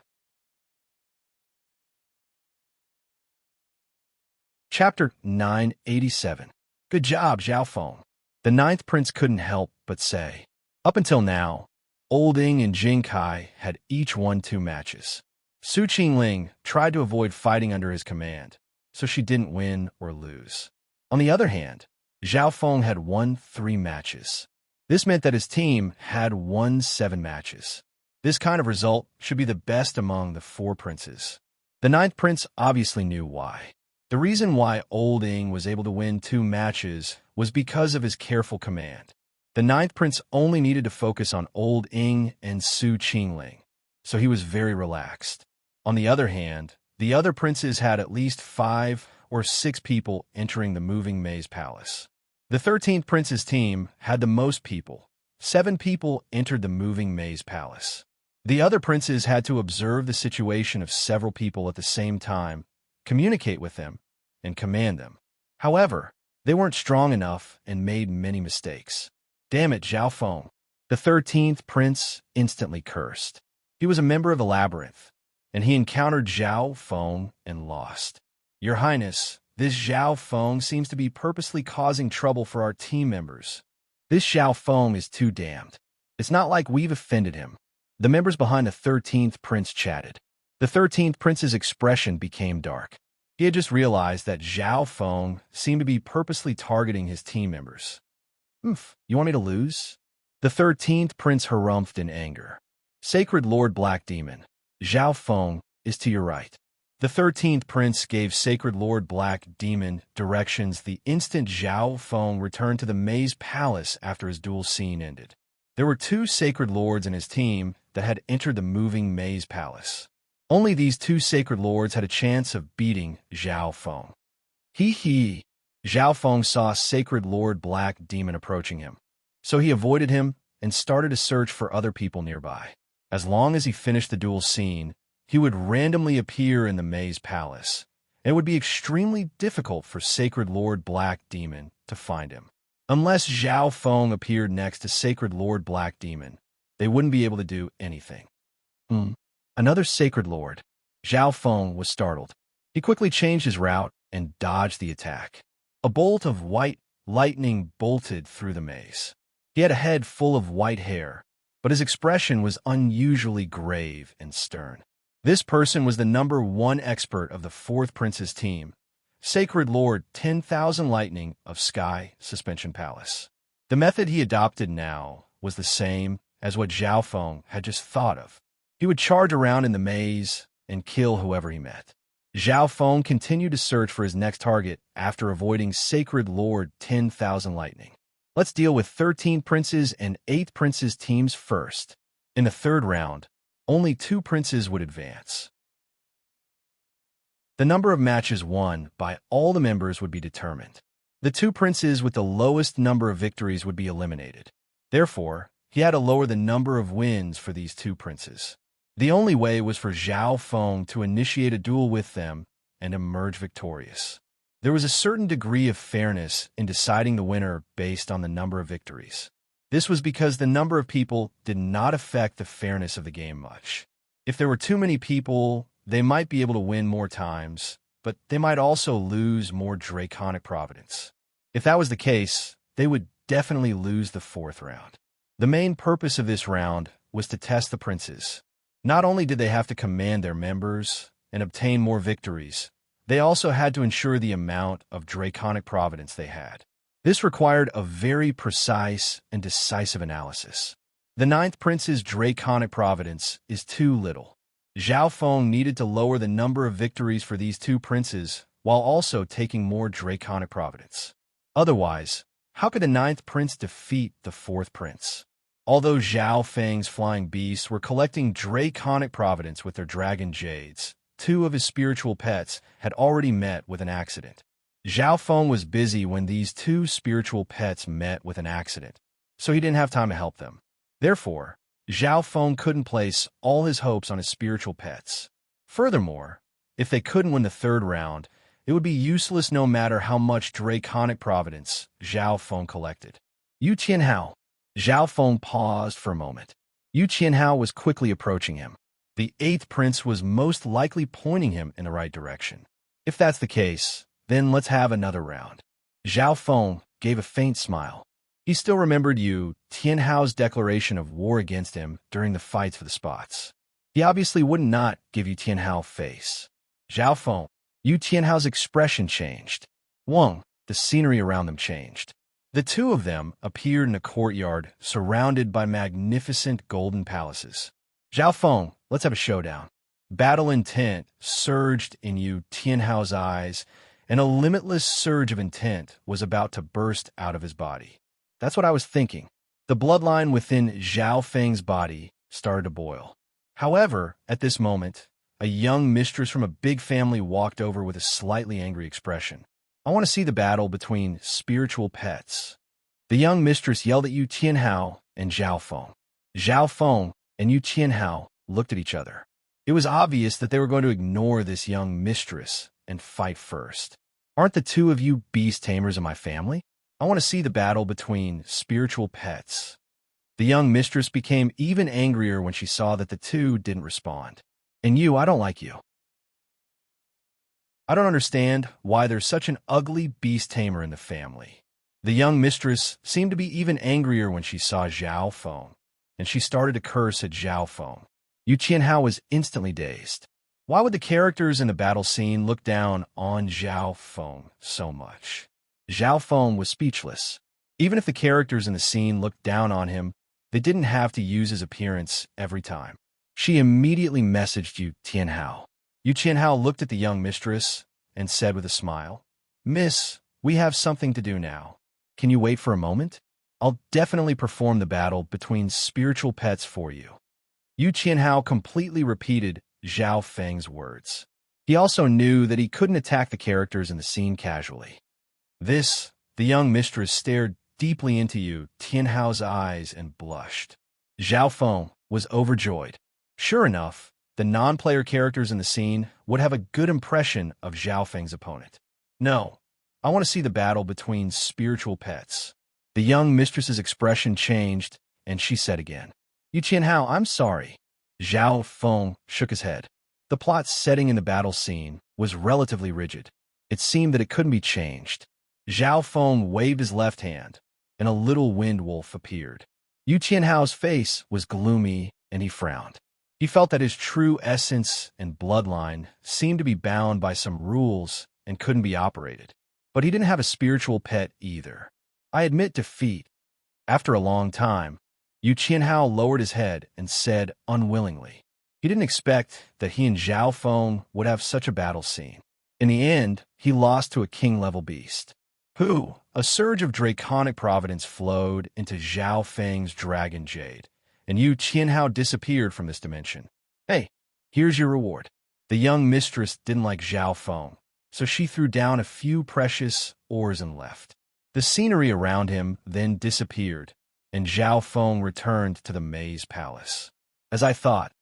Chapter 987. Good job, Zhao Feng. The 9th prince couldn't help but say. Up until now, Olding and Jing Kai had each won 2 matches. Su Qingling tried to avoid fighting under his command, so she didn't win or lose. On the other hand, Zhao Feng had won 3 matches. This meant that his team had won 7 matches. This kind of result should be the best among the 4 princes. The 9th prince obviously knew why. The reason why Old Ing was able to win 2 matches was because of his careful command. The 9th prince only needed to focus on Old Ing and Su Qingling, so he was very relaxed. On the other hand, the other princes had at least 5 or 6 people entering the moving maze palace. The 13th prince's team had the most people. 7 people entered the moving maze palace. The other princes had to observe the situation of several people at the same time, communicate with them, and command them. However, they weren't strong enough and made many mistakes. Damn it, Zhao Feng. The 13th prince instantly cursed. He was a member of the labyrinth, and he encountered Zhao Feng and lost. Your Highness, this Zhao Feng seems to be purposely causing trouble for our team members. This Zhao Feng is too damned. It's not like we've offended him. The members behind the 13th prince chatted. The 13th prince's expression became dark. He had just realized that Zhao Feng seemed to be purposely targeting his team members. You want me to lose? The 13th prince harumphed in anger. Sacred Lord Black Demon, Zhao Feng is to your right. The 13th prince gave Sacred Lord Black Demon directions the instant Zhao Feng returned to the maze palace after his duel scene ended. There were 2 sacred lords in his team that had entered the moving maze palace. Only these 2 sacred lords had a chance of beating Zhao Feng. Hee. Zhao Feng saw Sacred Lord Black Demon approaching him, so he avoided him and started a search for other people nearby. As long as he finished the duel scene, he would randomly appear in the maze palace, and it would be extremely difficult for Sacred Lord Black Demon to find him. Unless Zhao Feng appeared next to Sacred Lord Black Demon, they wouldn't be able to do anything. Another Sacred Lord. Zhao Feng was startled. He quickly changed his route and dodged the attack. A bolt of white lightning bolted through the maze. He had a head full of white hair, but his expression was unusually grave and stern. This person was the number 1 expert of the 4th prince's team, Sacred Lord 10,000 Lightning of Sky Suspension Palace. The method he adopted now was the same as what Zhao Feng had just thought of. He would charge around in the maze and kill whoever he met. Zhao Feng continued to search for his next target after avoiding Sacred Lord 10,000 Lightning. Let's deal with 13 princes and 8 princes teams first. In the 3rd round, only 2 princes would advance. The number of matches won by all the members would be determined. The 2 princes with the lowest number of victories would be eliminated. Therefore, he had to lower the number of wins for these 2 princes. The only way was for Zhao Feng to initiate a duel with them and emerge victorious. There was a certain degree of fairness in deciding the winner based on the number of victories. This was because the number of people did not affect the fairness of the game much. If there were too many people, they might be able to win more times, but they might also lose more draconic providence. If that was the case, they would definitely lose the 4th round. The main purpose of this round was to test the princes. Not only did they have to command their members and obtain more victories, they also had to ensure the amount of draconic providence they had. This required a very precise and decisive analysis. The 9th prince's draconic providence is too little. Zhao Feng needed to lower the number of victories for these 2 princes while also taking more draconic providence. Otherwise, how could the 9th prince defeat the 4th prince? Although Zhao Feng's flying beasts were collecting draconic providence with their dragon jades, 2 of his spiritual pets had already met with an accident. Zhao Feng was busy when these 2 spiritual pets met with an accident, so he didn't have time to help them. Therefore, Zhao Feng couldn't place all his hopes on his spiritual pets. Furthermore, if they couldn't win the 3rd round, it would be useless no matter how much draconic providence Zhao Feng collected. Yu Qianhao. Zhao Feng paused for a moment. Yu Qianhao was quickly approaching him. The 8th prince was most likely pointing him in the right direction. If that's the case, then let's have another round. Zhao Feng gave a faint smile. He still remembered Yu Qianhao's declaration of war against him during the fights for the spots. He obviously would not give Yu Qianhao face. Zhao Feng. Yu Qianhao's expression changed. Wang, the scenery around them changed. The two of them appeared in a courtyard surrounded by magnificent golden palaces. Zhao Feng, let's have a showdown. Battle intent surged in Yu Tianhao's eyes, and a limitless surge of intent was about to burst out of his body. That's what I was thinking. The bloodline within Zhao Feng's body started to boil. However, at this moment, a young mistress from a big family walked over with a slightly angry expression. I want to see the battle between spiritual pets. The young mistress yelled at Yu Tianhao and Zhao Feng. Zhao Feng and Yu Tianhao looked at each other. It was obvious that they were going to ignore this young mistress and fight first. Aren't the two of you beast tamers of my family? I want to see the battle between spiritual pets. The young mistress became even angrier when she saw that the two didn't respond. And you, I don't like you. I don't understand why there's such an ugly beast tamer in the family. The young mistress seemed to be even angrier when she saw Zhao Feng, and she started to curse at Zhao Feng. Yu Qianhao was instantly dazed. Why would the characters in the battle scene look down on Zhao Feng so much? Zhao Feng was speechless. Even if the characters in the scene looked down on him, they didn't have to use his appearance every time. She immediately messaged Yu Tianhao. Yu Tianhao looked at the young mistress and said with a smile, "Miss, we have something to do now. Can you wait for a moment? I'll definitely perform the battle between spiritual pets for you." Yu Qianhao completely repeated Zhao Feng's words. He also knew that he couldn't attack the characters in the scene casually. The young mistress stared deeply into Yu Tianhao's eyes and blushed. Zhao Feng was overjoyed. Sure enough, the non-player characters in the scene would have a good impression of Zhao Feng's opponent. No, I want to see the battle between spiritual pets. The young mistress's expression changed, and she said again, "Yu Qianhao, I'm sorry." Zhao Feng shook his head. The plot setting in the battle scene was relatively rigid. It seemed that it couldn't be changed. Zhao Feng waved his left hand, and a little wind wolf appeared. Yu Qianhao's face was gloomy, and he frowned. He felt that his true essence and bloodline seemed to be bound by some rules and couldn't be operated. But he didn't have a spiritual pet either. I admit defeat. After a long time, Yu Qianhao lowered his head and said unwillingly. He didn't expect that he and Zhao Feng would have such a battle scene. In the end, he lost to a king-level beast. A surge of draconic providence flowed into Zhao Feng's dragon jade, and Yu Qianhao disappeared from this dimension. Hey, here's your reward. The young mistress didn't like Zhao Feng, so she threw down a few precious ores and left. The scenery around him then disappeared, and Zhao Feng returned to the maze palace. As I thought,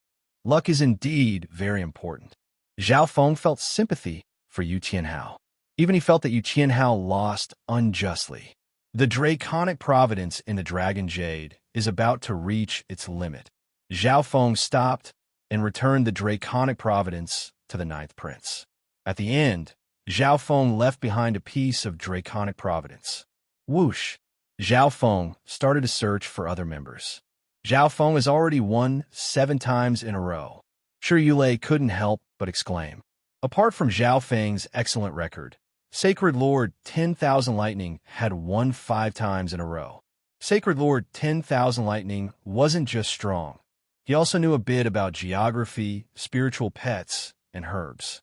luck is indeed very important. Zhao Feng felt sympathy for Yu Qianhao. Even he felt that Yu Qianhao lost unjustly. The draconic providence in the dragon jade is about to reach its limit. Zhao Feng stopped and returned the draconic providence to the ninth prince. At the end, Zhao Feng left behind a piece of draconic providence. Whoosh! Zhao Feng started to search for other members. Zhao Feng has already won 7 times in a row. Shi Yulei couldn't help but exclaim. Apart from Zhao Feng's excellent record, Sacred Lord 10,000 Lightning had won 5 times in a row. Sacred Lord 10,000 Lightning wasn't just strong. He also knew a bit about geography, spiritual pets, and herbs.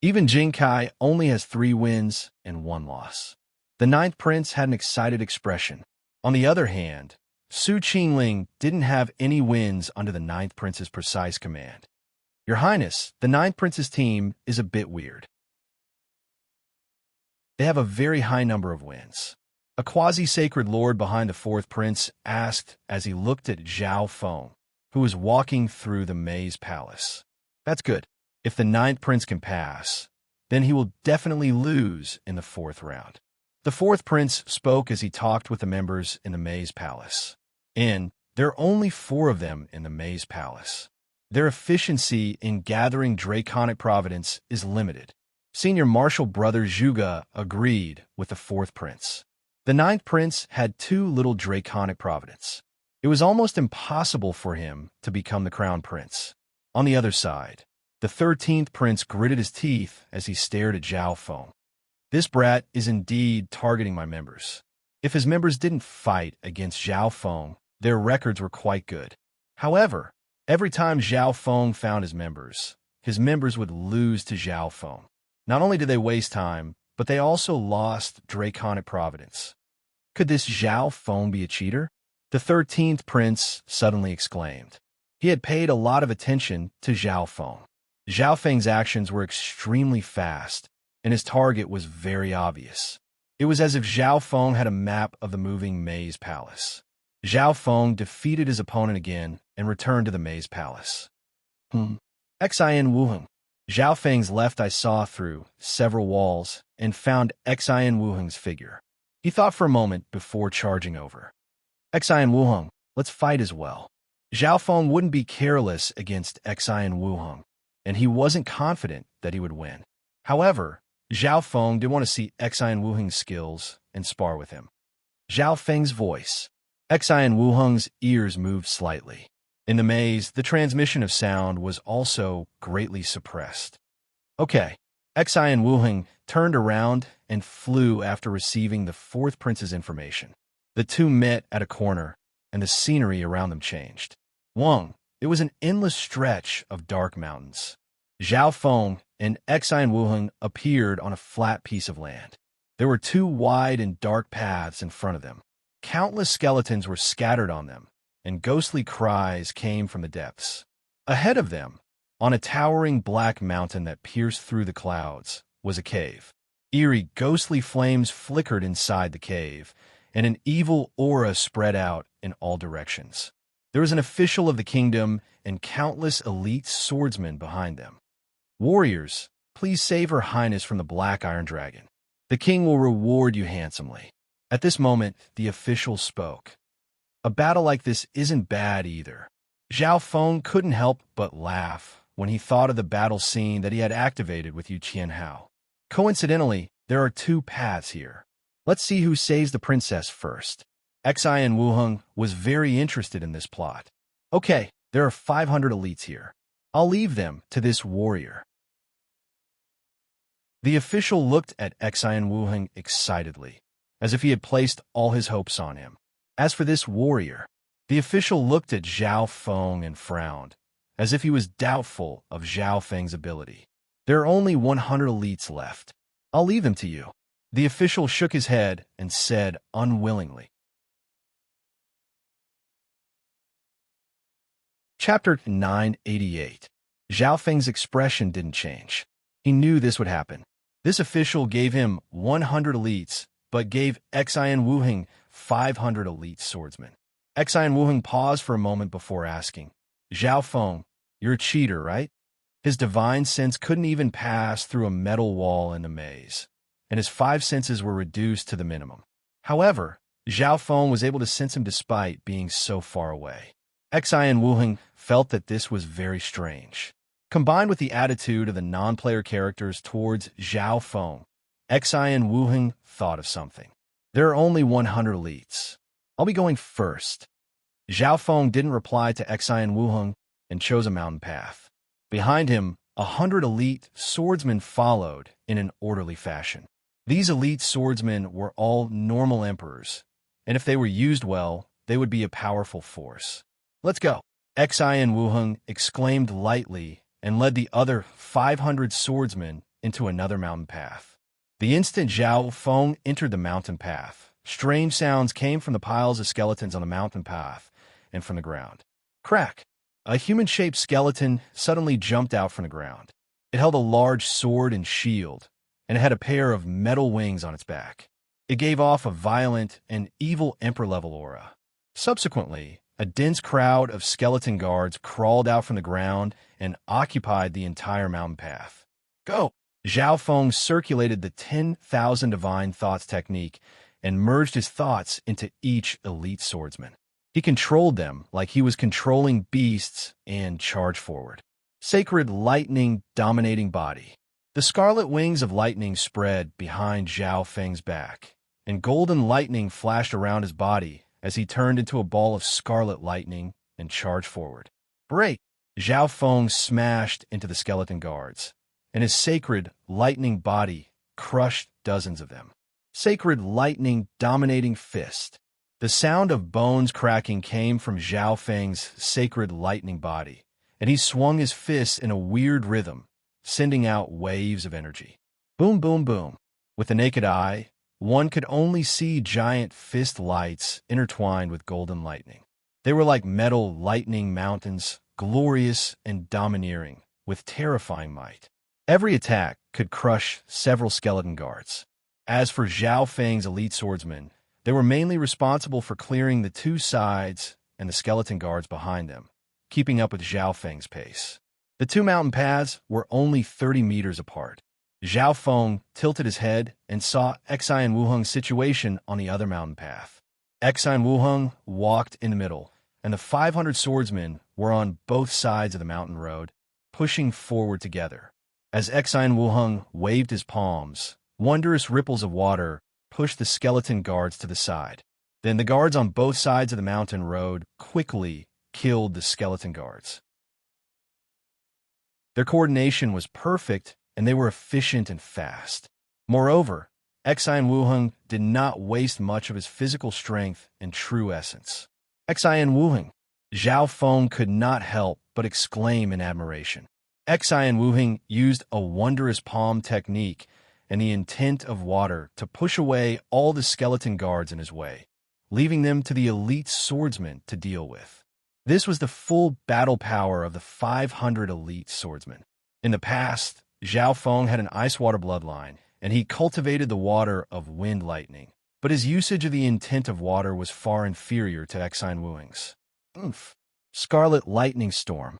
Even Jing Kai only has 3 wins and 1 loss. The ninth prince had an excited expression. On the other hand, Su Qingling didn't have any wins under the ninth prince's precise command. Your Highness, the ninth prince's team is a bit weird. They have a very high number of wins. A quasi-sacred lord behind the fourth prince asked as he looked at Zhao Feng, who was walking through the maze palace. That's good. If the ninth prince can pass, then he will definitely lose in the 4th round. The fourth prince spoke as he talked with the members in the maze palace. And there are only 4 of them in the maze palace. Their efficiency in gathering draconic providence is limited. Senior Marshal Brother Zhuge agreed with the 4th prince. The 9th prince had 2 little draconic providence. It was almost impossible for him to become the crown prince. On the other side, the 13th prince gritted his teeth as he stared at Zhao Feng. This brat is indeed targeting my members. If his members didn't fight against Zhao Feng, their records were quite good. However, every time Zhao Feng found his members would lose to Zhao Feng. Not only did they waste time, but they also lost draconic providence. Could this Zhao Feng be a cheater? The 13th prince suddenly exclaimed. He had paid a lot of attention to Zhao Feng. Zhao Feng's actions were extremely fast, and his target was very obvious. It was as if Zhao Feng had a map of the moving maze palace. Zhao Feng defeated his opponent again and returned to the maze palace. Xian Wuheng. Zhao Feng's left eye saw through several walls and found Xian Wuheng's figure. He thought for a moment before charging over. Xian Wuheng, let's fight as well. Zhao Feng wouldn't be careless against Xian Wuheng, and he wasn't confident that he would win. However, Zhao Feng did want to see Xian Wuheng's skills and spar with him. Zhao Feng's voice. Xian Wuheng's ears moved slightly. In the maze, the transmission of sound was also greatly suppressed. Okay, Xian Wuheng turned around and flew after receiving the fourth prince's information. The two met at a corner, and the scenery around them changed. It was an endless stretch of dark mountains. Zhao Feng and Xian Wuheng appeared on a flat piece of land. There were two wide and dark paths in front of them. Countless skeletons were scattered on them, and ghostly cries came from the depths. Ahead of them, on a towering black mountain that pierced through the clouds, was a cave. Eerie, ghostly flames flickered inside the cave, and an evil aura spread out in all directions. There was an official of the kingdom and countless elite swordsmen behind them. Warriors, please save Her Highness from the Black Iron Dragon. The king will reward you handsomely. At this moment, the official spoke. A battle like this isn't bad either. Zhao Feng couldn't help but laugh when he thought of the battle scene that he had activated with Yu Qianhao. Coincidentally, there are two paths here. Let's see who saves the princess first. Xian Wuheng was very interested in this plot. Okay, there are 500 elites here. I'll leave them to this warrior. The official looked at Xian Wuheng excitedly, as if he had placed all his hopes on him. As for this warrior, the official looked at Zhao Feng and frowned, as if he was doubtful of Zhao Feng's ability. There are only 100 elites left. I'll leave them to you. The official shook his head and said unwillingly. Chapter 988. Zhao Feng's expression didn't change. He knew this would happen. This official gave him 100 elites, but gave Xian Wuheng 500 elite swordsmen. Xian Wuheng paused for a moment before asking, Zhao Feng, you're a cheater, right? His divine sense couldn't even pass through a metal wall in the maze, and his 5 senses were reduced to the minimum. However, Zhao Feng was able to sense him despite being so far away. Xian Wuheng felt that this was very strange. Combined with the attitude of the non-player characters towards Zhao Feng, Xian Wuheng thought of something. There are only 100 elites. I'll be going first. Zhao Feng didn't reply to Xian Wuheng and chose a mountain path. Behind him, 100 elite swordsmen followed in an orderly fashion. These elite swordsmen were all normal emperors, and if they were used well, they would be a powerful force. Let's go. Xian Wuheng exclaimed lightly and led the other 500 swordsmen into another mountain path. The instant Zhao Feng entered the mountain path, strange sounds came from the piles of skeletons on the mountain path and from the ground. Crack! A human-shaped skeleton suddenly jumped out from the ground. It held a large sword and shield, and it had a pair of metal wings on its back. It gave off a violent and evil emperor-level aura. Subsequently, a dense crowd of skeleton guards crawled out from the ground and occupied the entire mountain path. Go! Zhao Feng circulated the 10,000 divine thoughts technique and merged his thoughts into each elite swordsman. He controlled them like he was controlling beasts and charged forward. Sacred lightning dominating body. The scarlet wings of lightning spread behind Zhao Feng's back, and golden lightning flashed around his body as he turned into a ball of scarlet lightning and charged forward. Break! Zhao Feng smashed into the skeleton guards, and his sacred lightning body crushed dozens of them. Sacred lightning dominating fist. The sound of bones cracking came from Zhao Feng's sacred lightning body, and he swung his fists in a weird rhythm, sending out waves of energy. Boom, boom, boom. With the naked eye, one could only see giant fist lights intertwined with golden lightning. They were like metal lightning mountains, glorious and domineering, with terrifying might. Every attack could crush several skeleton guards. As for Zhao Feng's elite swordsmen, they were mainly responsible for clearing the two sides and the skeleton guards behind them, keeping up with Zhao Feng's pace. The two mountain paths were only 30 meters apart. Zhao Feng tilted his head and saw Xi and Wuheng's situation on the other mountain path. Xi and Wuheng walked in the middle, and the 500 swordsmen were on both sides of the mountain road, pushing forward together. As Xi and Wuheng waved his palms, wondrous ripples of water pushed the skeleton guards to the side. Then the guards on both sides of the mountain road quickly killed the skeleton guards. Their coordination was perfect, and they were efficient and fast. Moreover, Xi and Wuheng did not waste much of his physical strength and true essence. Xi and Wuheng. Zhao Feng could not help but exclaim in admiration. Xi and Wuheng used a wondrous palm technique and the intent of water to push away all the skeleton guards in his way, leaving them to the elite swordsmen to deal with. This was the full battle power of the 500 elite swordsmen. In the past, Zhao Feng had an ice water bloodline, and he cultivated the water of wind lightning, but his usage of the intent of water was far inferior to Xi and Wuheng's. Scarlet lightning storm.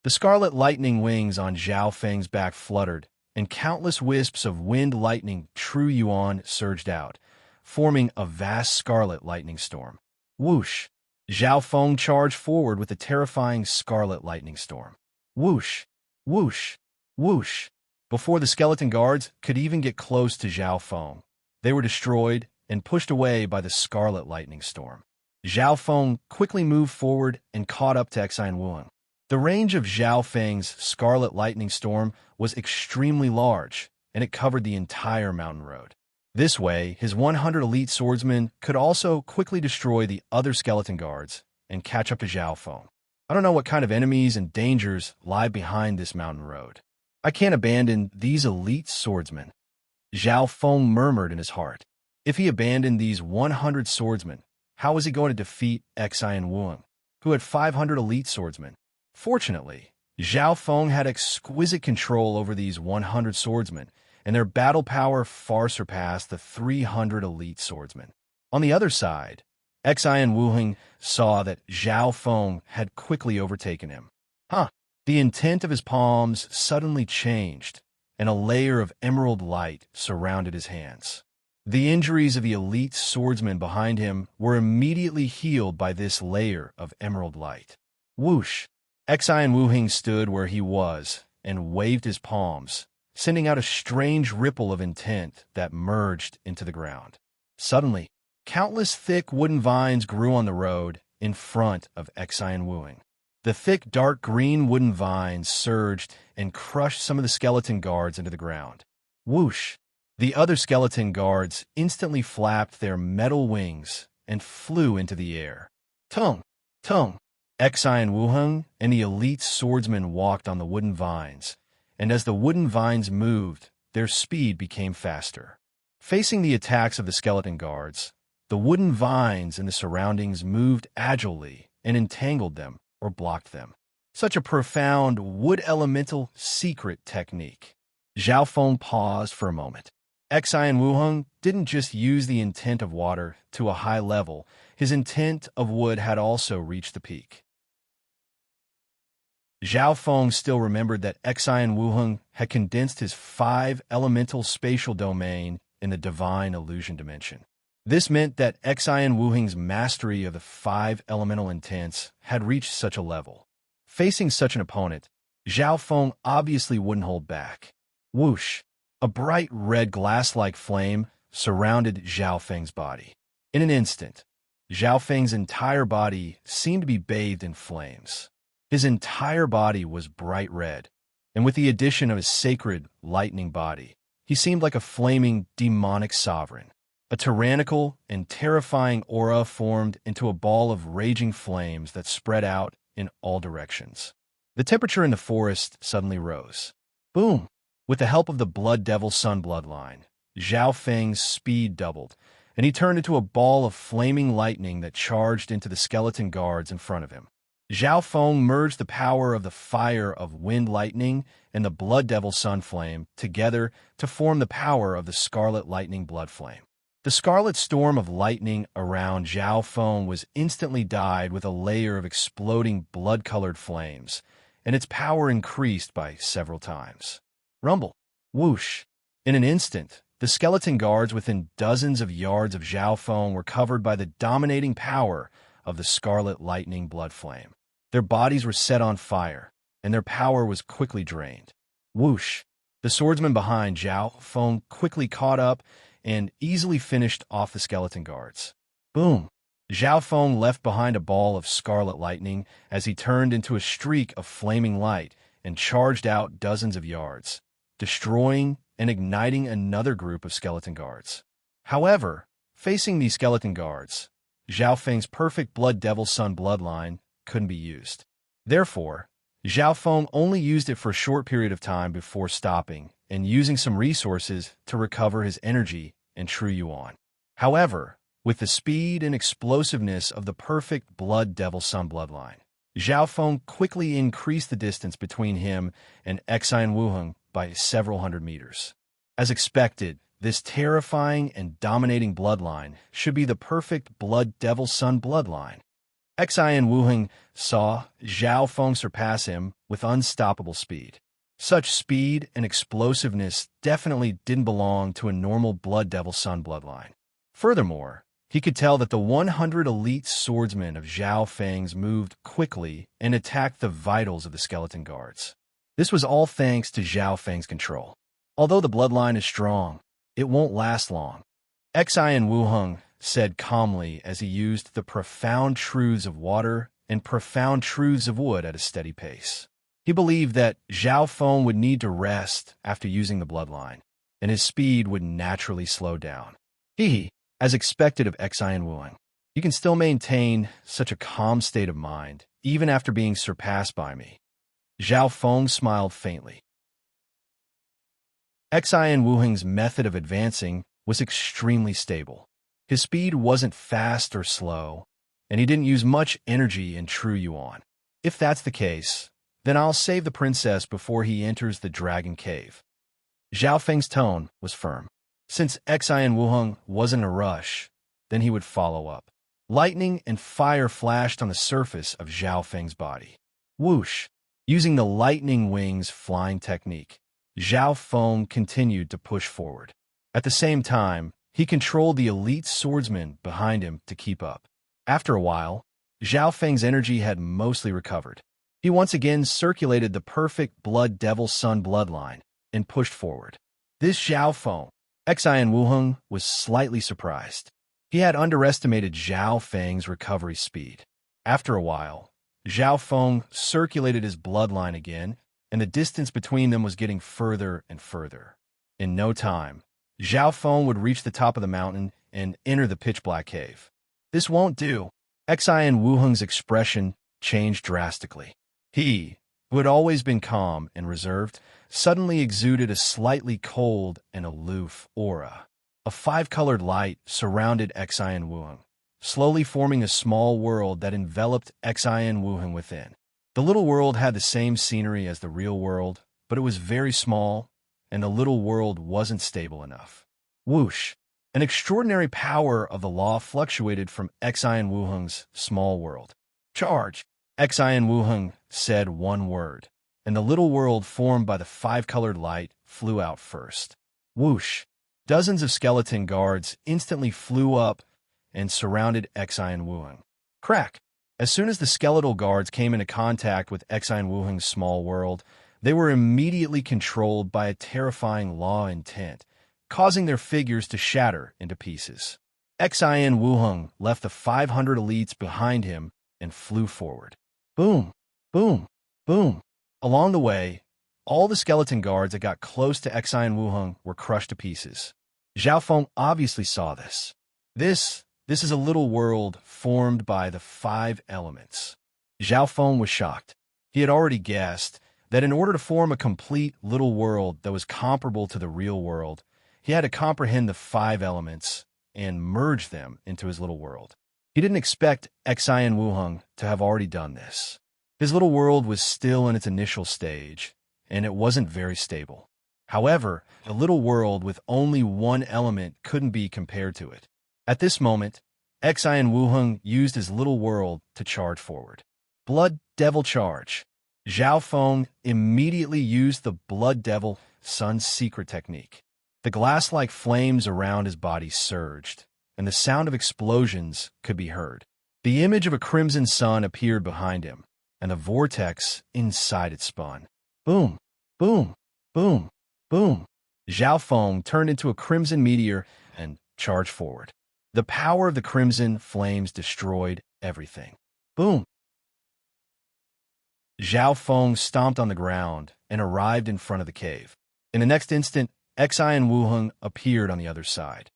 The scarlet lightning wings on Zhao Feng's back fluttered, and countless wisps of wind lightning true yuan surged out, forming a vast scarlet lightning storm. Whoosh! Zhao Feng charged forward with a terrifying scarlet lightning storm. Whoosh! Whoosh! Whoosh! Before the skeleton guards could even get close to Zhao Feng, they were destroyed and pushed away by the scarlet lightning storm. Zhao Feng quickly moved forward and caught up to Xi and Wuheng. The range of Zhao Feng's scarlet lightning storm was extremely large, and it covered the entire mountain road. This way, his 100 elite swordsmen could also quickly destroy the other skeleton guards and catch up to Zhao Feng. I don't know what kind of enemies and dangers lie behind this mountain road. I can't abandon these elite swordsmen. Zhao Feng murmured in his heart. If he abandoned these 100 swordsmen, how was he going to defeat Xi and Wuheng, who had 500 elite swordsmen? Fortunately, Zhao Feng had exquisite control over these 100 swordsmen, and their battle power far surpassed the 300 elite swordsmen. On the other side, Xi and Wuheng saw that Zhao Feng had quickly overtaken him. The intent of his palms suddenly changed, and a layer of emerald light surrounded his hands. The injuries of the elite swordsmen behind him were immediately healed by this layer of emerald light. Whoosh! Xi and Wuheng stood where he was and waved his palms, sending out a strange ripple of intent that merged into the ground. Suddenly, countless thick wooden vines grew on the road in front of Xi and Wuheng. The thick, dark green wooden vines surged and crushed some of the skeleton guards into the ground. Whoosh! The other skeleton guards instantly flapped their metal wings and flew into the air. Tung! Tung! Xi and Wuheng and the elite swordsmen walked on the wooden vines, and as the wooden vines moved, their speed became faster. Facing the attacks of the skeleton guards, the wooden vines in the surroundings moved agilely and entangled them or blocked them. Such a profound wood elemental secret technique. Zhao Feng paused for a moment. Xi and Wuheng didn't just use the intent of water to a high level, his intent of wood had also reached the peak. Zhao Feng still remembered that Xi and Wuheng had condensed his 5 elemental spatial domain in the divine illusion dimension. This meant that Xi and Wuheng's mastery of the 5 elemental intents had reached such a level. Facing such an opponent, Zhao Feng obviously wouldn't hold back. Whoosh! A bright red glass-like flame surrounded Zhao Feng's body. In an instant, Zhao Feng's entire body seemed to be bathed in flames. His entire body was bright red, and with the addition of his sacred lightning body, he He seemed like a flaming, demonic sovereign. A tyrannical and terrifying aura formed into a ball of raging flames that spread out in all directions. The temperature in the forest suddenly rose. Boom! With the help of the Blood Devil Sun bloodline, Zhao Feng's speed doubled, and he turned into a ball of flaming lightning that charged into the skeleton guards in front of him. Zhao Feng merged the power of the fire of wind lightning and the Blood Devil Sun flame together to form the power of the Scarlet Lightning Blood Flame. The scarlet storm of lightning around Zhao Feng was instantly dyed with a layer of exploding blood-colored flames, and its power increased by several times. Rumble! Whoosh! In an instant, the skeleton guards within dozens of yards of Zhao Feng were covered by the dominating power of the Scarlet Lightning Blood Flame. Their bodies were set on fire, and their power was quickly drained. Whoosh! The swordsman behind Zhao Feng quickly caught up and easily finished off the skeleton guards. Boom! Zhao Feng left behind a ball of scarlet lightning as he turned into a streak of flaming light and charged out dozens of yards, destroying and igniting another group of skeleton guards. However, facing these skeleton guards, Zhao Feng's perfect Blood Devil Sun bloodline couldn't be used. Therefore, Zhao Feng only used it for a short period of time before stopping and using some resources to recover his energy and true yuan. However, with the speed and explosiveness of the perfect Blood Devil Sun bloodline, Zhao Feng quickly increased the distance between him and Xian Wuheng by several hundred meters. As expected, this terrifying and dominating bloodline should be the perfect Blood Devil Sun bloodline. Xian Wuheng saw Zhao Feng surpass him with unstoppable speed. Such speed and explosiveness definitely didn't belong to a normal Blood Devil Sun bloodline. Furthermore, he could tell that the 100 elite swordsmen of Zhao Feng's moved quickly and attacked the vitals of the skeleton guards. This was all thanks to Zhao Feng's control. Although the bloodline is strong, it won't last long. Xian Wuheng said calmly as he used the profound truths of water and profound truths of wood at a steady pace. He believed that Zhao Feng would need to rest after using the bloodline, and his speed would naturally slow down. As expected of Xian Wuheng, you can still maintain such a calm state of mind, even after being surpassed by me. Zhao Feng smiled faintly. Xian Wuheng's method of advancing was extremely stable. His speed wasn't fast or slow, and he didn't use much energy in true yuan. If that's the case, then I'll save the princess before he enters the dragon cave. Zhao Feng's tone was firm. Since Xian Wuheng wasn't in a rush, then he would follow up. Lightning and fire flashed on the surface of Zhao Feng's body. Whoosh! Using the lightning wings flying technique, Zhao Feng continued to push forward. At the same time, he controlled the elite swordsmen behind him to keep up. After a while, Zhao Feng's energy had mostly recovered. He once again circulated the perfect Blood Devil Sun bloodline and pushed forward. This Zhao Feng, Xian Wuheng, was slightly surprised. He had underestimated Zhao Feng's recovery speed. After a while, Zhao Feng circulated his bloodline again, and the distance between them was getting further and further. In no time, Zhao Feng would reach the top of the mountain and enter the pitch-black cave. This won't do. Xian Wuheng's expression changed drastically. He, who had always been calm and reserved, suddenly exuded a slightly cold and aloof aura. A five-colored light surrounded Xian Wuheng, slowly forming a small world that enveloped Xian Wuheng within. The little world had the same scenery as the real world, but it was very small, and the little world wasn't stable enough. Whoosh! An extraordinary power of the law fluctuated from Xian Wuheng's small world. Charge! Xian Wuheng said one word, and the little world formed by the five-colored light flew out first. Whoosh! Dozens of skeleton guards instantly flew up and surrounded Xian Wuheng. Crack! As soon as the skeletal guards came into contact with Xian Wuheng's small world, they were immediately controlled by a terrifying law intent, causing their figures to shatter into pieces. Xian Wuheng left the 500 elites behind him and flew forward. Boom! Boom! Boom! Along the way, All the skeleton guards that got close to Xi and Wuheng were crushed to pieces. Zhao Feng obviously saw this. This is a little world formed by the 5 elements. Zhao Feng was shocked. He had already guessed that in order to form a complete little world that was comparable to the real world, he had to comprehend the 5 elements and merge them into his little world. He didn't expect Xi and Wuheng to have already done this. His little world was still in its initial stage, and it wasn't very stable. However, the little world with only 1 element couldn't be compared to it. At this moment, Xi and Wuheng used his little world to charge forward. Blood Devil Charge. Zhao Feng immediately used the Blood Devil Sun's secret technique. The glass-like flames around his body surged, and the sound of explosions could be heard. The image of a crimson sun appeared behind him, and the vortex inside it spun. Boom, boom, boom, boom. Zhao Feng turned into a crimson meteor and charged forward. The power of the crimson flames destroyed everything. Boom! Zhao Feng stomped on the ground and arrived in front of the cave. In the next instant, Xi and Wuheng appeared on the other side.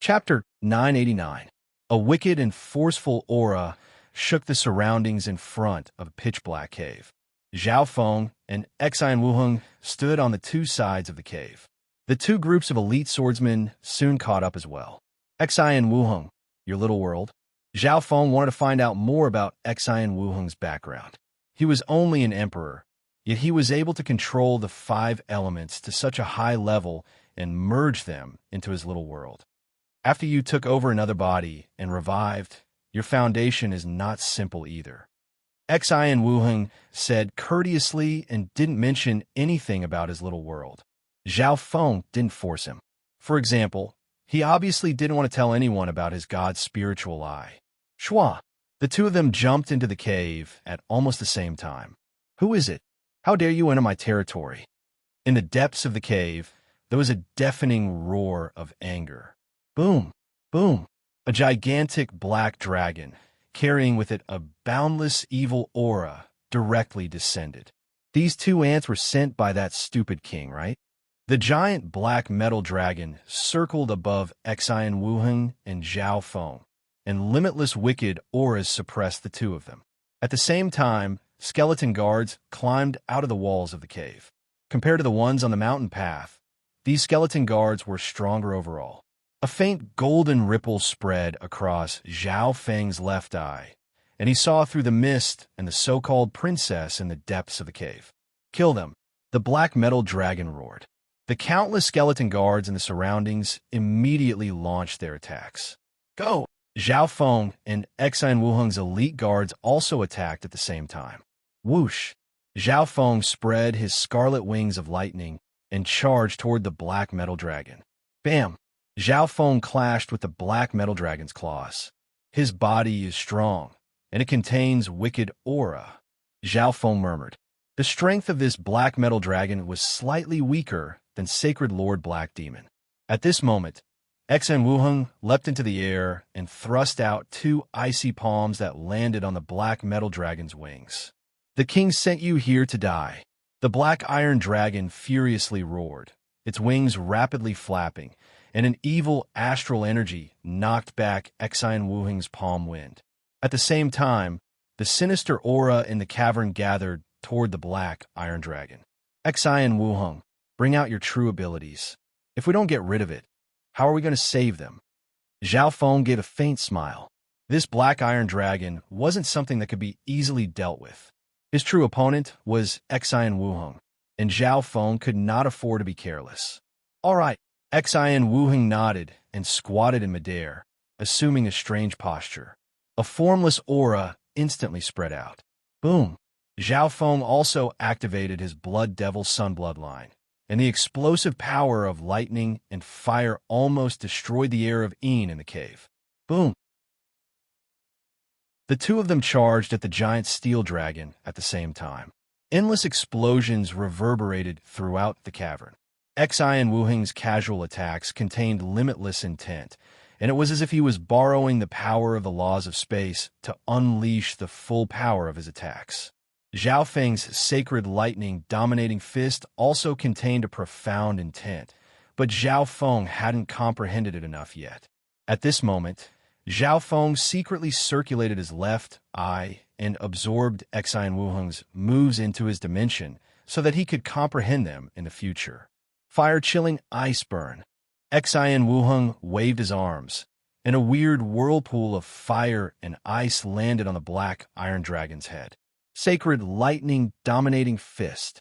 Chapter 989. A wicked and forceful aura shook the surroundings in front of a pitch-black cave. Zhao Feng and Xi and Wuheng stood on the 2 sides of the cave. The 2 groups of elite swordsmen soon caught up as well. Xi and Wuheng, your little world. Zhao Feng wanted to find out more about Xi and Wuheng's background. He was only an emperor, yet he was able to control the 5 elements to such a high level and merge them into his little world. After you took over another body and revived, your foundation is not simple either. Xi and Wuheng said courteously and didn't mention anything about his little world. Zhao Feng didn't force him. For example, he obviously didn't want to tell anyone about his god's spiritual eye. Shua. The 2 of them jumped into the cave at almost the same time. Who is it? How dare you enter my territory? In the depths of the cave, there was a deafening roar of anger. Boom, boom. A gigantic black dragon, carrying with it a boundless evil aura, directly descended. These 2 ants were sent by that stupid king, right? The giant black metal dragon circled above Xi and Wuheng and Zhao Feng, and limitless wicked auras suppressed the 2 of them. At the same time, skeleton guards climbed out of the walls of the cave. Compared to the ones on the mountain path, these skeleton guards were stronger overall. A faint golden ripple spread across Zhao Feng's left eye, and he saw through the mist and the so-called princess in the depths of the cave. Kill them, the black metal dragon roared. The countless skeleton guards in the surroundings immediately launched their attacks. Go! Zhao Feng and Xi and Wuheng's elite guards also attacked at the same time. Whoosh! Zhao Feng spread his scarlet wings of lightning and charged toward the black metal dragon. Bam! Zhao Feng clashed with the black metal dragon's claws. His body is strong, and it contains wicked aura. Zhao Feng murmured. The strength of this black metal dragon was slightly weaker than Sacred Lord Black Demon. At this moment, Xi and Wuheng leapt into the air and thrust out 2 icy palms that landed on the black metal dragon's wings. The king sent you here to die. The black iron dragon furiously roared, its wings rapidly flapping, and an evil astral energy knocked back Xi and Wuheng's palm wind. At the same time, the sinister aura in the cavern gathered toward the black iron dragon. Xi and Wuheng, bring out your true abilities. If we don't get rid of it, how are we going to save them? Zhao Feng gave a faint smile. This black iron dragon wasn't something that could be easily dealt with. His true opponent was Xi and Wuheng, and Zhao Feng could not afford to be careless. All right, Xi and Wuheng nodded and squatted in midair, assuming a strange posture. A formless aura instantly spread out. Boom! Zhao Feng also activated his Blood Devil Sun bloodline, and the explosive power of lightning and fire almost destroyed the air of Yin in the cave. Boom! The 2 of them charged at the giant steel dragon at the same time. Endless explosions reverberated throughout the cavern. Xi and Wuheng's casual attacks contained limitless intent, and it was as if he was borrowing the power of the laws of space to unleash the full power of his attacks. Zhao Feng's sacred lightning dominating fist also contained a profound intent, but Zhao Feng hadn't comprehended it enough yet. At this moment, Zhao Feng secretly circulated his left eye and absorbed Xian Wuheng's moves into his dimension so that he could comprehend them in the future. Fire-chilling ice burn. Xian Wuheng waved his arms, and a weird whirlpool of fire and ice landed on the black iron dragon's head. Sacred lightning dominating fist.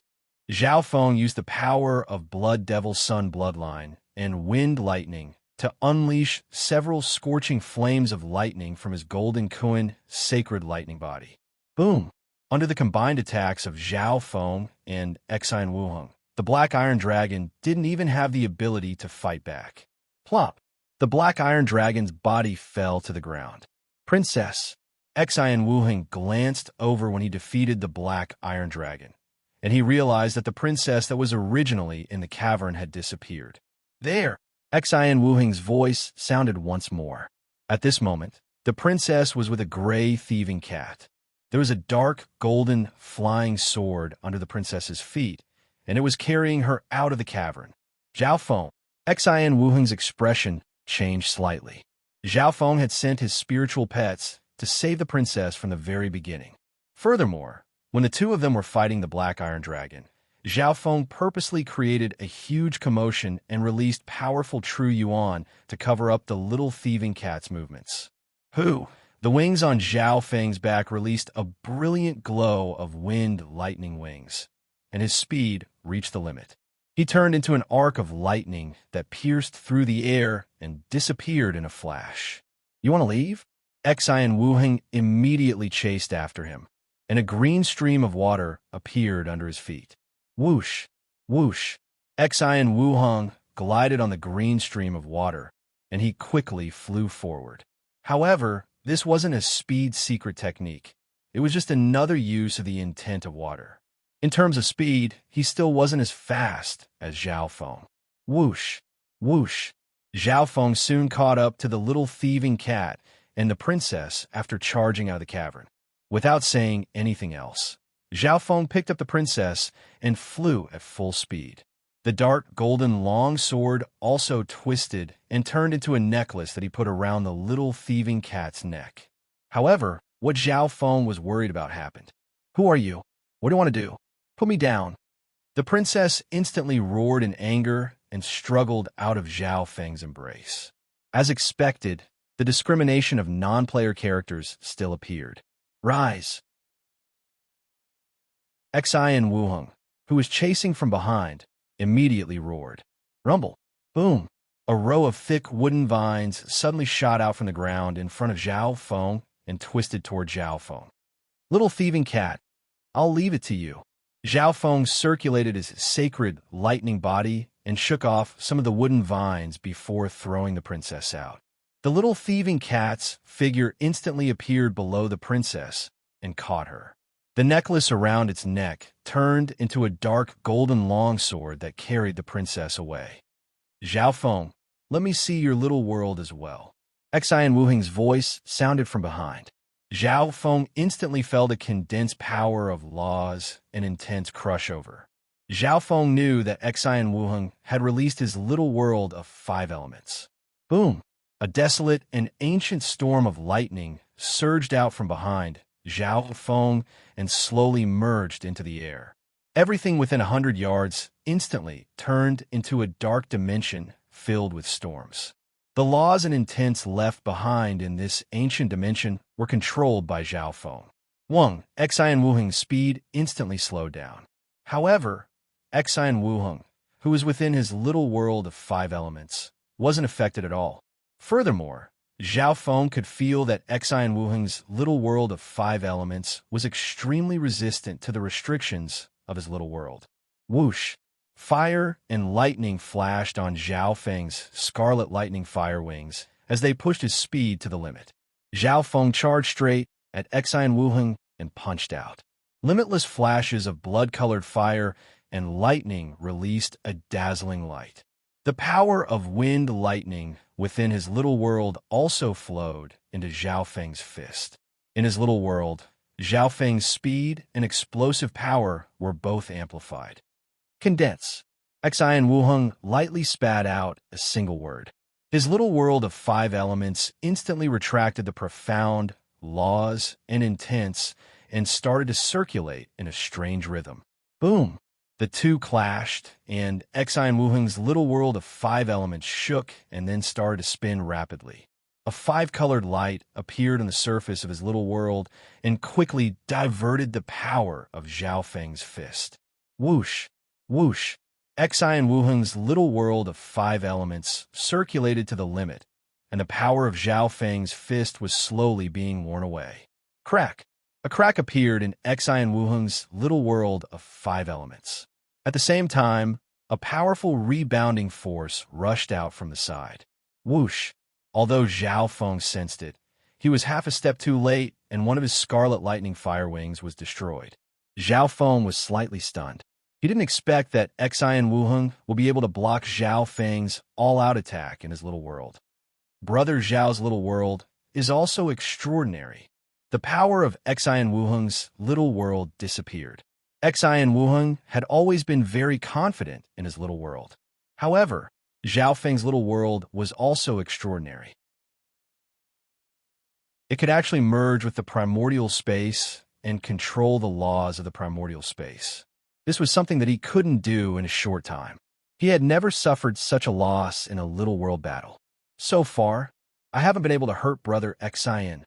Zhao Feng used the power of Blood Devil Sun bloodline and wind lightning to unleash several scorching flames of lightning from his golden Kuan sacred lightning body. Boom! Under the combined attacks of Zhao Feng and Xian Wuheng, the black iron dragon didn't even have the ability to fight back. Plop! The black iron dragon's body fell to the ground. Princess! Xian Wuheng glanced over when he defeated the black iron dragon, and he realized that the princess that was originally in the cavern had disappeared. There! Xian Wuheng's voice sounded once more. At this moment, the princess was with a gray thieving cat. There was a dark, golden, flying sword under the princess's feet, and it was carrying her out of the cavern. Zhao Feng. Xian Wuheng's expression changed slightly. Zhao Feng had sent his spiritual pets to save the princess from the very beginning. Furthermore, when the two of them were fighting the Black Iron Dragon, Zhao Feng purposely created a huge commotion and released powerful True Yuan to cover up the little thieving cat's movements. Who? The wings on Zhao Feng's back released a brilliant glow of wind lightning wings, and his speed reached the limit. He turned into an arc of lightning that pierced through the air and disappeared in a flash. You want to leave? Xian Wuheng immediately chased after him, and a green stream of water appeared under his feet. Whoosh! Whoosh! Xian Wuheng glided on the green stream of water, and he quickly flew forward. However, this wasn't a speed secret technique. It was just another use of the intent of water. In terms of speed, he still wasn't as fast as Zhao Feng. Whoosh! Whoosh! Zhao Feng soon caught up to the little thieving cat and the princess after charging out of the cavern. Without saying anything else, Zhao Feng picked up the princess and flew at full speed. The dark golden long sword also twisted and turned into a necklace that he put around the little thieving cat's neck. However, what Zhao Feng was worried about happened. Who are you? What do you want to do? Put me down. The princess instantly roared in anger and struggled out of Zhao Feng's embrace. As expected, the discrimination of non-player characters still appeared. Rise! Xian Wuheng, who was chasing from behind, immediately roared. Rumble! Boom! A row of thick wooden vines suddenly shot out from the ground in front of Zhao Feng and twisted toward Zhao Feng. Little thieving cat, I'll leave it to you. Zhao Feng circulated his sacred lightning body and shook off some of the wooden vines before throwing the princess out. The little thieving cat's figure instantly appeared below the princess and caught her. The necklace around its neck turned into a dark golden longsword that carried the princess away. Zhao Feng, let me see your little world as well. Xian Wuheng's voice sounded from behind. Zhao Feng instantly felt a condensed power of laws and intense crushover. Zhao Feng knew that Xian Wuheng had released his little world of 5 elements. Boom! A desolate and ancient storm of lightning surged out from behind Zhao Feng and slowly merged into the air. Everything within 100 yards instantly turned into a dark dimension filled with storms. The laws and intents left behind in this ancient dimension were controlled by Zhao Feng. Xian Wuheng's speed instantly slowed down. However, Xian Wuheng, who was within his little world of 5 elements, wasn't affected at all. Furthermore, Zhao Feng could feel that Xian Wuheng's little world of 5 elements was extremely resistant to the restrictions of his little world. Whoosh! Fire and lightning flashed on Zhao Feng's scarlet lightning fire wings as they pushed his speed to the limit. Zhao Feng charged straight at Xian Wuheng and punched out. Limitless flashes of blood-colored fire and lightning released a dazzling light. The power of wind lightning within his little world also flowed into Zhao Feng's fist. In his little world, Zhao Feng's speed and explosive power were both amplified. Condense. Xian Wuheng lightly spat out a single word. His little world of 5 elements instantly retracted the profound laws and intents and started to circulate in a strange rhythm. Boom! The two clashed, and Xian Wuheng's little world of 5 elements shook and then started to spin rapidly. A 5-colored light appeared on the surface of his little world and quickly diverted the power of Zhao Feng's fist. Whoosh! Whoosh! Xian Wuheng's little world of 5 elements circulated to the limit, and the power of Zhao Feng's fist was slowly being worn away. Crack! A crack appeared in Xian Wuheng's little world of 5 elements. At the same time, a powerful rebounding force rushed out from the side. Whoosh! Although Zhao Feng sensed it, he was half a step too late, and one of his scarlet lightning fire wings was destroyed. Zhao Feng was slightly stunned. He didn't expect that Xian Wuheng will be able to block Zhao Feng's all-out attack in his little world. Brother Zhao's little world is also extraordinary. The power of Xian Wuheng's little world disappeared. Xian Wuheng had always been very confident in his little world. However, Zhao Feng's little world was also extraordinary. It could actually merge with the primordial space and control the laws of the primordial space. This was something that he couldn't do in a short time. He had never suffered such a loss in a little world battle. So far, I haven't been able to hurt Brother Xian.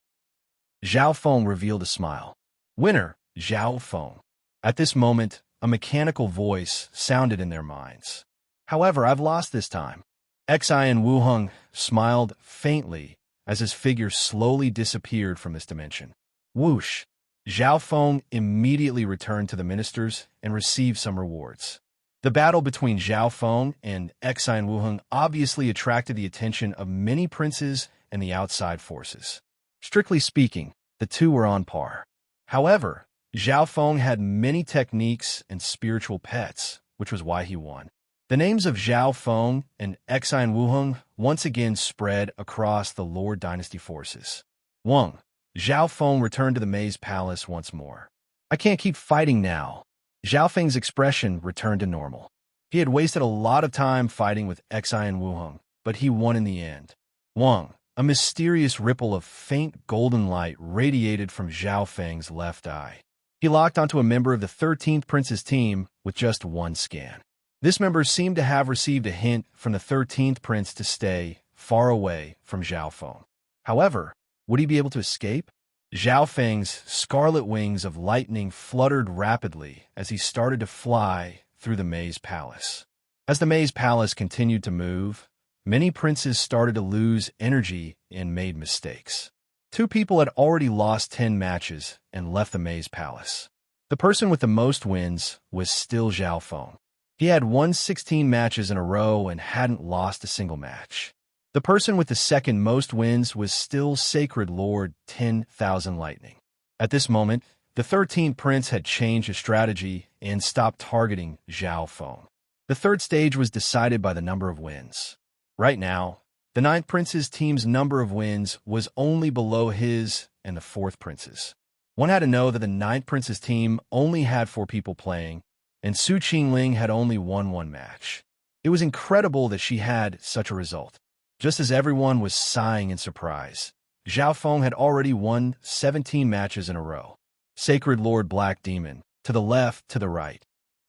Zhao Feng revealed a smile. Winner, Zhao Feng. At this moment, a mechanical voice sounded in their minds. However, I've lost this time. Xian Wuheng smiled faintly as his figure slowly disappeared from this dimension. Whoosh! Zhao Feng immediately returned to the ministers and received some rewards. The battle between Zhao Feng and Xian Wuheng obviously attracted the attention of many princes and the outside forces. Strictly speaking, the two were on par. However, Zhao Feng had many techniques and spiritual pets, which was why he won. The names of Zhao Feng and Xian Wuheng once again spread across the Lord Dynasty forces. Wang, Zhao Feng returned to the Maze Palace once more. I can't keep fighting now. Zhao Feng's expression returned to normal. He had wasted a lot of time fighting with Xian Wuheng, but he won in the end. Wang, a mysterious ripple of faint golden light radiated from Zhao Feng's left eye. He locked onto a member of the 13th Prince's team with just one scan. This member seemed to have received a hint from the 13th Prince to stay far away from Zhao Feng. However, would he be able to escape? Zhao Feng's scarlet wings of lightning fluttered rapidly as he started to fly through the Maze Palace. As the Maze Palace continued to move, many princes started to lose energy and made mistakes. 2 people had already lost 10 matches and left the Maze Palace. The person with the most wins was still Zhao Feng. He had won 16 matches in a row and hadn't lost a single match. The person with the second most wins was still Sacred Lord 10,000 Lightning. At this moment, the 13th Prince had changed his strategy and stopped targeting Zhao Feng. The third stage was decided by the number of wins. Right now, the 9th Prince's team's number of wins was only below his and the 4th Prince's. One had to know that the 9th Prince's team only had 4 people playing, and Su Qingling had only won 1 match. It was incredible that she had such a result. Just as everyone was sighing in surprise, Zhao Feng had already won 17 matches in a row. Sacred Lord Black Demon, to the left, to the right.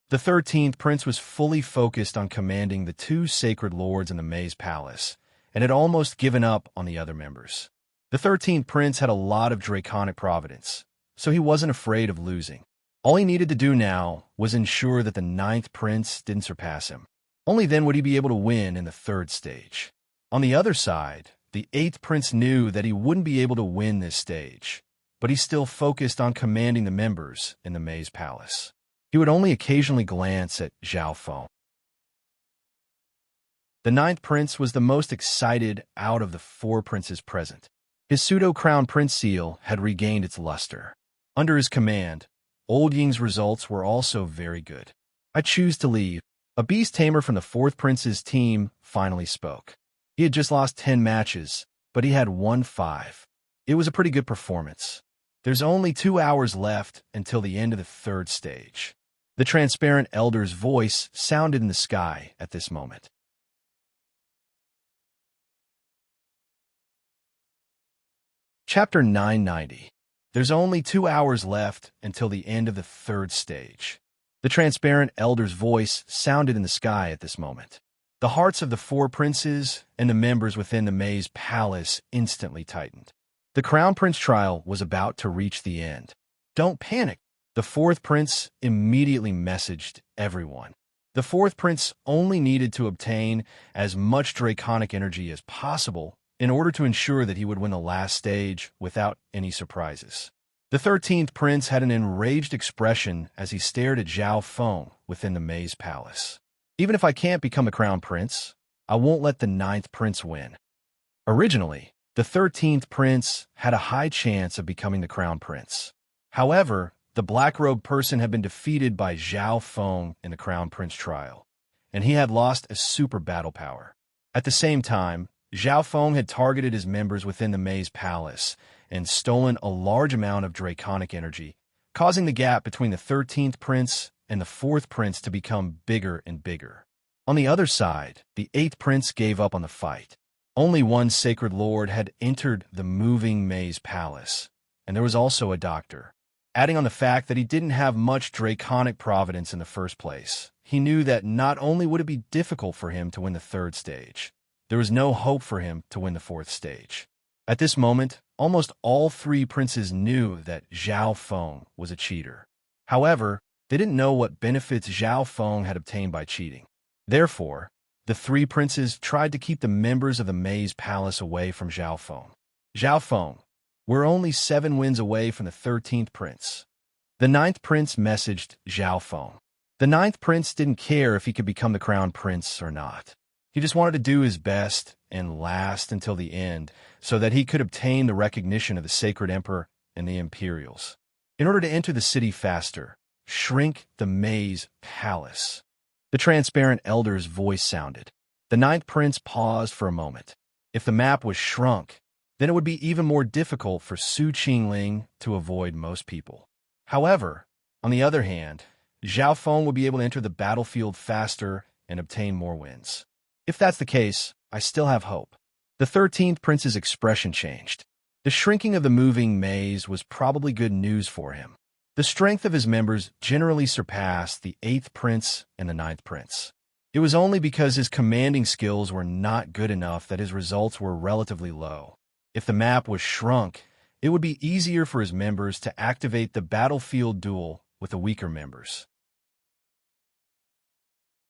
The 13th Prince was fully focused on commanding the 2 Sacred Lords in the Maze Palace, and had almost given up on the other members. The 13th Prince had a lot of draconic providence, so he wasn't afraid of losing. All he needed to do now was ensure that the 9th Prince didn't surpass him. Only then would he be able to win in the 3rd stage. On the other side, the 8th Prince knew that he wouldn't be able to win this stage, but he still focused on commanding the members in the Maze Palace. He would only occasionally glance at Zhao Feng. The 9th Prince was the most excited out of the 4 princes present. His pseudo-crown prince seal had regained its luster. Under his command, Old Ying's results were also very good. I choose to leave. A beast tamer from the fourth prince's team finally spoke. He had just lost 10 matches, but he had won 5. It was a pretty good performance. There's only 2 hours left until the end of the third stage. The transparent elder's voice sounded in the sky at this moment. Chapter 990. There's only 2 hours left until the end of the third stage. The transparent elder's voice sounded in the sky at this moment. The hearts of the 4 princes and the members within the maze palace instantly tightened. The crown prince trial was about to reach the end. Don't panic, the 4th prince immediately messaged everyone. The 4th prince only needed to obtain as much draconic energy as possible in order to ensure that he would win the last stage without any surprises. The 13th prince had an enraged expression as he stared at Zhao Feng within the maze palace. Even if I can't become the crown prince, I won't let the 9th prince win. Originally, the 13th prince had a high chance of becoming the crown prince. However, the black-robed person had been defeated by Zhao Feng in the crown prince trial, and he had lost a super battle power. At the same time, Zhao Feng had targeted his members within the maze palace and stolen a large amount of draconic energy, causing the gap between the 13th prince and the 4th prince to become bigger and bigger. On the other side, the 8th prince gave up on the fight. Only one sacred lord had entered the moving maze palace, and there was also a doctor. Adding on the fact that he didn't have much draconic providence in the first place, he knew that not only would it be difficult for him to win the third stage, there was no hope for him to win the fourth stage. At this moment, almost all 3 princes knew that Zhao Feng was a cheater. However, they didn't know what benefits Zhao Feng had obtained by cheating. Therefore, the 3 princes tried to keep the members of the maze palace away from Zhao Feng. Zhao Feng, we're only 7 wins away from the 13th prince. The 9th prince messaged Zhao Feng. The 9th prince didn't care if he could become the crown prince or not. He just wanted to do his best and last until the end so that he could obtain the recognition of the sacred emperor and the imperials. In order to enter the city faster, shrink the maze palace. The transparent elder's voice sounded. The 9th prince paused for a moment. If the map was shrunk, then it would be even more difficult for Su Qingling to avoid most people. However, on the other hand, Zhao Feng would be able to enter the battlefield faster and obtain more wins. If that's the case, I still have hope. The 13th prince's expression changed. The shrinking of the moving maze was probably good news for him. The strength of his members generally surpassed the 8th prince and the 9th prince. It was only because his commanding skills were not good enough that his results were relatively low. If the map was shrunk, it would be easier for his members to activate the battlefield duel with the weaker members.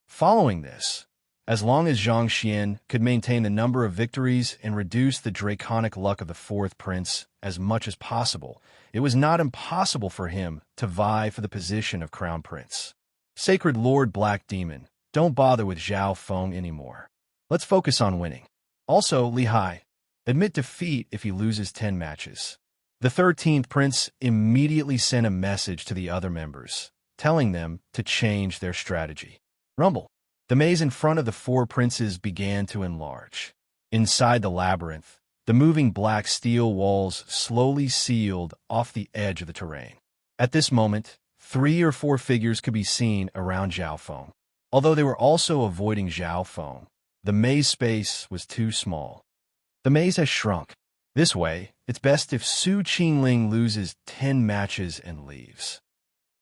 Following this, as long as Zhang Xian could maintain the number of victories and reduce the draconic luck of the 4th prince as much as possible, it was not impossible for him to vie for the position of crown prince. Sacred Lord Black Demon, don't bother with Zhao Feng anymore. Let's focus on winning. Also, Li Hai, admit defeat if he loses 10 matches. The 13th prince immediately sent a message to the other members, telling them to change their strategy. Rumble. The maze in front of the 4 princes began to enlarge. Inside the labyrinth, the moving black steel walls slowly sealed off the edge of the terrain. At this moment, 3 or 4 figures could be seen around Zhao Feng. Although they were also avoiding Zhao Feng, the maze space was too small. The maze has shrunk. This way, it's best if Su Qingling loses 10 matches and leaves.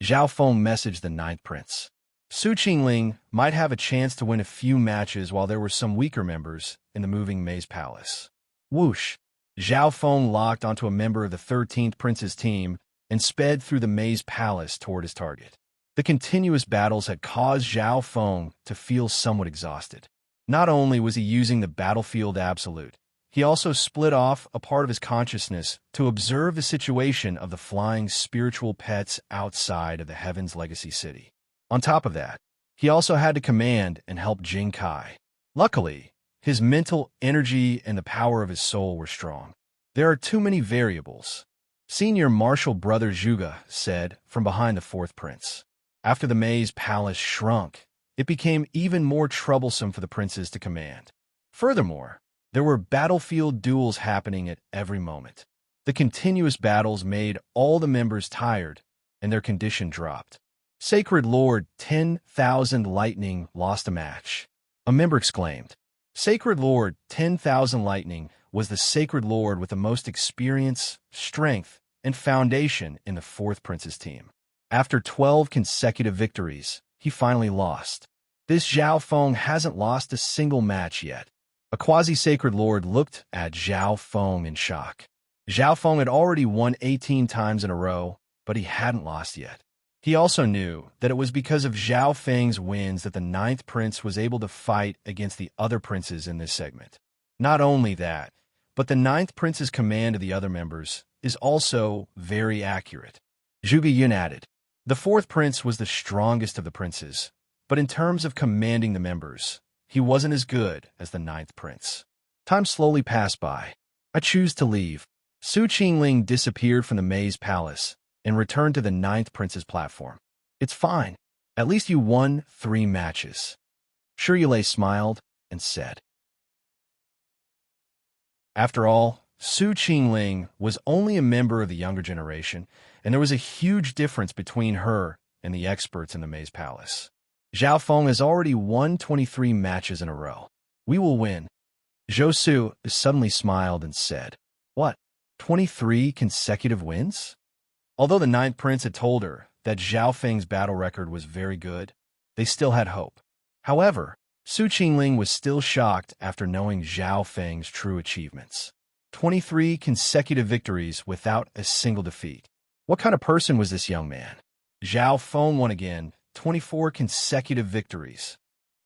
Zhao Feng messaged the 9th prince. Su Qingling might have a chance to win a few matches while there were some weaker members in the moving maze palace. Whoosh! Zhao Feng locked onto a member of the 13th prince's team and sped through the maze palace toward his target. The continuous battles had caused Zhao Feng to feel somewhat exhausted. Not only was he using the battlefield absolute, he also split off a part of his consciousness to observe the situation of the flying spiritual pets outside of the Heaven's Legacy City. On top of that, he also had to command and help Jing Kai. Luckily, his mental energy and the power of his soul were strong. There are too many variables, Senior Marshal Brother Zhuge said from behind the 4th prince. After the maze palace shrunk, it became even more troublesome for the princes to command. Furthermore, there were battlefield duels happening at every moment. The continuous battles made all the members tired, and their condition dropped. Sacred Lord 10,000 Lightning lost a match. A member exclaimed. Sacred Lord 10,000 Lightning was the Sacred Lord with the most experience, strength, and foundation in the 4th Prince's team. After 12 consecutive victories, he finally lost. This Zhao Feng hasn't lost a single match yet. A quasi-Sacred Lord looked at Zhao Feng in shock. Zhao Feng had already won 18 times in a row, but he hadn't lost yet. He also knew that it was because of Zhao Feng's wins that the 9th Prince was able to fight against the other princes in this segment. Not only that, but the 9th Prince's command of the other members is also very accurate. Zhuge Yun added, the 4th Prince was the strongest of the princes, but in terms of commanding the members, he wasn't as good as the 9th Prince. Time slowly passed by. I choose to leave. Su Qingling disappeared from the maze palace and returned to the 9th Prince's platform. It's fine. At least you won 3 matches. Shi Yulei smiled and said. After all, Su Qingling was only a member of the younger generation, and there was a huge difference between her and the experts in the maze palace. Zhao Feng has already won 23 matches in a row. We will win. Zhou Su suddenly smiled and said, what, 23 consecutive wins? Although the 9th Prince had told her that Zhao Feng's battle record was very good, they still had hope. However, Su Qingling was still shocked after knowing Zhao Feng's true achievements. 23 consecutive victories without a single defeat. What kind of person was this young man? Zhao Feng won again, 24 consecutive victories.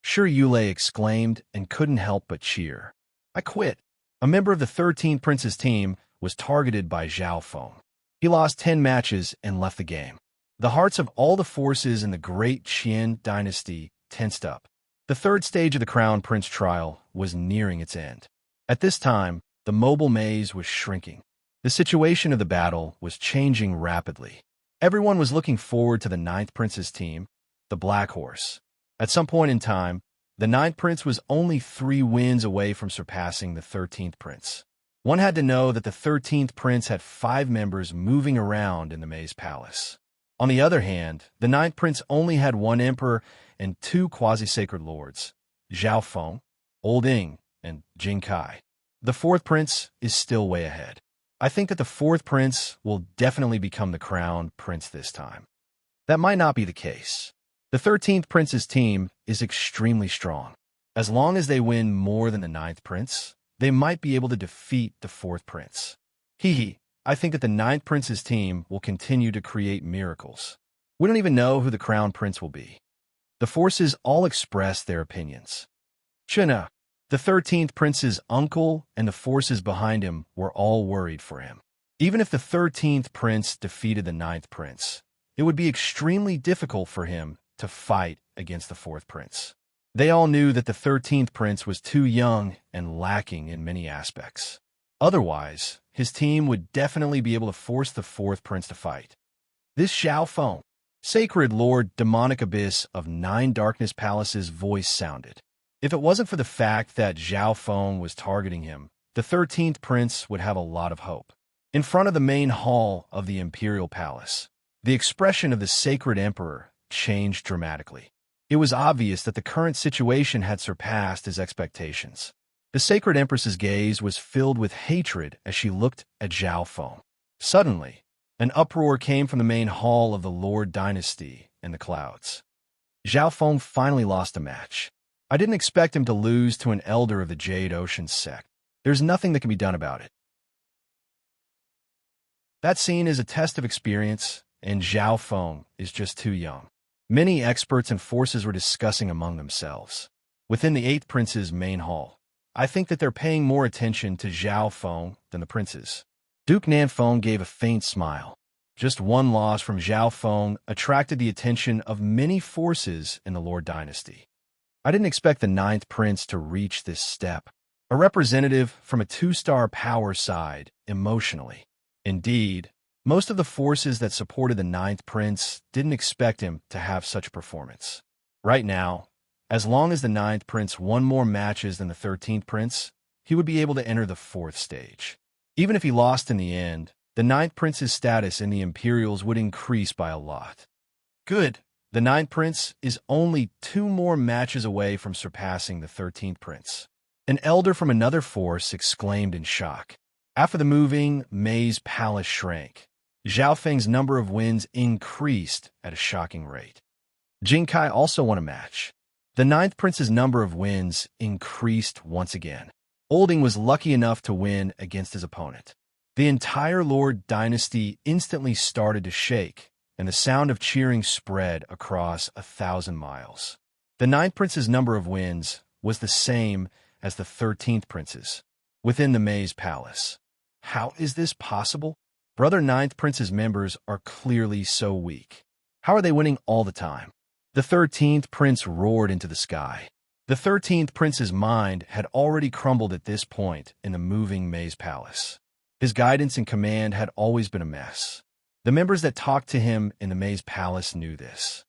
Shi Yulei exclaimed and couldn't help but cheer. I quit. A member of the 13th Prince's team was targeted by Zhao Feng. He lost 10 matches and left the game. The hearts of all the forces in the great Qian dynasty tensed up. The 3rd stage of the Crown Prince trial was nearing its end. At this time, the mobile maze was shrinking. The situation of the battle was changing rapidly. Everyone was looking forward to the 9th Prince's team, the Black Horse. At some point in time, the 9th Prince was only 3 wins away from surpassing the 13th Prince. One had to know that the 13th Prince had 5 members moving around in the Maze Palace. On the other hand, the 9th Prince only had 1 Emperor and 2 quasi-sacred lords, Zhao Feng, Old Ing, and Jing Kai. The 4th Prince is still way ahead. I think that the 4th Prince will definitely become the Crown Prince this time. That might not be the case. The 13th Prince's team is extremely strong. As long as they win more than the 9th Prince, they might be able to defeat the 4th Prince. I think that the 9th Prince's team will continue to create miracles. We don't even know who the Crown Prince will be. The forces all expressed their opinions. China, the 13th Prince's uncle and the forces behind him were all worried for him. Even if the 13th Prince defeated the 9th Prince, it would be extremely difficult for him to fight against the 4th Prince. They all knew that the 13th Prince was too young and lacking in many aspects. Otherwise, his team would definitely be able to force the 4th Prince to fight. This Zhao Feng, Sacred Lord Demonic Abyss of 9 Darkness Palaces' voice sounded. If it wasn't for the fact that Zhao Feng was targeting him, the 13th Prince would have a lot of hope. In front of the main hall of the Imperial Palace, the expression of the Sacred Emperor changed dramatically. It was obvious that the current situation had surpassed his expectations. The Sacred Empress's gaze was filled with hatred as she looked at Zhao Feng. Suddenly, an uproar came from the main hall of the Lord Dynasty in the clouds. Zhao Feng finally lost a match. I didn't expect him to lose to an elder of the Jade Ocean sect. There's nothing that can be done about it. That scene is a test of experience, and Zhao Feng is just too young. Many experts and forces were discussing among themselves. Within the 8th Prince's main hall, I think that they're paying more attention to Zhao Feng than the princes. Duke Nanfeng gave a faint smile. Just one loss from Zhao Feng attracted the attention of many forces in the Lord Dynasty. I didn't expect the 9th Prince to reach this step. A representative from a 2-star power side emotionally. Indeed, most of the forces that supported the 9th Prince didn't expect him to have such a performance. Right now, As long as the 9th prince won more matches than the 13th prince, he would be able to enter the 4th stage. Even if he lost in the end, the 9th prince's status in the Imperials would increase by a lot. Good. The 9th prince is only 2 more matches away from surpassing the 13th prince. An elder from another force exclaimed in shock. After the moving maze palace shrank, Zhao Feng's number of wins increased at a shocking rate. Jing Kai also won a match. The 9th prince's number of wins increased once again. Olding was lucky enough to win against his opponent. The entire Lord dynasty instantly started to shake, and the sound of cheering spread across 1,000 miles. The 9th prince's number of wins was the same as the 13th prince's, within the maze palace. How is this possible? Brother 9th prince's members are clearly so weak. How are they winning all the time? The 13th prince roared into the sky. The 13th prince's mind had already crumbled at this point in the moving maze palace. His guidance and command had always been a mess. The members that talked to him in the maze palace knew this.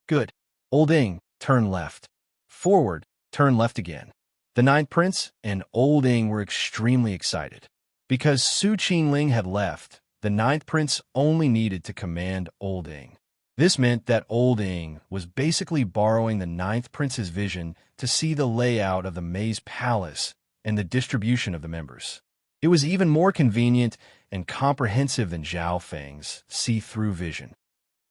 Good. Olding, turn left. Forward, turn left again. The 9th prince and Olding were extremely excited. Because Su Qingling had left, the 9th prince only needed to command Olding. This meant that Olding was basically borrowing the 9th prince's vision to see the layout of the maze palace and the distribution of the members. It was even more convenient and comprehensive than Zhao Feng's see-through vision.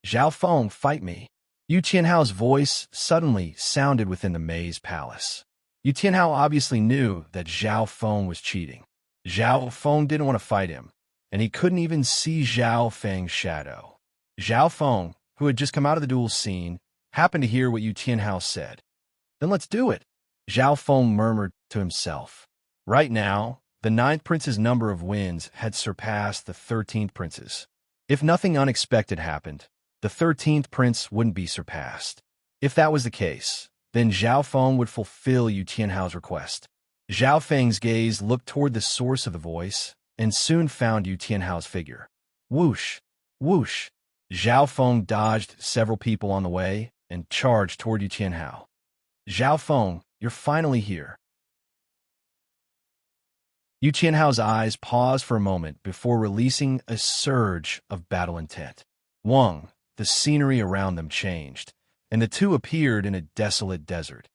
Zhao Feng, fight me. Yu Qianhao's voice suddenly sounded within the maze palace. Yu Qianhao obviously knew that Zhao Feng was cheating. Zhao Feng didn't want to fight him, and he couldn't even see Zhao Feng's shadow. Zhao Feng, who had just come out of the duel scene, happened to hear what Yu Qianhao said. Then let's do it, Zhao Feng murmured to himself. Right now, the 9th prince's number of wins had surpassed the 13th prince's. If nothing unexpected happened, the 13th prince wouldn't be surpassed. If that was the case, then Zhao Feng would fulfill Yu Qianhao's request. Zhao Feng's gaze looked toward the source of the voice and soon found Yu Qianhao's figure. Whoosh! Whoosh! Zhao Feng dodged several people on the way and charged toward Yu Qianhao. Zhao Feng, you're finally here. Yu Qianhao's eyes paused for a moment before releasing a surge of battle intent. Wang, the scenery around them changed, and the two appeared in a desolate desert.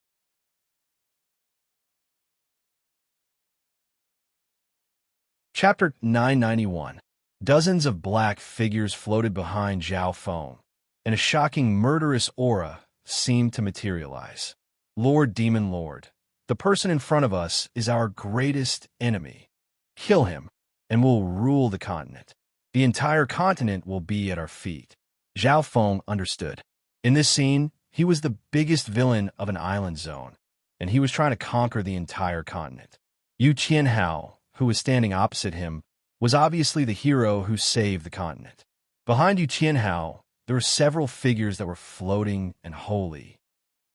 Chapter 991. Dozens of black figures floated behind Zhao Feng, and a shocking murderous aura seemed to materialize. Lord Demon Lord, the person in front of us is our greatest enemy. Kill him, and we'll rule the continent. The entire continent will be at our feet. Zhao Feng understood. In this scene, he was the biggest villain of an island zone, and he was trying to conquer the entire continent. Yu Qianhao, who was standing opposite him, was obviously the hero who saved the continent. Behind Yu Qianhao, there were several figures that were floating and holy.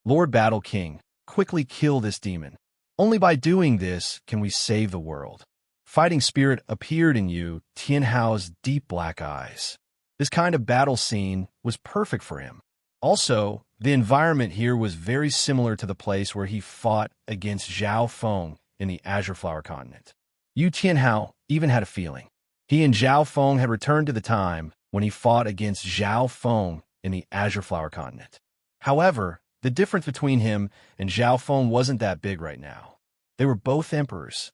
Lord Battle King, quickly kill this demon. Only by doing this can we save the world. Fighting spirit appeared in Yu Qianhao's deep black eyes. This kind of battle scene was perfect for him. Also, the environment here was very similar to the place where he fought against Zhao Feng in the Azure Flower Continent. Yu Qianhao even had a feeling. He and Zhao Feng had returned to the time when he fought against Zhao Feng in the Azure Flower Continent. However, the difference between him and Zhao Feng wasn't that big right now. They were both emperors.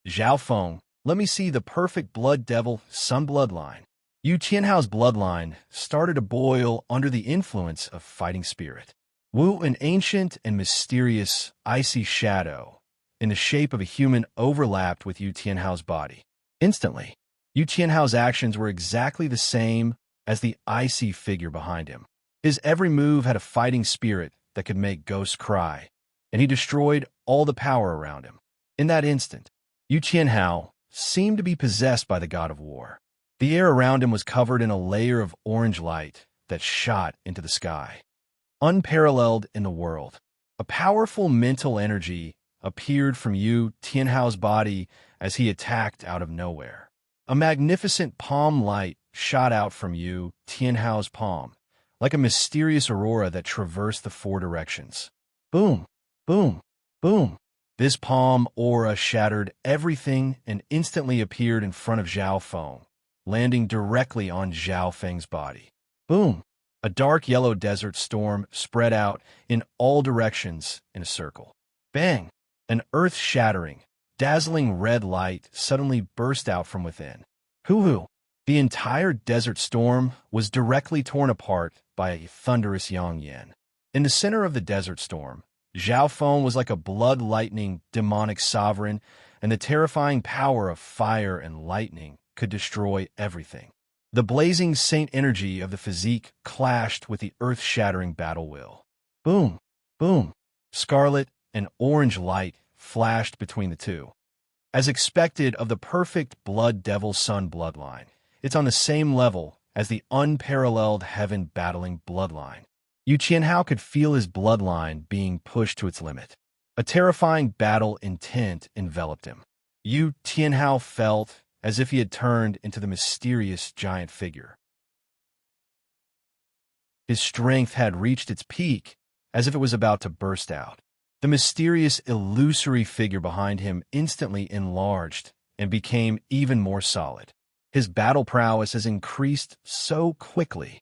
Zhao Feng, let me see the perfect blood devil sun bloodline. Yu Qianhao's bloodline started to boil under the influence of fighting spirit. Wu, an ancient and mysterious icy shadow in the shape of a human, overlapped with Yu Qianhao's body. Instantly, Yu Qianhao's actions were exactly the same as the icy figure behind him. His every move had a fighting spirit that could make ghosts cry, and he destroyed all the power around him. In that instant, Yu Qianhao seemed to be possessed by the god of war. The air around him was covered in a layer of orange light that shot into the sky. Unparalleled in the world, a powerful mental energy appeared from Yu Qianhao's body as he attacked out of nowhere. A magnificent palm light shot out from Yu Qianhao's palm, like a mysterious aurora that traversed the 4 directions. Boom, boom, boom. This palm aura shattered everything and instantly appeared in front of Zhao Feng, landing directly on Zhao Feng's body. Boom! A dark yellow desert storm spread out in all directions in a circle. Bang! An earth-shattering, dazzling red light suddenly burst out from within. Hoo-hoo! The entire desert storm was directly torn apart by a thunderous Yangyan. In the center of the desert storm, Zhao Feng was like a blood-lightning demonic sovereign, and the terrifying power of fire and lightning could destroy everything. The blazing saint energy of the physique clashed with the earth-shattering battle will. Boom! Boom! Scarlet and orange light flashed between the two. As expected of the perfect Blood Devil Sun bloodline, it's on the same level as the unparalleled heaven-battling bloodline. Yu Qianhao could feel his bloodline being pushed to its limit. A terrifying battle intent enveloped him. Yu Qianhao felt as if he had turned into the mysterious giant figure. His strength had reached its peak, as if it was about to burst out. The mysterious, illusory figure behind him instantly enlarged and became even more solid. His battle prowess has increased so quickly.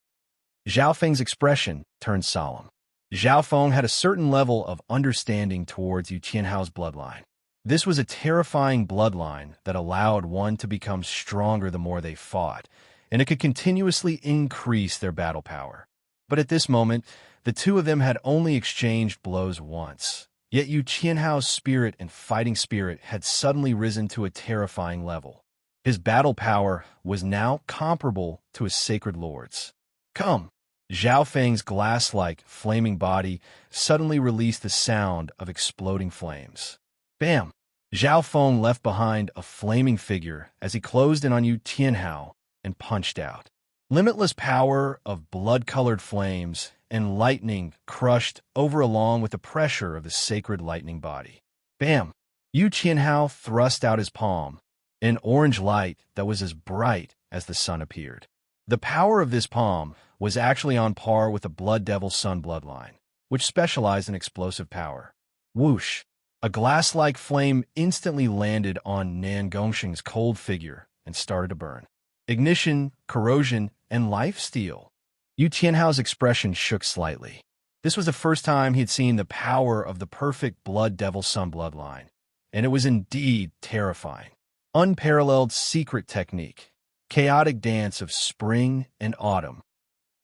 Zhao Feng's expression turned solemn. Zhao Feng had a certain level of understanding towards Yu Qianhao's bloodline. This was a terrifying bloodline that allowed one to become stronger the more they fought, and it could continuously increase their battle power. But at this moment, the two of them had only exchanged blows once. Yet Yu Qianhao's spirit and fighting spirit had suddenly risen to a terrifying level. His battle power was now comparable to his sacred lord's. Come! Zhao Feng's glass-like, flaming body suddenly released the sound of exploding flames. Bam! Zhao Feng left behind a flaming figure as he closed in on Yu Qianhao and punched out. Limitless power of blood-colored flames and lightning crushed over along with the pressure of the sacred lightning body. Bam! Yu Qianhao thrust out his palm. An orange light that was as bright as the sun appeared. The power of this palm was actually on par with the Blood Devil Sun bloodline, which specialized in explosive power. Whoosh! A glass-like flame instantly landed on Nan Gongsheng's cold figure and started to burn. Ignition, corrosion, and life steal. Yu Qianhao's expression shook slightly. This was the first time he had seen the power of the perfect Blood Devil Sun bloodline, and it was indeed terrifying. Unparalleled secret technique, chaotic dance of spring and autumn.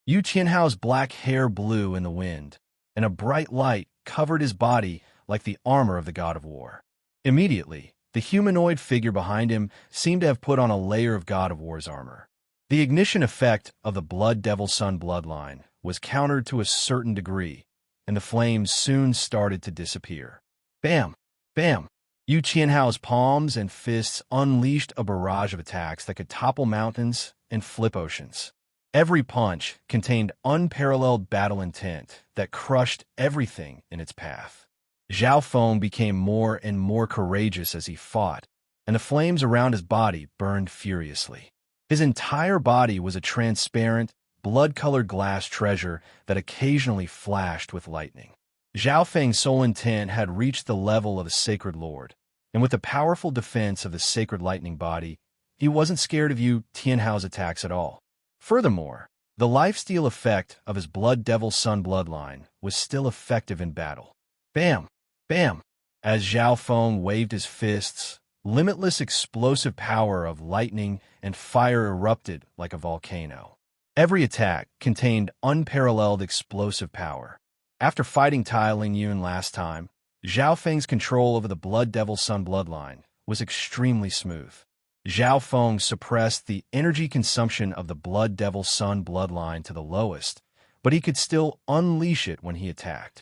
Yu Qianhao's black hair blew in the wind, and a bright light covered his body like the armor of the god of war. Immediately, the humanoid figure behind him seemed to have put on a layer of god of war's armor. The ignition effect of the Blood Devil Sun bloodline was countered to a certain degree, and the flames soon started to disappear. Bam! Bam! Yu Qianhao's palms and fists unleashed a barrage of attacks that could topple mountains and flip oceans. Every punch contained unparalleled battle intent that crushed everything in its path. Zhao Feng became more and more courageous as he fought, and the flames around his body burned furiously. His entire body was a transparent, blood-colored glass treasure that occasionally flashed with lightning. Zhao Feng's soul intent had reached the level of a sacred lord, and with the powerful defense of the sacred lightning body, he wasn't scared of Yu Qianhao's attacks at all. Furthermore, the lifesteal effect of his Blood Devil Sun bloodline was still effective in battle. Bam! Bam! As Zhao Feng waved his fists, limitless explosive power of lightning and fire erupted like a volcano. Every attack contained unparalleled explosive power. After fighting Tai Lingyun last time, Zhao Feng's control over the Blood Devil Sun bloodline was extremely smooth. Zhao Feng suppressed the energy consumption of the Blood Devil Sun bloodline to the lowest, but he could still unleash it when he attacked.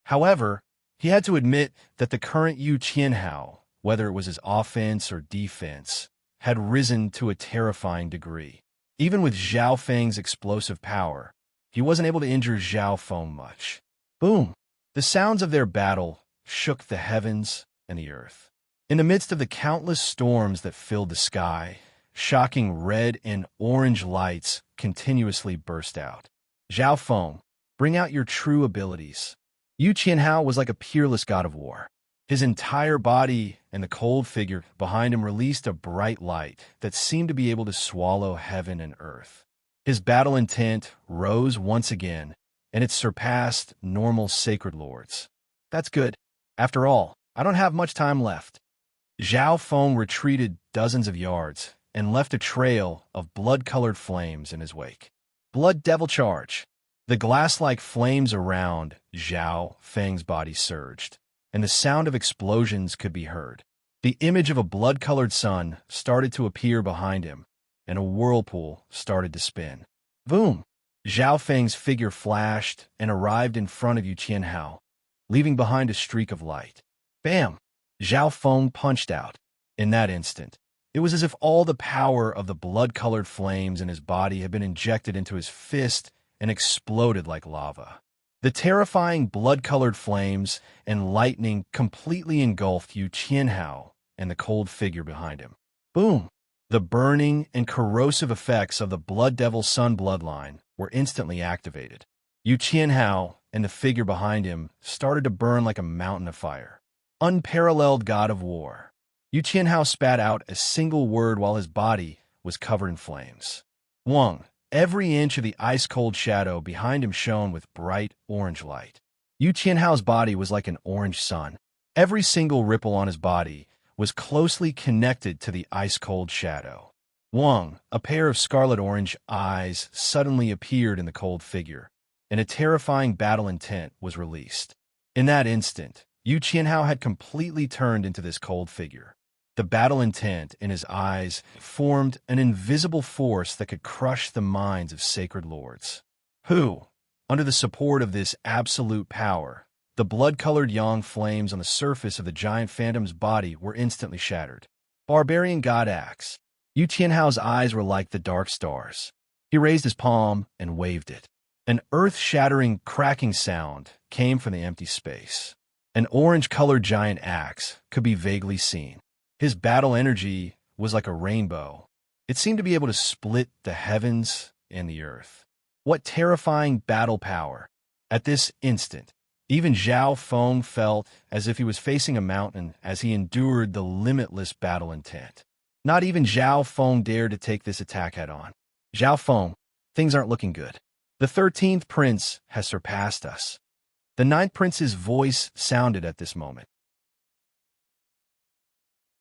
However, he had to admit that the current Yu Qianhao, whether it was his offense or defense, had risen to a terrifying degree. Even with Zhao Feng's explosive power, he wasn't able to injure Zhao Feng much. Boom! The sounds of their battle shook the heavens and the earth. In the midst of the countless storms that filled the sky, shocking red and orange lights continuously burst out. Zhao Feng, Bring out your true abilities. Yu Qianhao was like a peerless god of war. His entire body and the cold figure behind him released a bright light that seemed to be able to swallow heaven and earth. His battle intent rose once again, and it surpassed normal sacred lords. That's good. After all, I don't have much time left. Zhao Feng retreated dozens of yards and left a trail of blood-colored flames in his wake. Blood Devil Charge. The glass-like flames around Zhao Feng's body surged, and the sound of explosions could be heard. The image of a blood-colored sun started to appear behind him, and a whirlpool started to spin. Boom! Zhao Feng's figure flashed and arrived in front of Yu Qianhao, leaving behind a streak of light. Bam! Zhao Feng punched out. In that instant, it was as if all the power of the blood-colored flames in his body had been injected into his fist and exploded like lava. The terrifying blood-colored flames and lightning completely engulfed Yu Qianhao and the cold figure behind him. Boom! The burning and corrosive effects of the Blood Devil Sun bloodline were instantly activated. Yu Qianhao and the figure behind him started to burn like a mountain of fire. Unparalleled god of war. Yu Qianhao spat out a single word while his body was covered in flames. Wang. Every inch of the ice-cold shadow behind him shone with bright orange light. Yu Qianhao's body was like an orange sun. Every single ripple on his body was closely connected to the ice-cold shadow. Wang, a pair of scarlet-orange eyes, suddenly appeared in the cold figure, and a terrifying battle intent was released. In that instant, Yu Qianhao had completely turned into this cold figure. The battle intent in his eyes formed an invisible force that could crush the minds of sacred lords. Who, under the support of this absolute power, the blood-colored yang flames on the surface of the giant phantom's body were instantly shattered. Barbarian God Axe. Yu Qianhao's eyes were like the dark stars. He raised his palm and waved it. An earth-shattering, cracking sound came from the empty space. An orange-colored giant axe could be vaguely seen. His battle energy was like a rainbow. It seemed to be able to split the heavens and the earth. What terrifying battle power! At this instant, even Zhao Feng felt as if he was facing a mountain as he endured the limitless battle intent. Not even Zhao Feng dared to take this attack head-on. Zhao Feng, things aren't looking good. The 13th prince has surpassed us. The 9th prince's voice sounded at this moment.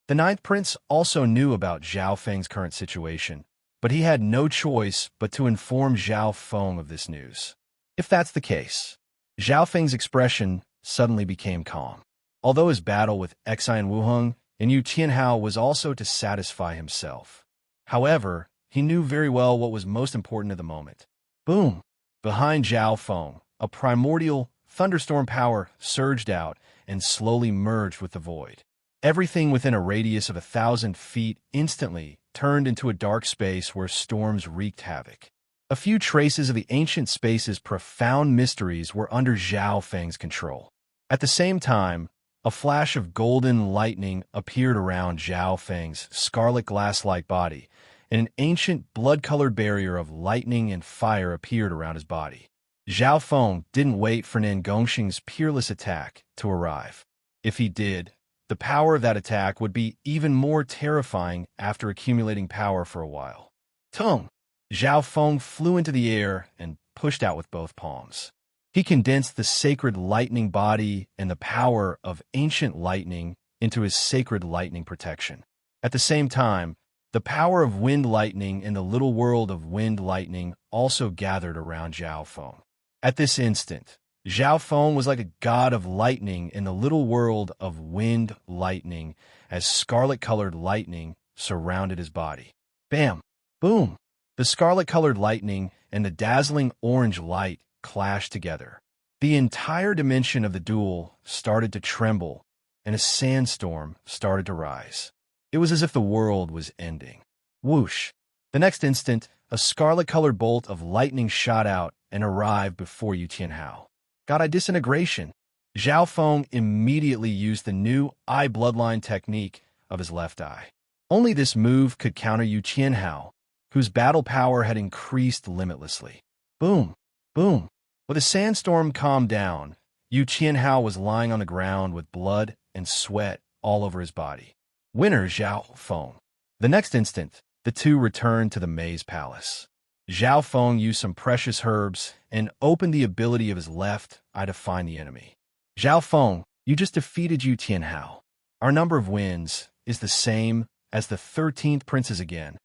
The 9th prince also knew about Zhao Feng's current situation, but he had no choice but to inform Zhao Feng of this news. If that's the case, Zhao Feng's expression suddenly became calm. Although his battle with Xi and Wuheng and Yu Qianhao was also to satisfy himself. However, he knew very well what was most important at the moment. Boom! Behind Zhao Feng, a primordial thunderstorm power surged out and slowly merged with the void. Everything within a radius of 1,000 feet instantly turned into a dark space where storms wreaked havoc. A few traces of the ancient space's profound mysteries were under Zhao Feng's control. At the same time, a flash of golden lightning appeared around Zhao Feng's scarlet glass-like body, and an ancient blood-colored barrier of lightning and fire appeared around his body. Zhao Feng didn't wait for Nan Gongxing's peerless attack to arrive. If he did, the power of that attack would be even more terrifying after accumulating power for a while. Tung! Zhao Feng flew into the air and pushed out with both palms. He condensed the sacred lightning body and the power of ancient lightning into his sacred lightning protection. At the same time, the power of wind lightning in the little world of wind lightning also gathered around Zhao Feng. At this instant, Zhao Feng was like a god of lightning in the little world of wind lightning as scarlet-colored lightning surrounded his body. Bam! Boom! The scarlet-colored lightning and the dazzling orange light clashed together. The entire dimension of the duel started to tremble, and a sandstorm started to rise. It was as if the world was ending. Whoosh! The next instant, a scarlet-colored bolt of lightning shot out and arrived before Yu Qianhao. God-Eye Disintegration. Zhao Feng immediately used the new eye bloodline technique of his left eye. Only this move could counter Yu Qianhao, whose battle power had increased limitlessly. Boom! Boom! When the sandstorm calmed down, Yu Qianhao was lying on the ground with blood and sweat all over his body. Winner Zhao Feng. The next instant, the two returned to the maze palace. Zhao Feng used some precious herbs and opened the ability of his left eye to find the enemy. Zhao Feng, you just defeated Yu Qianhao. Our number of wins is the same as the 13th prince's again.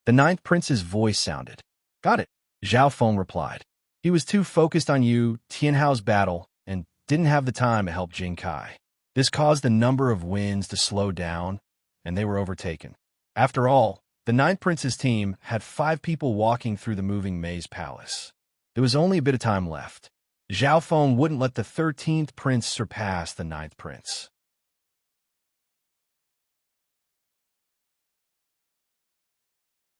The 9th prince's voice sounded. Got it, Zhao Feng replied. He was too focused on Yu Tianhao's battle and didn't have the time to help Jing Kai. This caused the number of wins to slow down, and they were overtaken. After all, the 9th prince's team had 5 people walking through the moving maze palace. There was only a bit of time left. Zhao Feng wouldn't let the 13th prince surpass the 9th prince.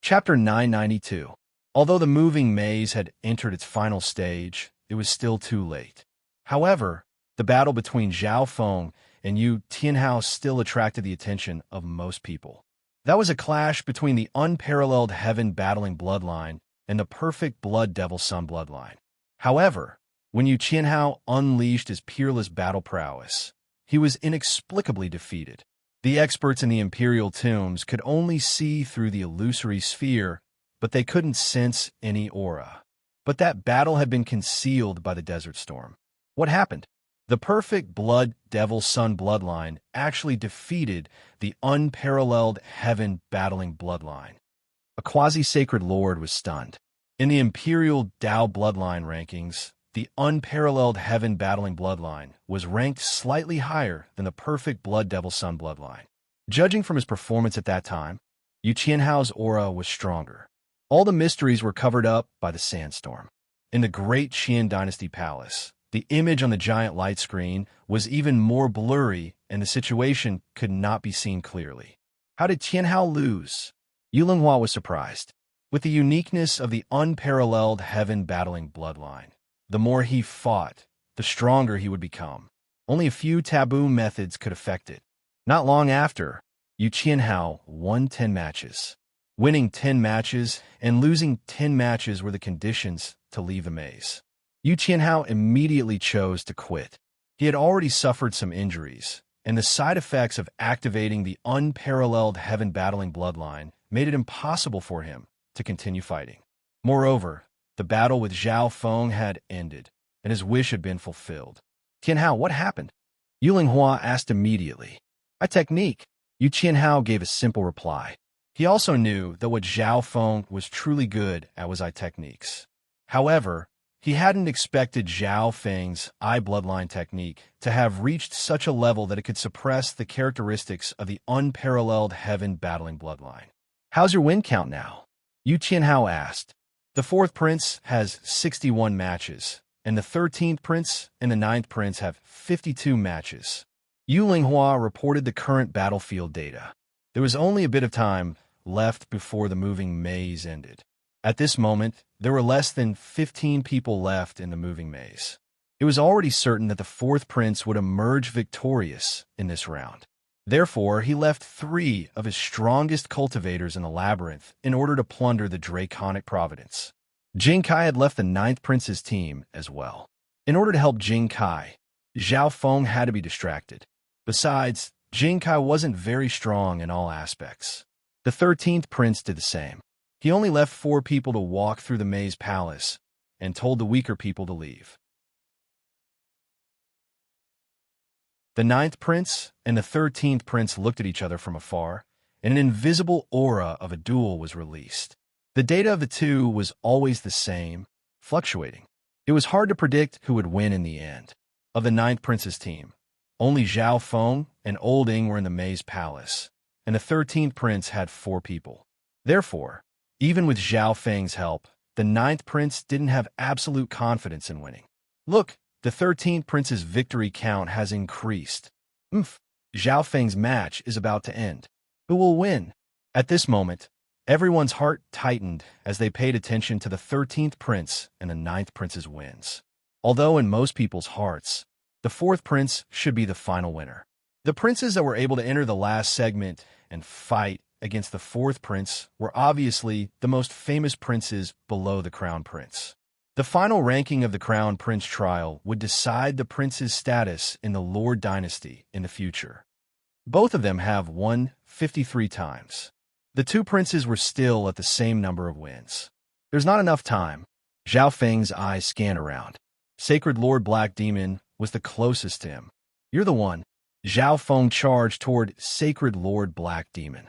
Chapter 992. Although the moving maze had entered its final stage, it was still too late. However, the battle between Zhao Feng and Yu Tianhao still attracted the attention of most people. That was a clash between the unparalleled heaven battling bloodline and the perfect blood devil sun bloodline. However, when Yu Qianhao unleashed his peerless battle prowess, he was inexplicably defeated. The experts in the imperial tombs could only see through the illusory sphere, but they couldn't sense any aura. But that battle had been concealed by the desert storm. What happened? The perfect blood devil sun bloodline actually defeated the unparalleled heaven battling bloodline. A quasi-sacred lord was stunned. In the imperial Dao bloodline rankings, the unparalleled heaven battling bloodline was ranked slightly higher than the perfect blood devil sun bloodline. Judging from his performance at that time, Yu Qianhao's aura was stronger. All the mysteries were covered up by the sandstorm. In the great Qian dynasty palace, the image on the giant light screen was even more blurry and the situation could not be seen clearly. How did Qianhao lose? Yu Linghua was surprised. With the uniqueness of the unparalleled heaven battling bloodline, the more he fought, the stronger he would become. Only a few taboo methods could affect it. Not long after, Yu Qianhao won 10 matches. Winning 10 matches and losing 10 matches were the conditions to leave the maze. Yu Qianhao immediately chose to quit. He had already suffered some injuries, and the side effects of activating the unparalleled heaven battling bloodline made it impossible for him to continue fighting. Moreover, the battle with Zhao Feng had ended, and his wish had been fulfilled. Qianhao, what happened? Yu Linghua asked immediately. My technique. Yu Qianhao gave a simple reply. He also knew that what Zhao Feng was truly good at was eye techniques. However, he hadn't expected Zhao Feng's eye bloodline technique to have reached such a level that it could suppress the characteristics of the unparalleled heaven battling bloodline. How's your win count now? Yu Qianhao asked. The 4th prince has 61 matches, and the 13th prince and the 9th prince have 52 matches. Yu Linghua reported the current battlefield data. There was only a bit of time left before the moving maze ended. At this moment, there were less than 15 people left in the moving maze. It was already certain that the 4th prince would emerge victorious in this round. Therefore, he left 3 of his strongest cultivators in the labyrinth in order to plunder the draconic providence. Jing Kai had left the 9th prince's team as well. In order to help Jing Kai, Zhao Feng had to be distracted. Besides, Jing Kai wasn't very strong in all aspects. The 13th prince did the same. He only left 4 people to walk through the maze palace and told the weaker people to leave. The 9th prince and the 13th prince looked at each other from afar, and an invisible aura of a duel was released. The data of the two was always the same, fluctuating. It was hard to predict who would win in the end. Of the 9th prince's team, only Zhao Feng and Old Ing were in the maze palace, and the 13th prince had 4 people. Therefore, even with Zhao Feng's help, the 9th prince didn't have absolute confidence in winning. Look, the 13th prince's victory count has increased. Zhao Feng's match is about to end. Who will win? At this moment, everyone's heart tightened as they paid attention to the 13th prince and the 9th prince's wins. Although in most people's hearts, the 4th prince should be the final winner. The princes that were able to enter the last segment and fight against the 4th prince were obviously the most famous princes below the crown prince. The final ranking of the Crown Prince trial would decide the prince's status in the Lord dynasty in the future. Both of them have won 53 times. The two princes were still at the same number of wins. There's not enough time. Zhao Feng's eyes scan around. Sacred Lord Black Demon was the closest to him. You're the one. Zhao Feng charged toward Sacred Lord Black Demon.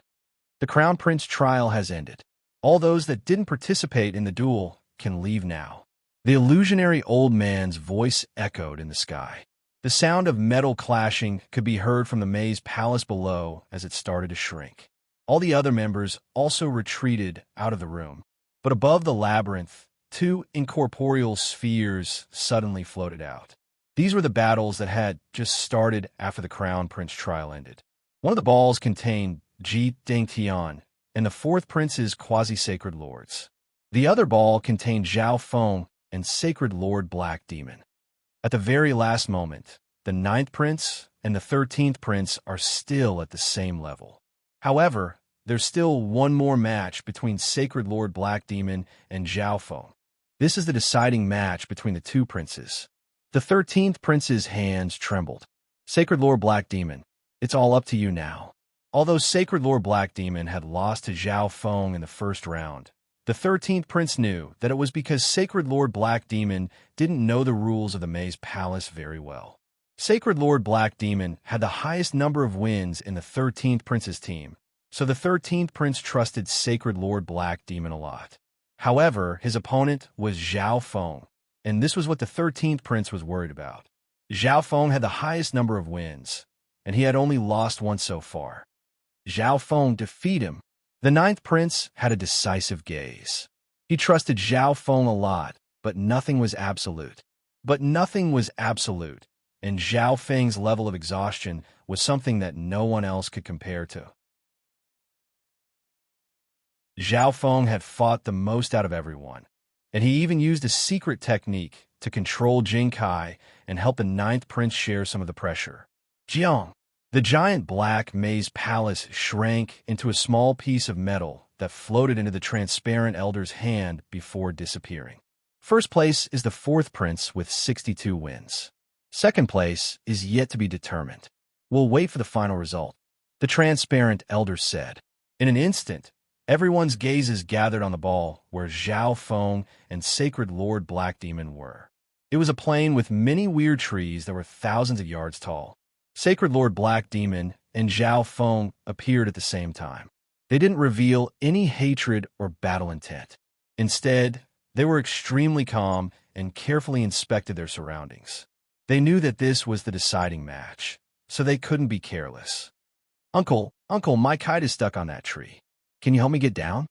The Crown Prince trial has ended. All those that didn't participate in the duel can leave now. The illusionary old man's voice echoed in the sky. The sound of metal clashing could be heard from the maze palace below as it started to shrink. All the other members also retreated out of the room. But above the labyrinth, two incorporeal spheres suddenly floated out. These were the battles that had just started after the Crown Prince trial ended. One of the balls contained Ji Dingtian and the fourth prince's quasi-sacred lords. The other ball contained Zhao Feng and Sacred Lord Black Demon. At the very last moment, the 9th prince and the 13th prince are still at the same level. However, there's still one more match between Sacred Lord Black Demon and Zhao Feng. This is the deciding match between the two princes. The 13th prince's hands trembled. Sacred Lord Black Demon, it's all up to you now. Although Sacred Lord Black Demon had lost to Zhao Feng in the first round, the 13th prince knew that it was because Sacred Lord Black Demon didn't know the rules of the Maze Palace very well. Sacred Lord Black Demon had the highest number of wins in the 13th prince's team, so the 13th prince trusted Sacred Lord Black Demon a lot. However, his opponent was Zhao Feng, and this was what the 13th prince was worried about. Zhao Feng had the highest number of wins, and he had only lost once so far. Zhao Feng defeated him. The 9th prince had a decisive gaze. He trusted Zhao Feng a lot, but nothing was absolute. And Zhao Feng's level of exhaustion was something that no one else could compare to. Zhao Feng had fought the most out of everyone, and he even used a secret technique to control Jing Kai and help the 9th prince share some of the pressure. Jiang. The giant black maze palace shrank into a small piece of metal that floated into the transparent elder's hand before disappearing. First place is the 4th prince with 62 wins. Second place is yet to be determined. We'll wait for the final result, the transparent elder said. In an instant, everyone's gazes gathered on the ball where Zhao Feng and Sacred Lord Black Demon were. It was a plain with many weird trees that were thousands of yards tall. Sacred Lord Black Demon and Zhao Feng appeared at the same time. They didn't reveal any hatred or battle intent. Instead, they were extremely calm and carefully inspected their surroundings. They knew that this was the deciding match, so they couldn't be careless. Uncle, my kite is stuck on that tree. Can you help me get down?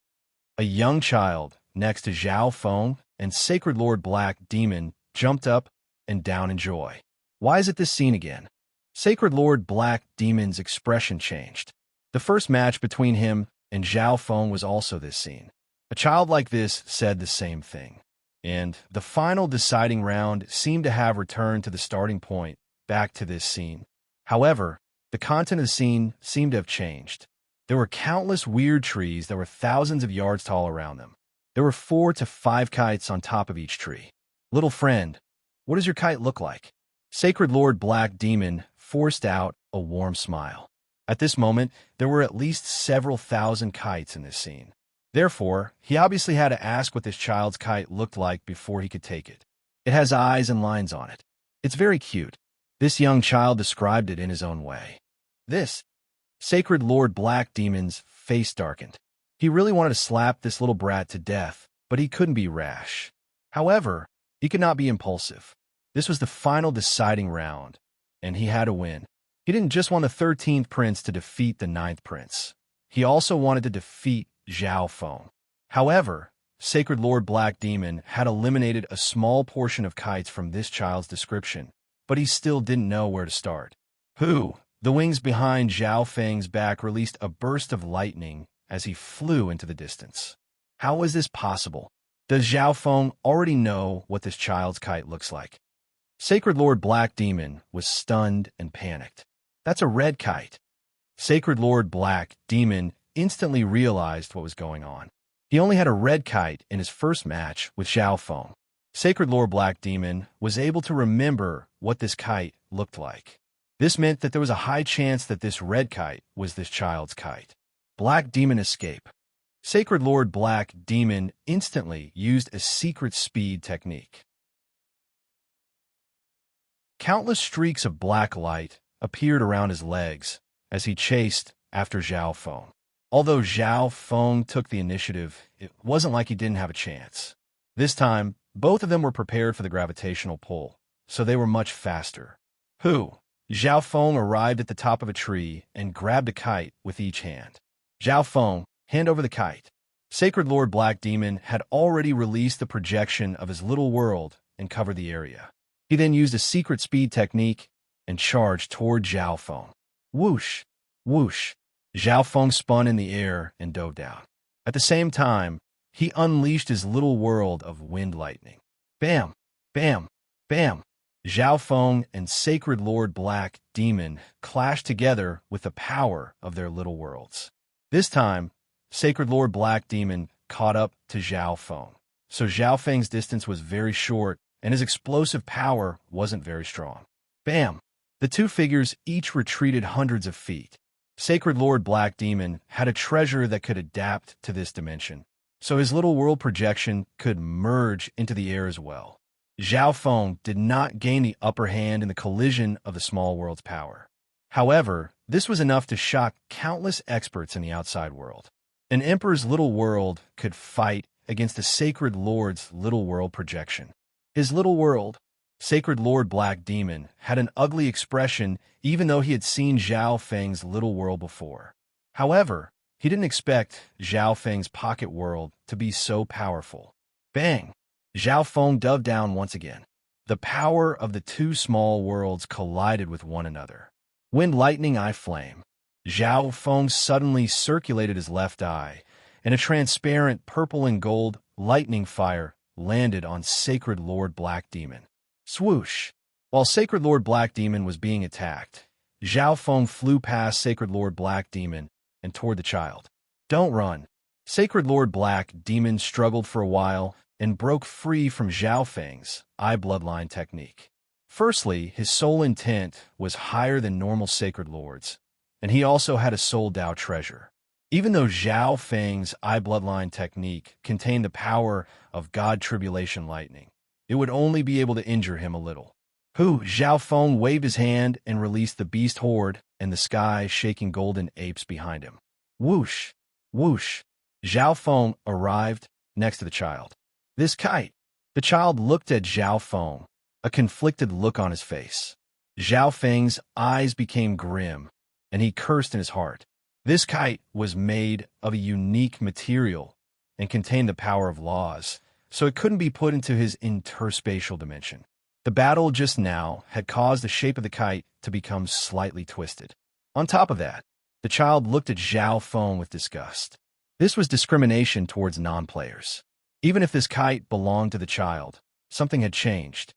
A young child next to Zhao Feng and Sacred Lord Black Demon jumped up and down in joy. Why is it this scene again? Sacred Lord Black Demon's expression changed. The first match between him and Zhao Feng was also this scene. A child like this said the same thing. And the final deciding round seemed to have returned to the starting point, back to this scene. However, the content of the scene seemed to have changed. There were countless weird trees that were thousands of yards tall around them. There were 4 to 5 kites on top of each tree. Little friend, what does your kite look like? Sacred Lord Black Demon forced out a warm smile. At this moment, there were at least several thousand kites in this scene. Therefore, he obviously had to ask what this child's kite looked like before he could take it. It has eyes and lines on it. It's very cute. This young child described it in his own way. This. Sacred Lord Black Demon's face darkened. He really wanted to slap this little brat to death, but he couldn't be rash. However, he could not be impulsive. This was the final deciding round, and he had to win. He didn't just want the 13th prince to defeat the 9th prince. He also wanted to defeat Zhao Feng. However, Sacred Lord Black Demon had eliminated a small portion of kites from this child's description, but he still didn't know where to start. The wings behind Zhao Feng's back released a burst of lightning as he flew into the distance. How was this possible? Does Zhao Feng already know what this child's kite looks like? Sacred Lord Black Demon was stunned and panicked. That's a red kite. Sacred Lord Black Demon instantly realized what was going on. He only had a red kite in his first match with Zhao Feng. Sacred Lord Black Demon was able to remember what this kite looked like. This meant that there was a high chance that this red kite was this child's kite. Black Demon escape. Sacred Lord Black Demon instantly used a secret speed technique. Countless streaks of black light appeared around his legs as he chased after Zhao Feng. Although Zhao Feng took the initiative, it wasn't like he didn't have a chance. This time, both of them were prepared for the gravitational pull, so they were much faster. Zhao Feng arrived at the top of a tree and grabbed a kite with each hand. Zhao Feng, hand over the kite. Sacred Lord Black Demon had already released the projection of his little world and covered the area. He then used a secret speed technique and charged toward Zhao Feng. Whoosh! Whoosh! Zhao Feng spun in the air and dove down. At the same time, he unleashed his little world of wind lightning. Bam! Bam! Bam! Zhao Feng and Sacred Lord Black Demon clashed together with the power of their little worlds. This time, Sacred Lord Black Demon caught up to Zhao Feng, so Zhao Feng's distance was very short and his explosive power wasn't very strong. Bam! The two figures each retreated hundreds of feet. Sacred Lord Black Demon had a treasure that could adapt to this dimension, so his little world projection could merge into the air as well. Zhao Feng did not gain the upper hand in the collision of the small world's power. However, this was enough to shock countless experts in the outside world. An emperor's little world could fight against the Sacred Lord's little world projection. His little world, Sacred Lord Black Demon, had an ugly expression even though he had seen Zhao Feng's little world before. However, he didn't expect Zhao Feng's pocket world to be so powerful. Bang! Zhao Feng dove down once again. The power of the two small worlds collided with one another. Wind lightning eye flame. Zhao Feng suddenly circulated his left eye, and a transparent purple and gold lightning fire landed on Sacred Lord Black Demon. Swoosh! While Sacred Lord Black Demon was being attacked, Zhao Feng flew past Sacred Lord Black Demon and toward the child. Don't run! Sacred Lord Black Demon struggled for a while and broke free from Zhao Feng's eye bloodline technique. Firstly, his soul intent was higher than normal Sacred Lords, and he also had a soul Dao treasure. Even though Zhao Feng's eye bloodline technique contained the power of God Tribulation Lightning, it would only be able to injure him a little. Zhao Feng waved his hand and released the beast horde and the sky shaking golden apes behind him. Whoosh! Whoosh! Zhao Feng arrived next to the child. This kite! The child looked at Zhao Feng, a conflicted look on his face. Zhao Feng's eyes became grim, and he cursed in his heart. This kite was made of a unique material and contained the power of laws, so it couldn't be put into his interspatial dimension. The battle just now had caused the shape of the kite to become slightly twisted. On top of that, the child looked at Zhao Feng with disgust. This was discrimination towards non-players. Even if this kite belonged to the child, something had changed.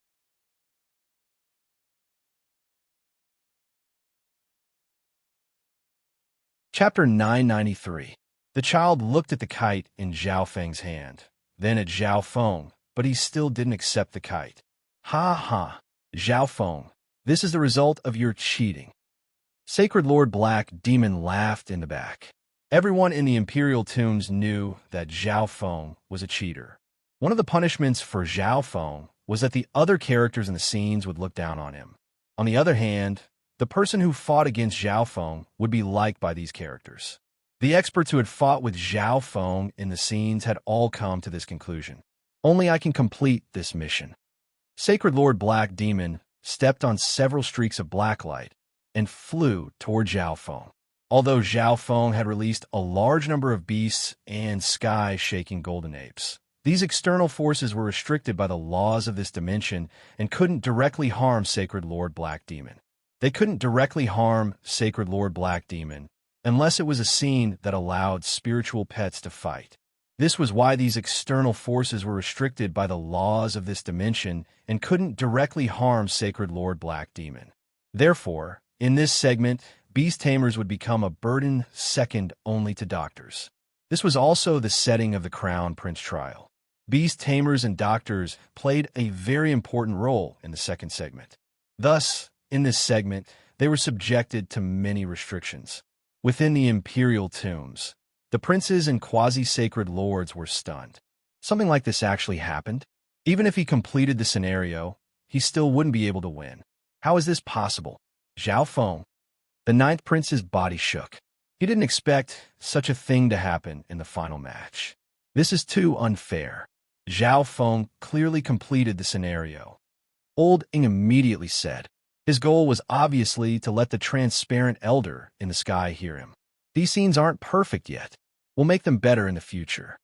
Chapter 993. The child looked at the kite in Zhao Feng's hand, then at Zhao Feng, but he still didn't accept the kite. Ha ha, Zhao Feng, this is the result of your cheating. Sacred Lord Black Demon laughed in the back. Everyone in the Imperial Tombs knew that Zhao Feng was a cheater. One of the punishments for Zhao Feng was that the other characters in the scenes would look down on him. On the other hand, the person who fought against Zhao Feng would be liked by these characters. The experts who had fought with Zhao Feng in the scenes had all come to this conclusion. Only I can complete this mission. Sacred Lord Black Demon stepped on several streaks of black light and flew toward Zhao Feng. Although Zhao Feng had released a large number of beasts and sky-shaking golden apes, these external forces were restricted by the laws of this dimension and couldn't directly harm Sacred Lord Black Demon. They couldn't directly harm Sacred Lord Black Demon unless it was a scene that allowed spiritual pets to fight. This was why these external forces were restricted by the laws of this dimension and couldn't directly harm Sacred Lord Black Demon. Therefore, in this segment, beast tamers would become a burden second only to doctors. This was also the setting of the Crown Prince trial. Beast tamers and doctors played a very important role in the second segment. Thus, in this segment, they were subjected to many restrictions. Within the imperial tombs, the princes and quasi-sacred lords were stunned. Something like this actually happened? Even if he completed the scenario, he still wouldn't be able to win. How is this possible? Zhao Feng, the ninth prince's body shook. He didn't expect such a thing to happen in the final match. This is too unfair. Zhao Feng clearly completed the scenario. Old Ing immediately said. His goal was obviously to let the transparent elder in the sky hear him. These scenes aren't perfect yet. We'll make them better in the future.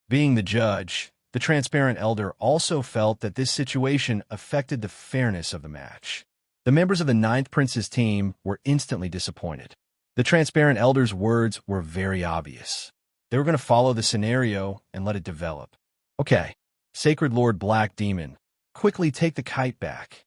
Being the judge, the transparent elder also felt that this situation affected the fairness of the match. The members of the ninth prince's team were instantly disappointed. The transparent elder's words were very obvious. They were going to follow the scenario and let it develop. Okay, Sacred Lord Black Demon, quickly take the kite back.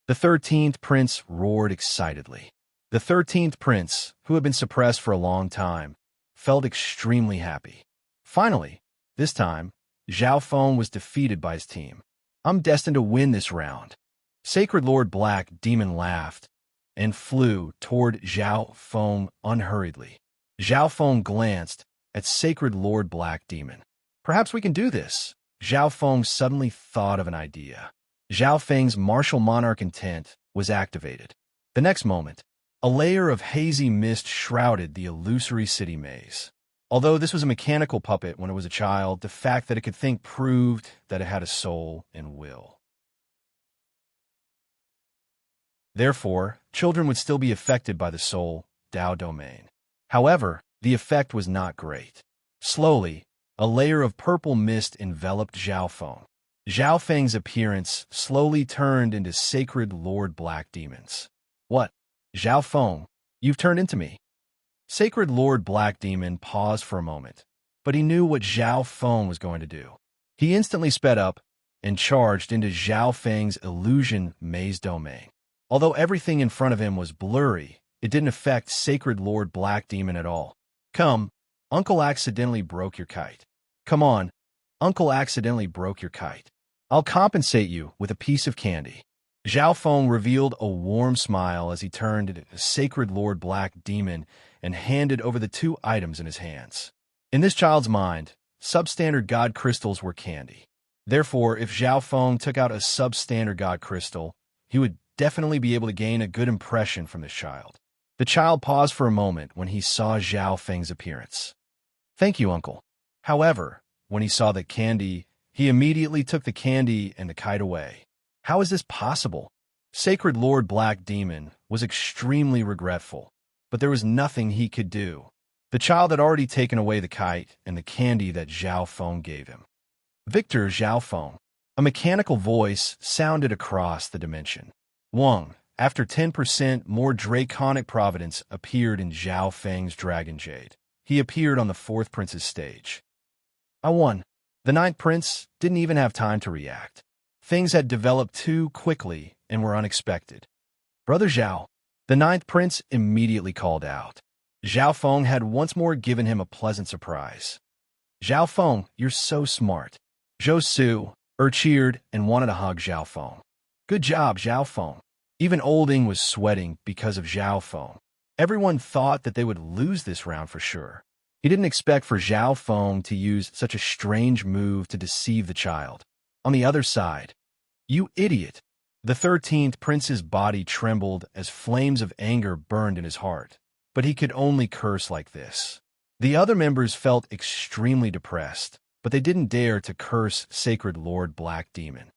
The 13th prince roared excitedly. The 13th prince, who had been suppressed for a long time, felt extremely happy. Finally, this time, Zhao Feng was defeated by his team. I'm destined to win this round. Sacred Lord Black Demon laughed and flew toward Zhao Feng unhurriedly. Zhao Feng glanced at Sacred Lord Black Demon. Perhaps we can do this. Zhao Feng suddenly thought of an idea. Zhao Feng's martial monarch intent was activated. The next moment, a layer of hazy mist shrouded the illusory city maze. Although this was a mechanical puppet when it was a child, the fact that it could think proved that it had a soul and will. Therefore, children would still be affected by the soul Dao domain. However, the effect was not great. Slowly, a layer of purple mist enveloped Zhao Feng. Zhao Feng's appearance slowly turned into Sacred Lord Black Demons. What? Zhao Feng, you've turned into me. Sacred Lord Black Demon paused for a moment, but he knew what Zhao Feng was going to do. He instantly sped up and charged into Zhao Feng's illusion maze domain. Although everything in front of him was blurry, it didn't affect Sacred Lord Black Demon at all. Come, Uncle accidentally broke your kite. Come on, Uncle accidentally broke your kite. I'll compensate you with a piece of candy. Zhao Feng revealed a warm smile as he turned to Sacred Lord Black Demon and handed over the two items in his hands. In this child's mind, substandard god crystals were candy. Therefore, if Zhao Feng took out a substandard god crystal, he would definitely be able to gain a good impression from this child. The child paused for a moment when he saw Zhao Feng's appearance. Thank you, Uncle. However, when he saw the candy, he immediately took the candy and the kite away. How is this possible? Sacred Lord Black Demon was extremely regretful, but there was nothing he could do. The child had already taken away the kite and the candy that Zhao Feng gave him. Victor Zhao Feng. A mechanical voice sounded across the dimension. Wang, after 10% more draconic providence appeared in Zhao Feng's Dragon Jade. He appeared on the fourth prince's stage. I won. The ninth prince didn't even have time to react. Things had developed too quickly and were unexpected. Brother Zhao, the ninth prince immediately called out. Zhao Feng had once more given him a pleasant surprise. Zhao Feng, you're so smart. Zhou Su cheered and wanted to hug Zhao Feng. Good job, Zhao Feng. Even Old Ing was sweating because of Zhao Feng. Everyone thought that they would lose this round for sure. He didn't expect for Zhao Feng to use such a strange move to deceive the child. On the other side, you idiot! The 13th prince's body trembled as flames of anger burned in his heart, but he could only curse like this. The other members felt extremely depressed, but they didn't dare to curse Sacred Lord Black Demon.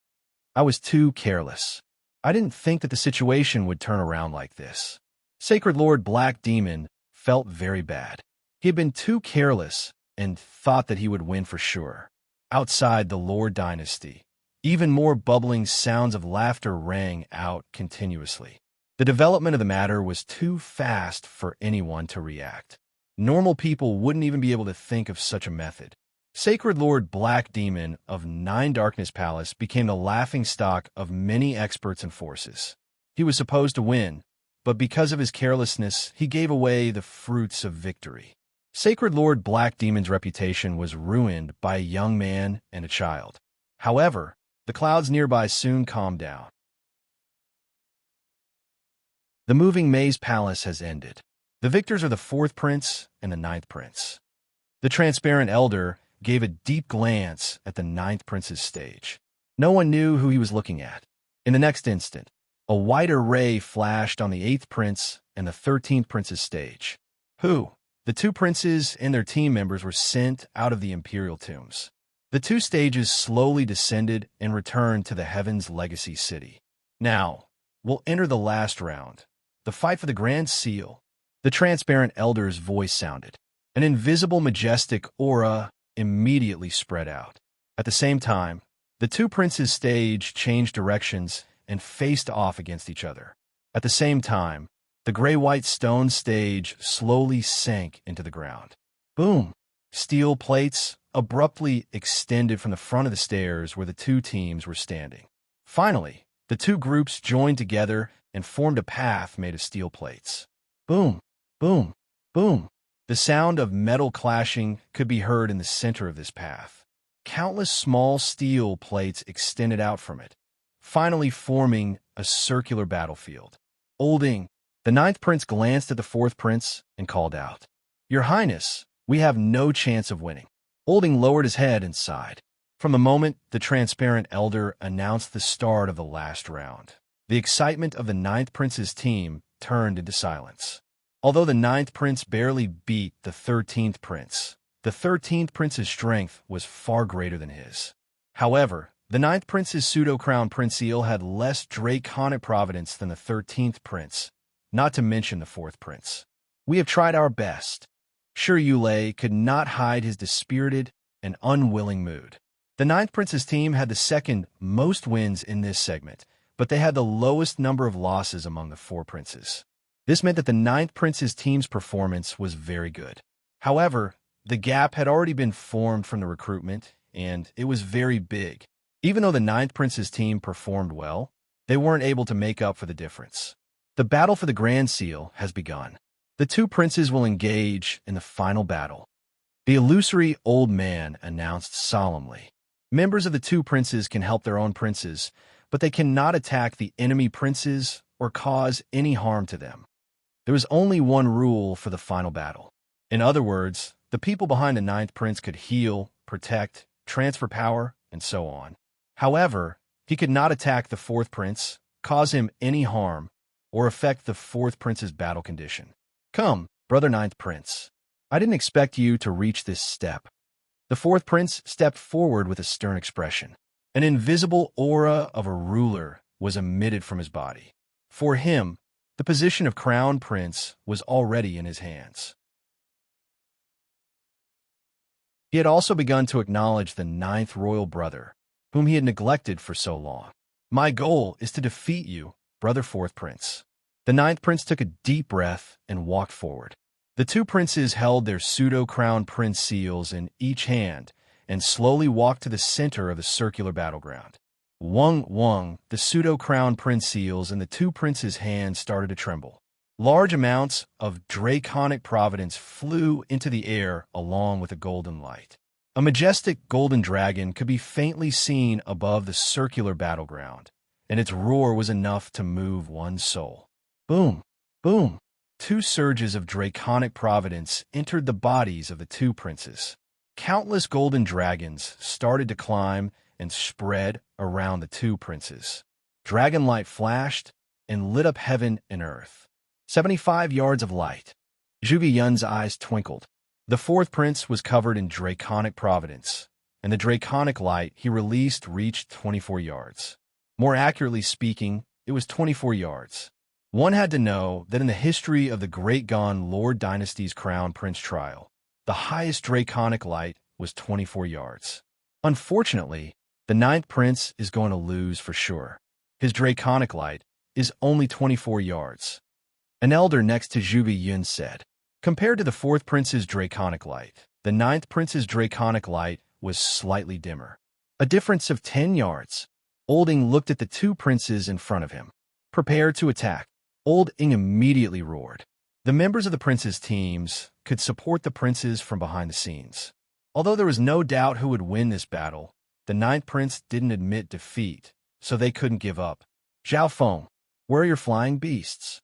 I was too careless. I didn't think that the situation would turn around like this. Sacred Lord Black Demon felt very bad. He had been too careless and thought that he would win for sure. Outside the Lord Dynasty, even more bubbling sounds of laughter rang out continuously. The development of the matter was too fast for anyone to react. Normal people wouldn't even be able to think of such a method. Sacred Lord Black Demon of Nine Darkness Palace became the laughingstock of many experts and forces. He was supposed to win, but because of his carelessness, he gave away the fruits of victory. Sacred Lord Black Demon's reputation was ruined by a young man and a child. However, the clouds nearby soon calmed down. The moving maze palace has ended. The victors are the fourth prince and the ninth prince. The transparent elder gave a deep glance at the ninth prince's stage. No one knew who he was looking at. In the next instant, a whiter ray flashed on the eighth prince and the 13th prince's stage. Who? The two princes and their team members were sent out of the imperial tombs. The two stages slowly descended and returned to the Heaven's Legacy City. Now, we'll enter the last round, the fight for the Grand Seal. The transparent elder's voice sounded. An invisible, majestic aura immediately spread out. At the same time, the two princes' stage changed directions and faced off against each other. At the same time, the gray-white stone stage slowly sank into the ground. Boom! Steel plates abruptly extended from the front of the stairs where the two teams were standing. Finally, the two groups joined together and formed a path made of steel plates. Boom! Boom! Boom! The sound of metal clashing could be heard in the center of this path. Countless small steel plates extended out from it, finally forming a circular battlefield. Olding, the ninth prince glanced at the fourth prince and called out, "Your Highness, we have no chance of winning." Olding lowered his head and sighed. From the moment the transparent elder announced the start of the last round, the excitement of the ninth prince's team turned into silence. Although the ninth prince barely beat the 13th prince, the 13th prince's strength was far greater than his. However, the ninth prince's pseudo-crown prince seal had less draconic providence than the 13th prince, not to mention the fourth prince. "We have tried our best." Sure Yulei could not hide his dispirited and unwilling mood. The ninth prince's team had the second most wins in this segment, but they had the lowest number of losses among the four princes. This meant that the ninth prince's team's performance was very good. However, the gap had already been formed from the recruitment, and it was very big. Even though the ninth prince's team performed well, they weren't able to make up for the difference. The battle for the Grand Seal has begun. The two princes will engage in the final battle. The illusory old man announced solemnly. Members of the two princes can help their own princes, but they cannot attack the enemy princes or cause any harm to them. There was only one rule for the final battle. In other words, the people behind the ninth prince could heal, protect, transfer power, and so on. However, he could not attack the fourth prince, cause him any harm, or affect the fourth prince's battle condition. "Come, brother ninth prince. I didn't expect you to reach this step." The fourth prince stepped forward with a stern expression. An invisible aura of a ruler was emitted from his body. For him, the position of crown prince was already in his hands. He had also begun to acknowledge the ninth royal brother, whom he had neglected for so long. "My goal is to defeat you, brother fourth prince." The ninth prince took a deep breath and walked forward. The two princes held their pseudo-crown prince seals in each hand and slowly walked to the center of the circular battleground. Wung wung, the pseudo-crown prince seals in the two princes' hands started to tremble. Large amounts of draconic providence flew into the air along with a golden light. A majestic golden dragon could be faintly seen above the circular battleground, and its roar was enough to move one's soul. Boom! Boom! Two surges of draconic providence entered the bodies of the two princes. Countless golden dragons started to climb and spread around the two princes. Dragon light flashed and lit up heaven and earth. 75 yards of light. Zhuge Yun's eyes twinkled. The fourth prince was covered in draconic providence, and the draconic light he released reached 24 yards. More accurately speaking, it was 24 yards. One had to know that in the history of the Great Gone Lord Dynasty's Crown Prince trial, the highest draconic light was 24 yards. Unfortunately, the ninth prince is going to lose for sure. His draconic light is only 24 yards. An elder next to Zhuge Yun said. Compared to the fourth prince's draconic light, the ninth prince's draconic light was slightly dimmer. A difference of 10 yards. Olding looked at the two princes in front of him. Prepare to attack. Old Ing immediately roared. The members of the prince's teams could support the princes from behind the scenes. Although there was no doubt who would win this battle, the ninth prince didn't admit defeat, so they couldn't give up. Zhao Feng, where are your flying beasts?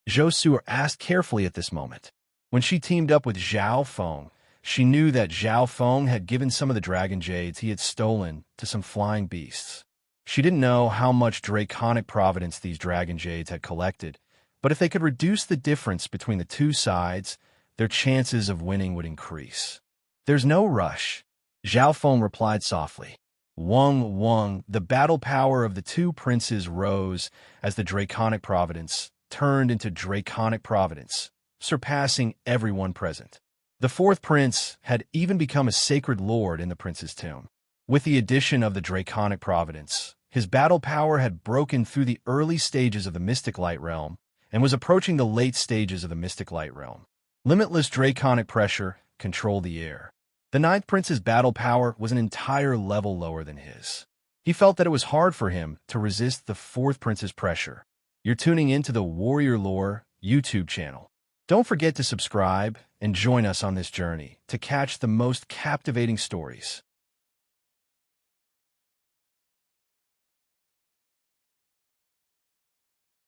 Zhou Su asked carefully at this moment. When she teamed up with Zhao Feng, she knew that Zhao Feng had given some of the dragon jades he had stolen to some flying beasts. She didn't know how much draconic providence these dragon jades had collected, but if they could reduce the difference between the two sides, their chances of winning would increase. There's no rush, Zhao Feng replied softly. Wang, the battle power of the two princes rose as the draconic providence turned into draconic providence, surpassing everyone present. The fourth prince had even become a sacred lord in the prince's tomb. With the addition of the draconic providence, his battle power had broken through the early stages of the mystic light realm and was approaching the late stages of the mystic light realm. Limitless draconic pressure controlled the air. The ninth prince's battle power was an entire level lower than his. He felt that it was hard for him to resist the fourth prince's pressure. You're tuning into the Warrior Lore YouTube channel. Don't forget to subscribe and join us on this journey to catch the most captivating stories.